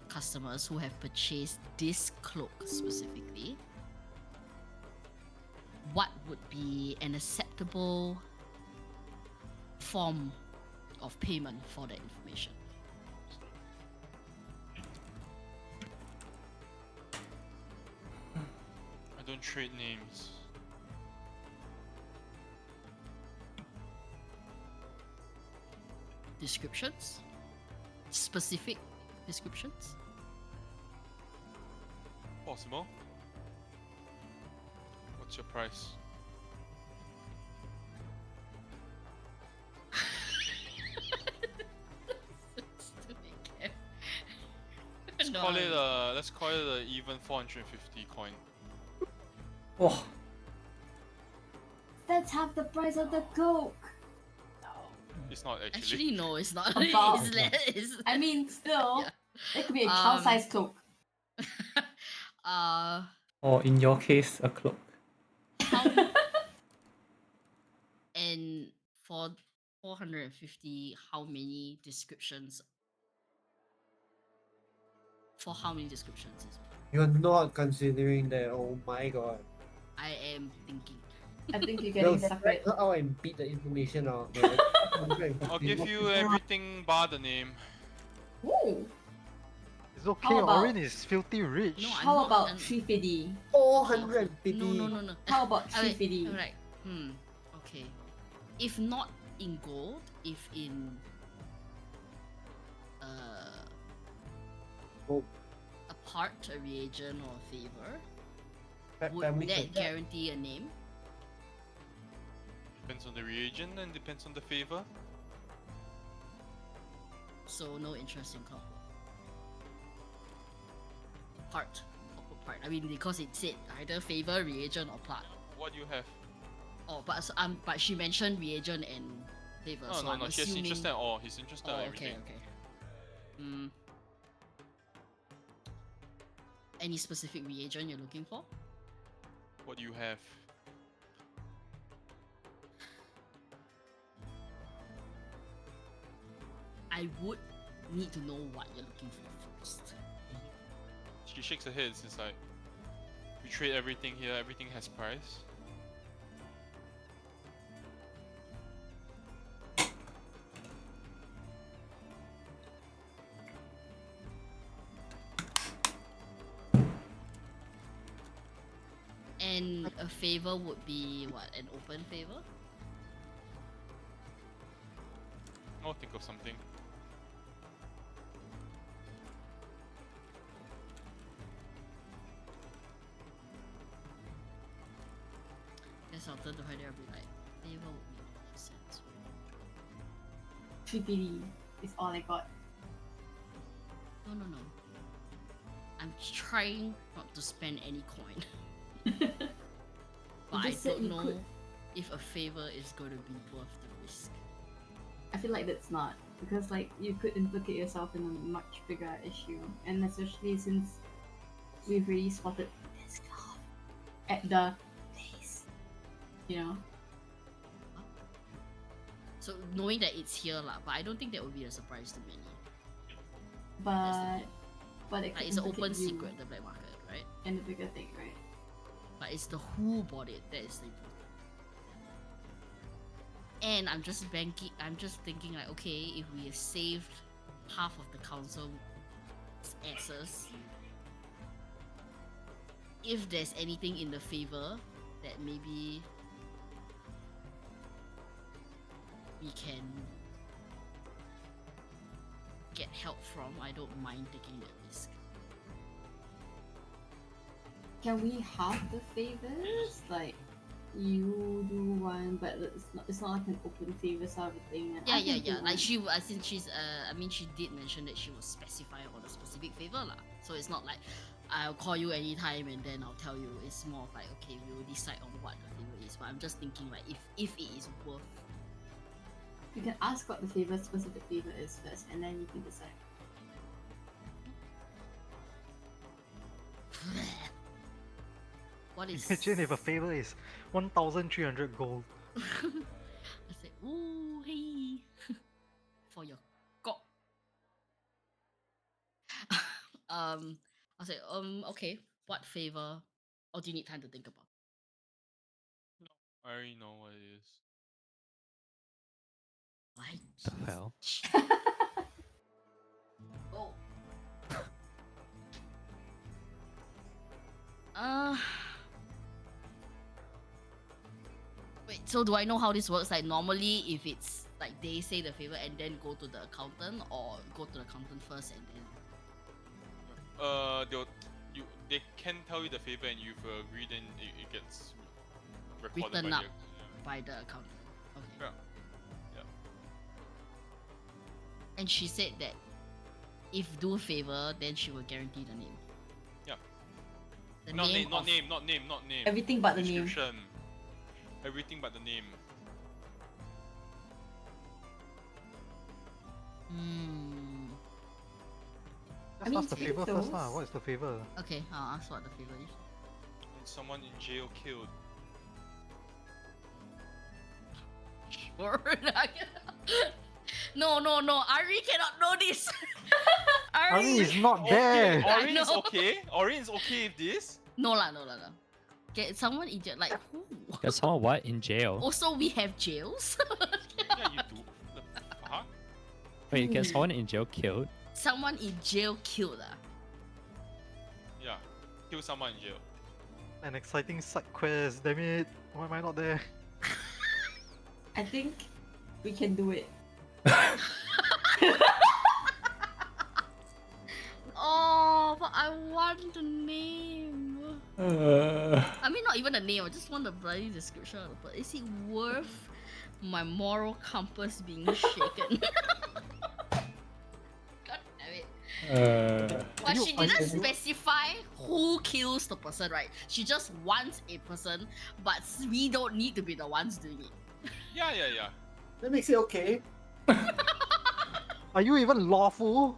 customers who have purchased this cloak specifically, what would be an acceptable form of payment for that information? I don't trade names. Descriptions? Specific descriptions? Possible. What's your price? Let's call it a even 450 coin. Oh, That's half the price of the coke. It's not actually. Actually, no, it's not. About- It's less. I mean, still, Yeah. it could be a child-sized coke. or in your case, a cloak. How, and for 450, how many descriptions? For how many descriptions? You're not considering that. Oh my god. I am thinking. I think you're Well, getting separate. that's how I beat the information out. man. I'll give you everything bar the name. Ooh. It's okay. How about- Orin is filthy rich. No, I'm How not- about I'm- 350? 450. No. How about Alright, 350? alright. Okay. If not in gold, if in Gold. a part, a reagent, or a favor, would Family that contact. guarantee a name? Depends on the reagent and depends on the favor. So no interest in clockwork. Part. part. I mean, because it said either favor, reagent, or plat. What do you have? Oh, but she mentioned reagent and favor. No, so no, I'm no. She's assuming... interested in all. He's interested Oh, in okay, everything. okay. Any specific reagent you're looking for? What do you have? I would need to know what you're looking for first. She shakes her head. It's like, we trade everything here. Everything has price. And a favor would be what? An open favor? I'll think of something. Guess I'll turn to her there and be like, favor would make more sense. 3PD is all I got. No, no, no. I'm trying not to spend any coin. But I just said don't you know could. if a favor is going to be worth the risk. I feel like that's not, because like you could implicate yourself in a much bigger issue, and especially since we've already spotted this glove at the place, you know. So knowing that it's here lah, but I don't think that would be a surprise to many. But it Like, could it's an implicate open you secret, the black market, right? and the bigger thing, right? But it's the who bought it that is the important. And I'm just thinking like, okay, if we have saved half of the council's asses, if there's anything in the favor that maybe we can get help from, I don't mind taking that risk. Can we have the favors? Like, you do one, but it's not like an open favor sort of thing. And I Yeah. can do Like one. she, since she's, I mean, she did mention that she will specify on a specific favor lah. So it's not like I'll call you anytime and then I'll tell you. It's more of like, okay, we will decide on what the favor is. But I'm just thinking like, if it is worth. You can ask what the specific favor is first, and then you can decide. What is? Imagine if a favor is 1,300 gold. I said, ooh, hey, for your god. I said, okay, what favor? Or do you need time to think about? I already know what it is. Why? The hell? Oh. Wait, so do I know how this works? Like normally if it's like they say the favor and then go to the accountant, or go to the accountant first and then They can tell you the favor, and if you agree, then it gets recorded Written by up. the by the accountant. Okay. Yeah. Yeah. And she said that if do a favor, then she will guarantee the name. Yeah. The Not name, name, of- not name. Everything but the name. Description. Everything but the name. Hmm. Just mean, ask the take favor first lah. those. What is the favor? Okay, I'll ask what the favor is. Someone in jail killed. Sure. No. Ari cannot know this. Ari is not Okay, there. I Orin is know. okay. Orin is okay with this. No lah. Get someone in jail. Like who? Got someone what in jail? Also, we have jails. Yeah, you do. The fuck? Wait, get someone in jail killed? Someone in jail killed. Yeah. Kill someone in jail. An exciting side quest. Damn it! Why am I not there? I think we can do it. Oh, but I want the name. I mean, not even the name. I just want the bloody description. But is it worth my moral compass being shaken? God damn it. But you- she are didn't you- specify who kills the person, right? She just wants a person, but we don't need to be the ones doing it. Yeah, yeah, yeah. That makes it okay. Are you even lawful?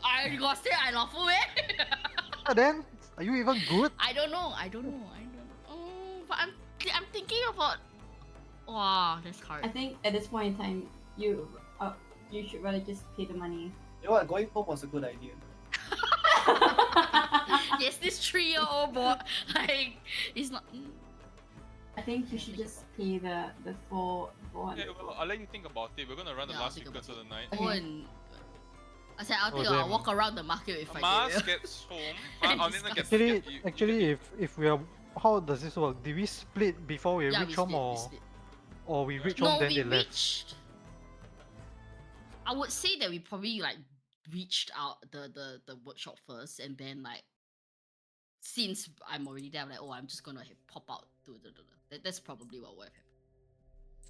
I got say I lawful eh? And then, are you even good? I don't know. But I'm thinking about. Wow, that's hard. I think at this point in time, you should rather just pay the money. You know what? Going home was a good idea. Yes, this 3-year-old boy, like, it's not. I think you should just pay the 400. Yeah, well, I'll let you think about it. We're gonna run the Yeah, I'll last think sequence of about the night. Oh, and I said I'll Oh, think I'll damn. walk around the market with Mars Fidelia. gets home. Alina gets Actually, get- you- actually, if we are, how does this work? Did we split before we Yeah, reach we home, split, we or split. we reach No, home then we they left? reached. I would say that we probably like reached out the workshop first, and then like since I'm already there, I'm like, oh, I'm just gonna pop out to that's probably what would have happened.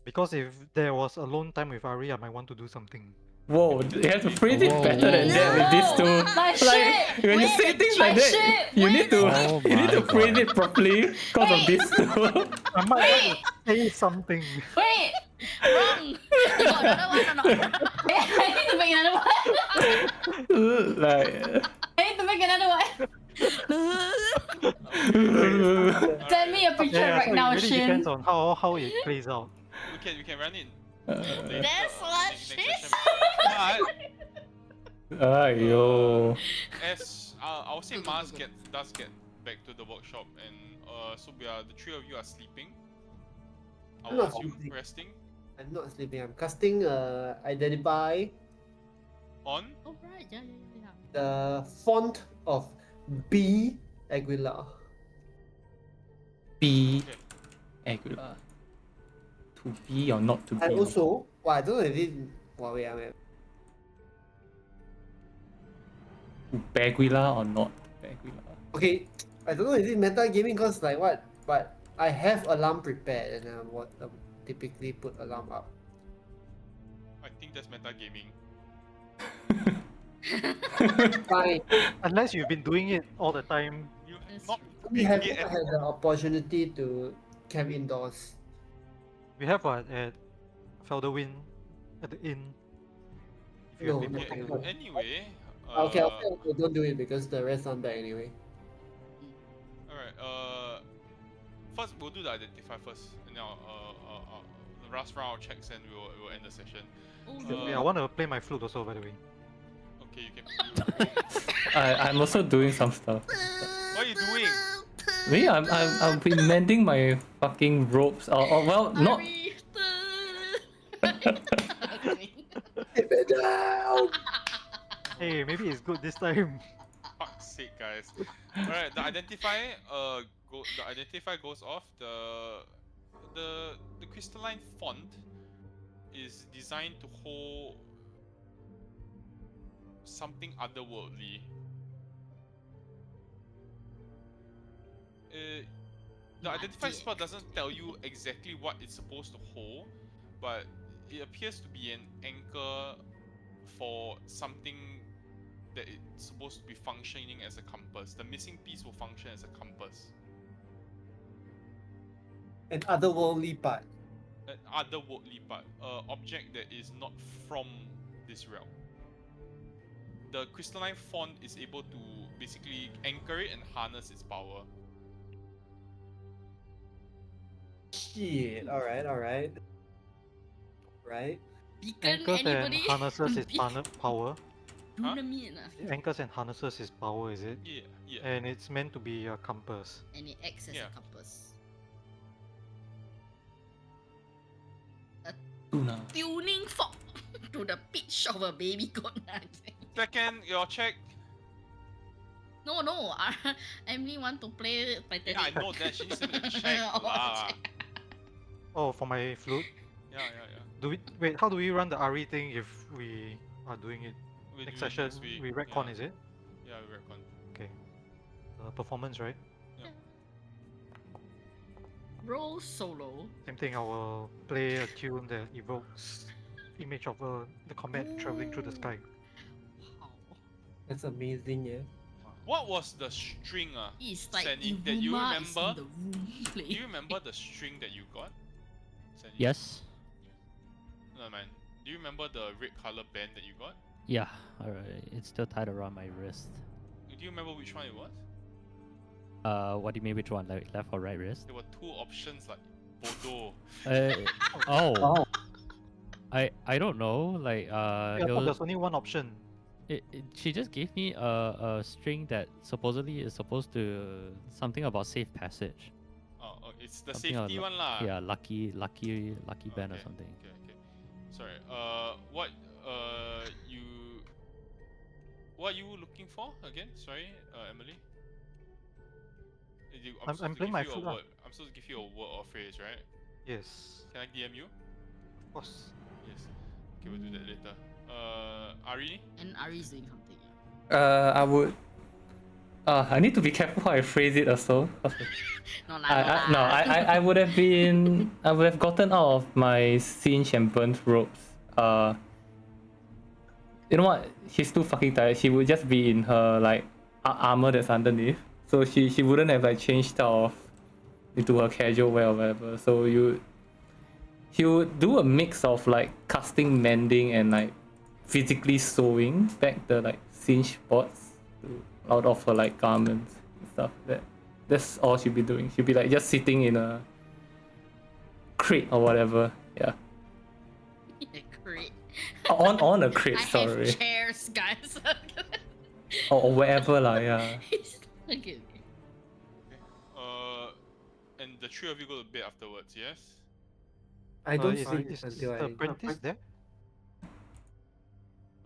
Because if there was alone time with Ari, I might want to do something. Whoa, you have to phrase it Whoa. better than that with these two. My Like, shit! when you Wait, say things my like that, shit! you Wait, need to Oh you need to my phrase God. it properly because of these two. I might want to say something. Wait! Wrong. You got another one or not? I need to make another one! Like I need to make another one! Alright, Send me a picture Yeah, right so now, it really Shin. depends on how it plays out. we can run it. That's what she Aiyo. As I would say, Go, go, Mars go, go. does get back to the workshop, and so the three of you are sleeping. I I'm will not assume sleeping. resting I'm not sleeping. I'm casting identify on. Oh right, yeah. the font of B Aguilar. Be Okay. Aguilar. To be or not to be. And also, well, I don't know if it. Well, wait, I mean, To Baguila or not Baguila. okay, I don't know if it's meta gaming because like what, but I have alarm prepared and I typically put alarm up. I think that's meta gaming. Fine. Unless you've been doing it all the time. You That's not We being haven't it at- had the opportunity to camp indoors. We have what at Felderwind, at the inn. If you have No, been no, putting it. no. Anyway. Okay, I'll say, okay, don't do it because the rest aren't back anyway. Alright, first we'll do the identify first, and now the last round of checks, and we'll end the session. Oh Uh, Yeah, I want to play my flute also, by the way. Okay, you can. I'm also doing some stuff. What are you doing? Me, I've been mending my fucking ropes. Or well, not. Ari, Hey, maybe it's good this time. Fuck's sake, guys. Alright, the identify the identify goes off. The crystalline font is designed to hold something otherworldly. The My identify dick. spell doesn't tell you exactly what it's supposed to hold, but it appears to be an anchor for something that it's supposed to be functioning as a compass. The missing piece will function as a compass. An otherworldly part. An otherworldly part, object that is not from this realm. The crystalline font is able to basically anchor it and harness its power. Shit. Alright. Right. Beacon, Anchors and anybody? harnesses is power. Dunamis, Anchors and harnesses is power, is it? Yeah. And it's meant to be a compass. and it acts as Yeah. a compass. Tuna. Tuning fork to the pitch of a baby goat. Second, your check. No, Emily want to play Titanic. Yeah, I know that. She needs to make a check. Oh, lah. check. Oh, for my flute? Yeah. Do we wait? How do we run the Ari thing if we are doing it We'll next do it session? next week. We retcon, Yeah. is it? Yeah, we retcon. Okay. Performance, right? Roll solo. Same thing. I will play a tune that evokes image of the comet traveling through the sky. Wow. That's amazing, yeah. What was the string? It's like Sandy, that you Iruma is in remember? the room Do playing. you remember the string that you got? Sandy? Yes. No man. Do you remember the red color band that you got? Yeah. Alright. It's still tied around my wrist. Do you remember which one it was? What do you mean? Which one? Like left or right wrist? There were two options like Bodo. Oh. I don't know. Like I it thought was, there's only one option. she just gave me a string that supposedly is supposed to something about safe passage. Oh, it's the Something safety one lah. Yeah, lucky band or Okay, something. Okay. Sorry. What are you looking for again? Sorry, Emily. I'm supposed to playing give my you a flute lah. word. I'm supposed to give you a word or phrase, right? Yes. Can I DM you? Of course. Yes. Okay, we'll do that later. Ari? And Ari's doing something. I would. I need to be careful how I phrase it also. No, lah, No, I would have been. I would have gotten out of my cinch and burnt ropes. You know what? She's too fucking tired. She would just be in her like armor that's underneath. So she wouldn't have like changed off into her casual wear or whatever. So she would do a mix of like casting mending and like physically sewing back the like cinch spots out of her like garments and stuff. That's all she'd be doing. She'd be like just sitting in a crate or whatever. Yeah. Great. On a crate, I sorry. have chairs, guys. Or wherever lah, yeah. Okay. And the three of you go to bed afterwards, yes? I don't is, sleep is until the I. apprentice there?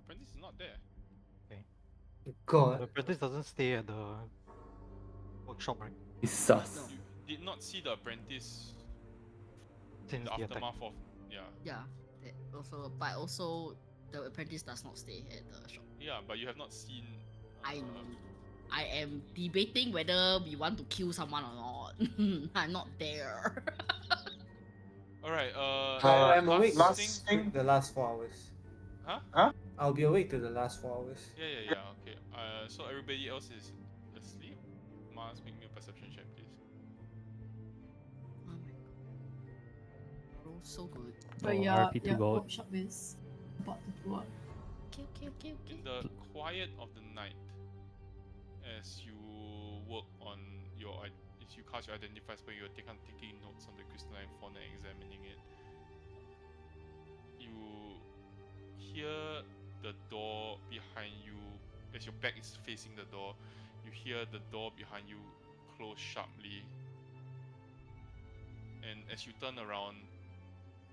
Apprentice is not there. The God. apprentice doesn't stay at the workshop, right? It's sus. You did not see the apprentice in Since the the attack. aftermath of Yeah. But also the apprentice does not stay at the shop. yeah, but you have not seen. I know. I am debating whether we want to kill someone or not. I'm not there. All right. I'm awake last thing. the last 4 hours. Huh? I'll be awake to the last 4 hours. Yeah. Okay. So everybody else is asleep. Mars, make me a perception check, please. Oh my god. Bro, so good. But Oh, your RP2 gold. workshop is about to blow up. Okay. In the quiet of the night, as you work on as you cast your identify spell, you're taking notes on the crystalline fauna, examining it. You hear the door behind you, as your back is facing the door. You hear the door behind you close sharply, and as you turn around,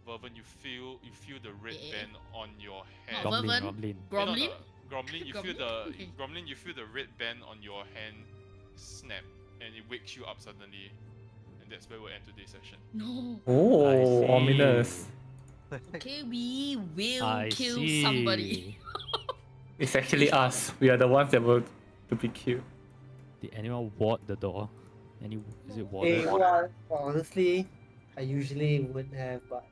Vervin, you feel the red band on your hand. Not Vervin. Gromlin. Gromlin? Gromlin, you feel Gromlin? Okay. Gromlin, you feel the red band on your hand snap, and it wakes you up suddenly, and that's where we'll end today's session. No. Oh, I see. ominous. Okay, we will I kill see. somebody. It's actually us. We are the ones that were to be killed. Did anyone ward the door? Is it Hey, warded? honestly, I usually would have, but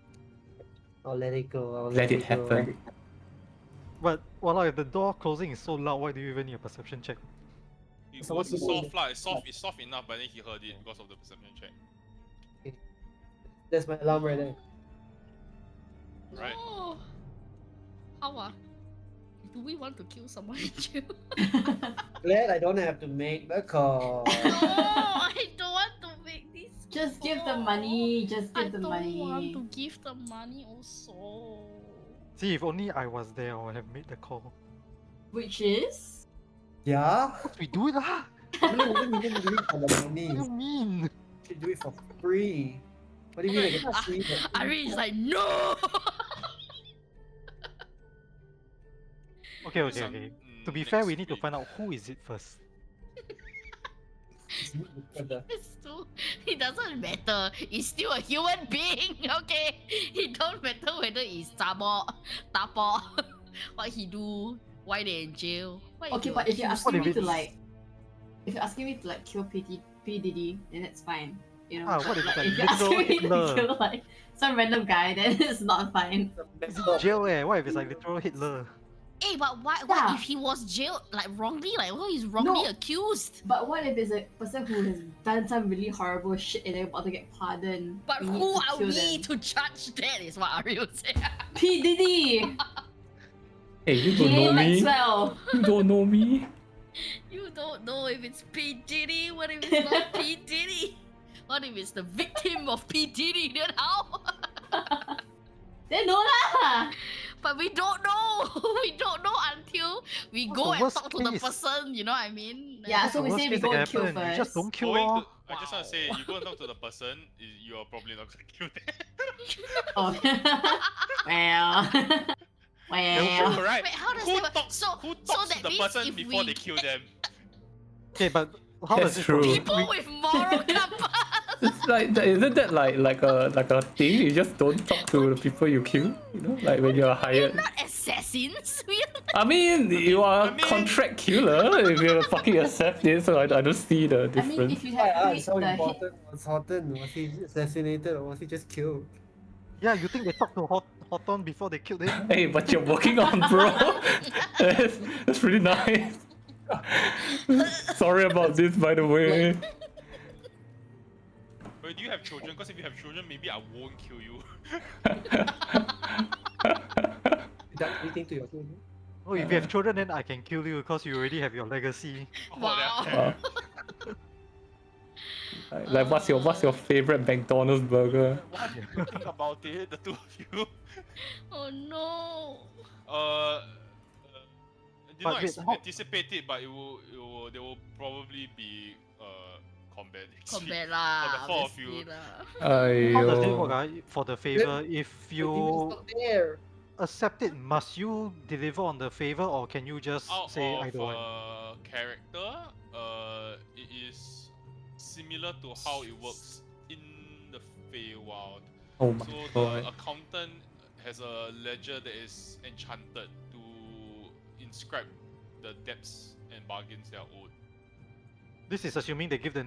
I'll let it go. I'll Let it go. happen. But well, if the door closing is so loud, why do you even need a perception check? It So was what's the soft lah. It's soft enough, but then he heard it because of the perception check. That's my alarm right there. Right. No. How do we want to kill someone in jail? Glad I don't have to make the call. No, I don't want to make this. Just give the call. money. Just I give the don't money. want to give the money also. See, if only I was there, I would have made the call. Which is? Yeah? We do it lah! No, we didn't do it for the money. What do you mean? We should do it for free. What do you mean I get free? Ari is like, no! Okay. To be fair, we need to find out who is it first. It's too, it doesn't matter. It's still a human being, okay? It don't matter whether it's Tabo, what he do, why they in jail. Okay, but if you're asking if me to it's- like, if you're asking me to like kill P Diddy, then that's fine. You know, What if it's like if you're asking literal me to Hitler? kill like some random guy, then it's not fine. It's in jail eh, what if it's like literal Hitler? Hey, but what Yeah. if he was jailed like wrongly? Like, oh, he's wrongly No. accused. But what if it's a person who has done some really horrible shit and they're about to get pardoned? But We need who to are kill we them. to judge that? Is what Ariel said. P Diddy, Hey, you don't Ghislaine know me. Maxwell. You don't know me. You don't know if it's P Diddy. What if it's not P Diddy? What if it's the victim of P Diddy? Then how? Then no lah. But we don't know. We don't know until we What's go the and worst talk to the case? person. You know what I mean? Yeah, What's so the we worst say we case go that and can kill happen? You just first. don't kill Going lor. to, I just want to say, you go and talk to the person, you're probably not gonna kill them. Oh. Well. Well. Alright. Wait, how does Who that work? talks, So, who so talks that to the means person if before we they kill them? Okay, but how That's does it true. work? people with moral compass. It's like isn't that like a thing? You just don't talk to the people you kill. You know, like when you're We're hired. not assassins. We're I mean, you are I a mean- contract killer if you fucking accept it. So I don't see the I mean, difference. if you have played so the hit, important was Horton? Was he assassinated or was he just killed? Yeah, you think they talked to Houghton before they killed him? Hey, but you're working on, bro. that's really nice. Sorry about this, by the way. Wait, do you have children? Because if you have children, maybe I won't kill you. Is that anything to your children? Oh, if you have children, then I can kill you because you already have your legacy. Wow. that- Like, what's your favorite McDonald's burger? What? Think about it, the two of you. Oh no. I did But not wait, how- anticipate it, but there will probably be combat. Combat lah. For the four of obviously you. lah. How does it work Aiyo. for the favor? If The you demon's not there. accept it, must you deliver on the favor or can you just Out say of I don't want? character, it is similar to how it works in the Feywild. Oh my So god. the accountant has a ledger that is enchanted to inscribe the debts and bargains they are owed. This is assuming they give the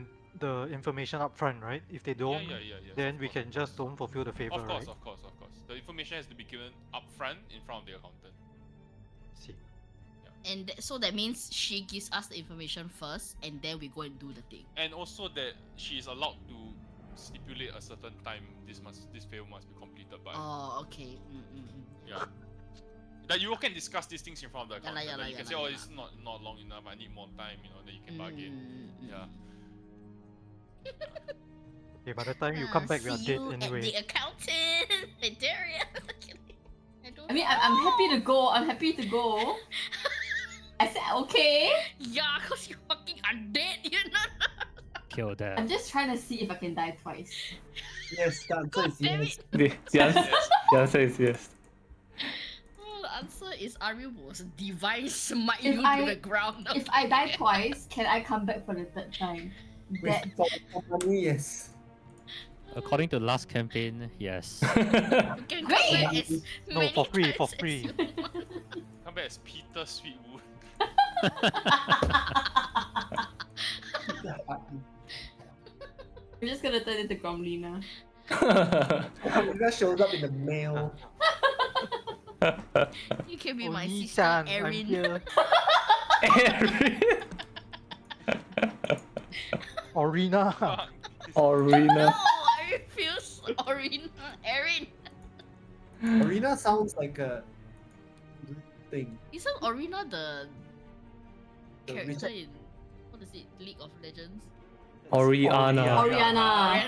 information up front, right? If they don't, Yeah, then of we course. can just don't fulfill the favor, Of course, right? of course. The information has to be given upfront in front of the accountant. See. And so that means she gives us the information first, and then we go and do the thing. And also that she is allowed to stipulate a certain time this favor must be completed by. Oh, okay. Yeah. That you all can discuss these things in front of the Yeah lah, accountant. yeah Like, lah, you can yeah say, lah, oh, yeah it's not long enough. I need more time. Then you can bargain. Yeah. Okay, by the time you come back, we are see dead you anyway. At the accountant, hey, Darian. I don't I mean, know. I'm happy to go. I'm happy to go. I said okay. Yeah, cause you fucking undead, you know. Kill that. I'm just trying to see if I can die twice. Yes, the answer God is damn yes. The answer, the answer is yes. Oh, the answer is Ari was divine smite If you I- to the ground. If I die twice, can I come back for the third time? That For money, yes. According to last campaign, yes. You can come Great! back as No, many for free, times for as free. you want. Come back as Peter Sweetwood. I'm just gonna turn into Gromlina. That shows up in the mail. You can be my sister, Oni-san, I'm Erin. here. Erin. Orina. Fuck. No, Orina. I refuse. Orina, Erin. Arena sounds like a thing. Isn't Orina the The character Richard- in what is it? League of Legends? Oriana. Oriana.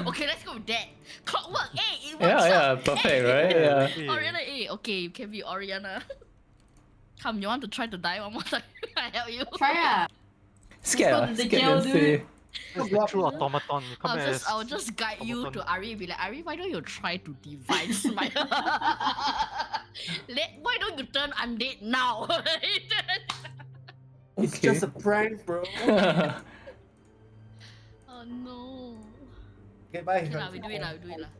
Okay, let's go with that. Clockwork, hey, it works Yeah, yeah, out. perfect, Hey. right? Yeah. Hey. Oriana, hey, okay, you can be Oriana. Come, you want to try to die one more time? I help you. Try ah. Scared, Let's ah, go to the scared jail, to dude. say. It's the true automaton. You come as I'll just guide you to automaton. Ari and be like, Ari, why don't you try to divine smite? Why don't you turn undead now? It's Okay. just a prank, bro. Oh no. Okay, bye. Okay lah, we do it lah, we do it lah.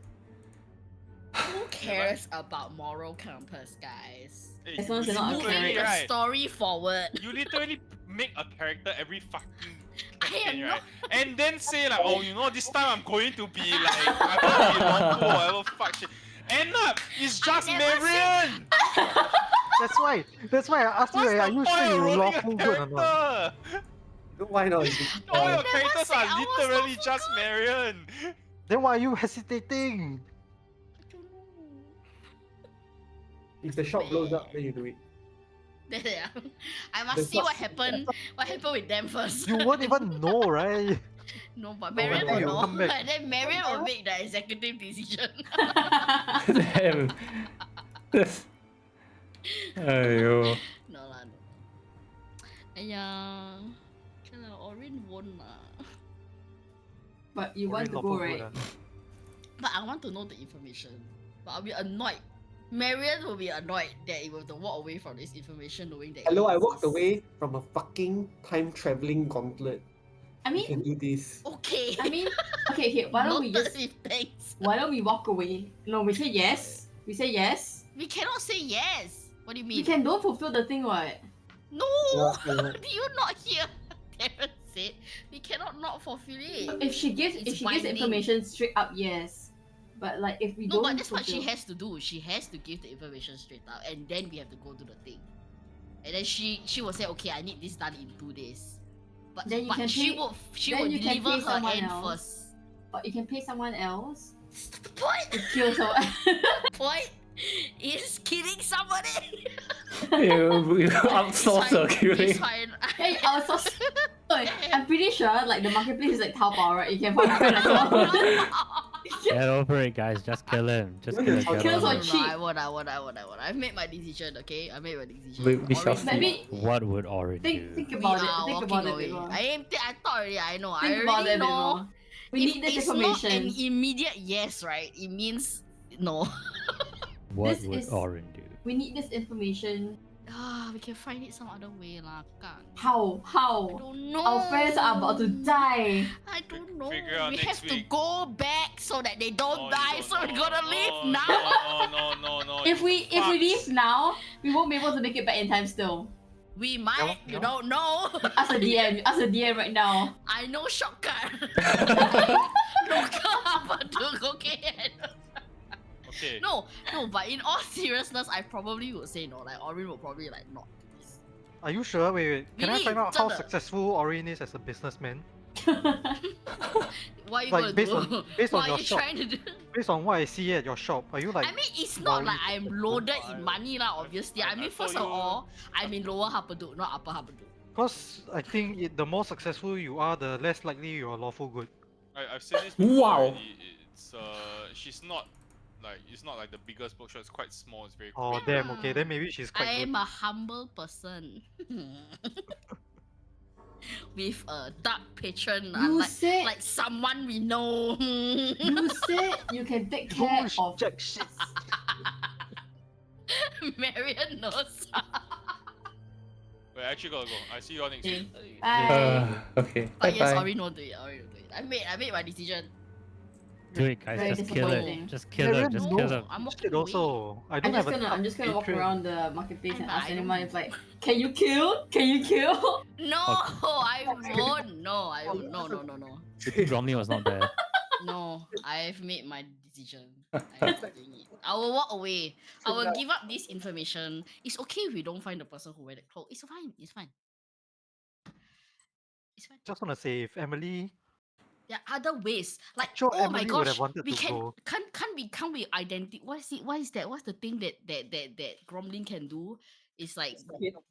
Who cares about moral compass, guys? Hey, As long as you they're not a literally, Moving the right? story forward. You literally make a character every fucking I am campaign, not. right? And then say like, oh, this time I'm going to be like, I'm going to be Longo or whatever fuck shit. End up, it's just never Marion! I That's why. That's why I asked you. What's Are the you point sure of you rolling a lawful good or not? character? Why not? All your never characters said are I was literally lawful just Marion. Then why are you hesitating? I don't know. If the shop blows up, then you do it. Yeah. I must That's see not- what happened. What happened with them first. You won't even know, right? No, but No, Marion I will know. know. Come back. And then Marion will make the executive decision. Damn. Aiyo. No lah, no. Aiya. Okay lah, Orin won't lah. But you Already want to lawful go, good, right? But I want to know the information. But I'll be annoyed. Marion will be annoyed that he will have to walk away from this information knowing that. Hello, it I walked exists. away from a fucking time traveling gauntlet. I You can mean, do this. Okay. I mean, okay. Why don't we Noted just? with thanks. Why don't we walk away? No, we say yes. We say yes. We cannot say yes. What do you mean? We can don't fulfill the thing, what? No. Yeah. Do you not hear? Darren said we cannot not fulfill it. If she gives It's the binding. information straight up, yes. But like if we No, don't but that's what she fulfill- has to do. She has to give the information straight up, and then we have to go to the thing. And then she will say, okay, I need this done in 2 days. But Then you can she pay- will then you can deliver pay her someone end else. first. Or you can pay someone else The point. to kill someone. Point is killing somebody. You outsource the killing. It's fine. Hey, I was so I'm pretty sure like the marketplace is like Taobao, right? You can find like someone. Get over it, guys. Just kill him. Just Even kill him. the Get kills over are it. cheap. I won't. I've made my decision. Okay, I made my decision. We shall Orange- see. Maybe What would Orin do? think we about are it. Think walking about it a away. bit more. I thought already. I know. Think I about already it a bit know. more. We If need this it's information. not an immediate yes, right? It means no. What This would is- Orin do? We need this information. We can find it some other way lah, kan. How? I How? don't know. Our friends are about to die. I don't know. Figure out We next have to week. go back so that they don't No, you die. don't. So we're gonna No, leave no, now. No. If we fucks. leave now, we won't be able to make it back in time still. We might. You no. don't know. Ask a DM. Ask a DM right now. I know shortcut. Okay. Okay. No, but in all seriousness, I probably would say no. Like Orin would probably like not do this. Are you sure? Wait. Can I Really? find out how 真的。 successful Orin is as a businessman? What are you Like, gonna based do? on- based on what your are you shop. trying to do? Based on what I see at your shop, are you like? I mean, it's not like Well, I'm you- loaded in money lah. Obviously, I I mean, thought first of you- all, I'm in lower Hapaduk, not upper Hapaduk. Because I think the more successful you are, the less likely you are lawful good. I've said this before Wow. already. It's she's not like it's not like the biggest bookshop. It's quite small. It's very Oh quiet. damn. Okay, then maybe she's I quite am good. a humble person. With a dark patron, You unlike said like someone we know. you said you can take care Bullshit, of. jack shit. Marion knows. Wait, I actually gotta go. I see you all next week. Bye. Okay. Bye But yes, bye. Orin won't do it. Orin won't do it. I made my decision. Do it, guys. Very Just kill him. disappointing. Just kill him. Just No, kill him. I'm walking Shit away. also. I I'm don't just have gonna a I'm just gonna walk Patreon. around the marketplace and I ask don't- anyone if like, can you kill? Can you kill? No, I won't. No, I won't. No. Romney was not there. No, I've made my decision. I'm not doing it. I will walk away. I will give up this information. It's okay if we don't find the person who wear the cloak. It's fine. It's fine. It's fine. Just wanna say, if Emily, There are other ways. Like, sure oh my Emily would have gosh, wanted we to can go. can't we identify? What is that? What's the thing that Gromlin can do? It's like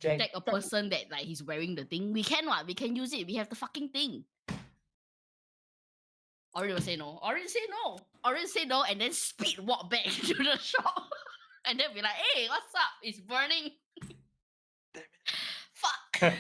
detect a person that like he's wearing the thing. We can what? We can use it. We have the fucking thing. Orin will say no. Orin say no. Orin say no, and then speed walk back to the shop, and then be like, "Hey, what's up? It's burning." Fuck.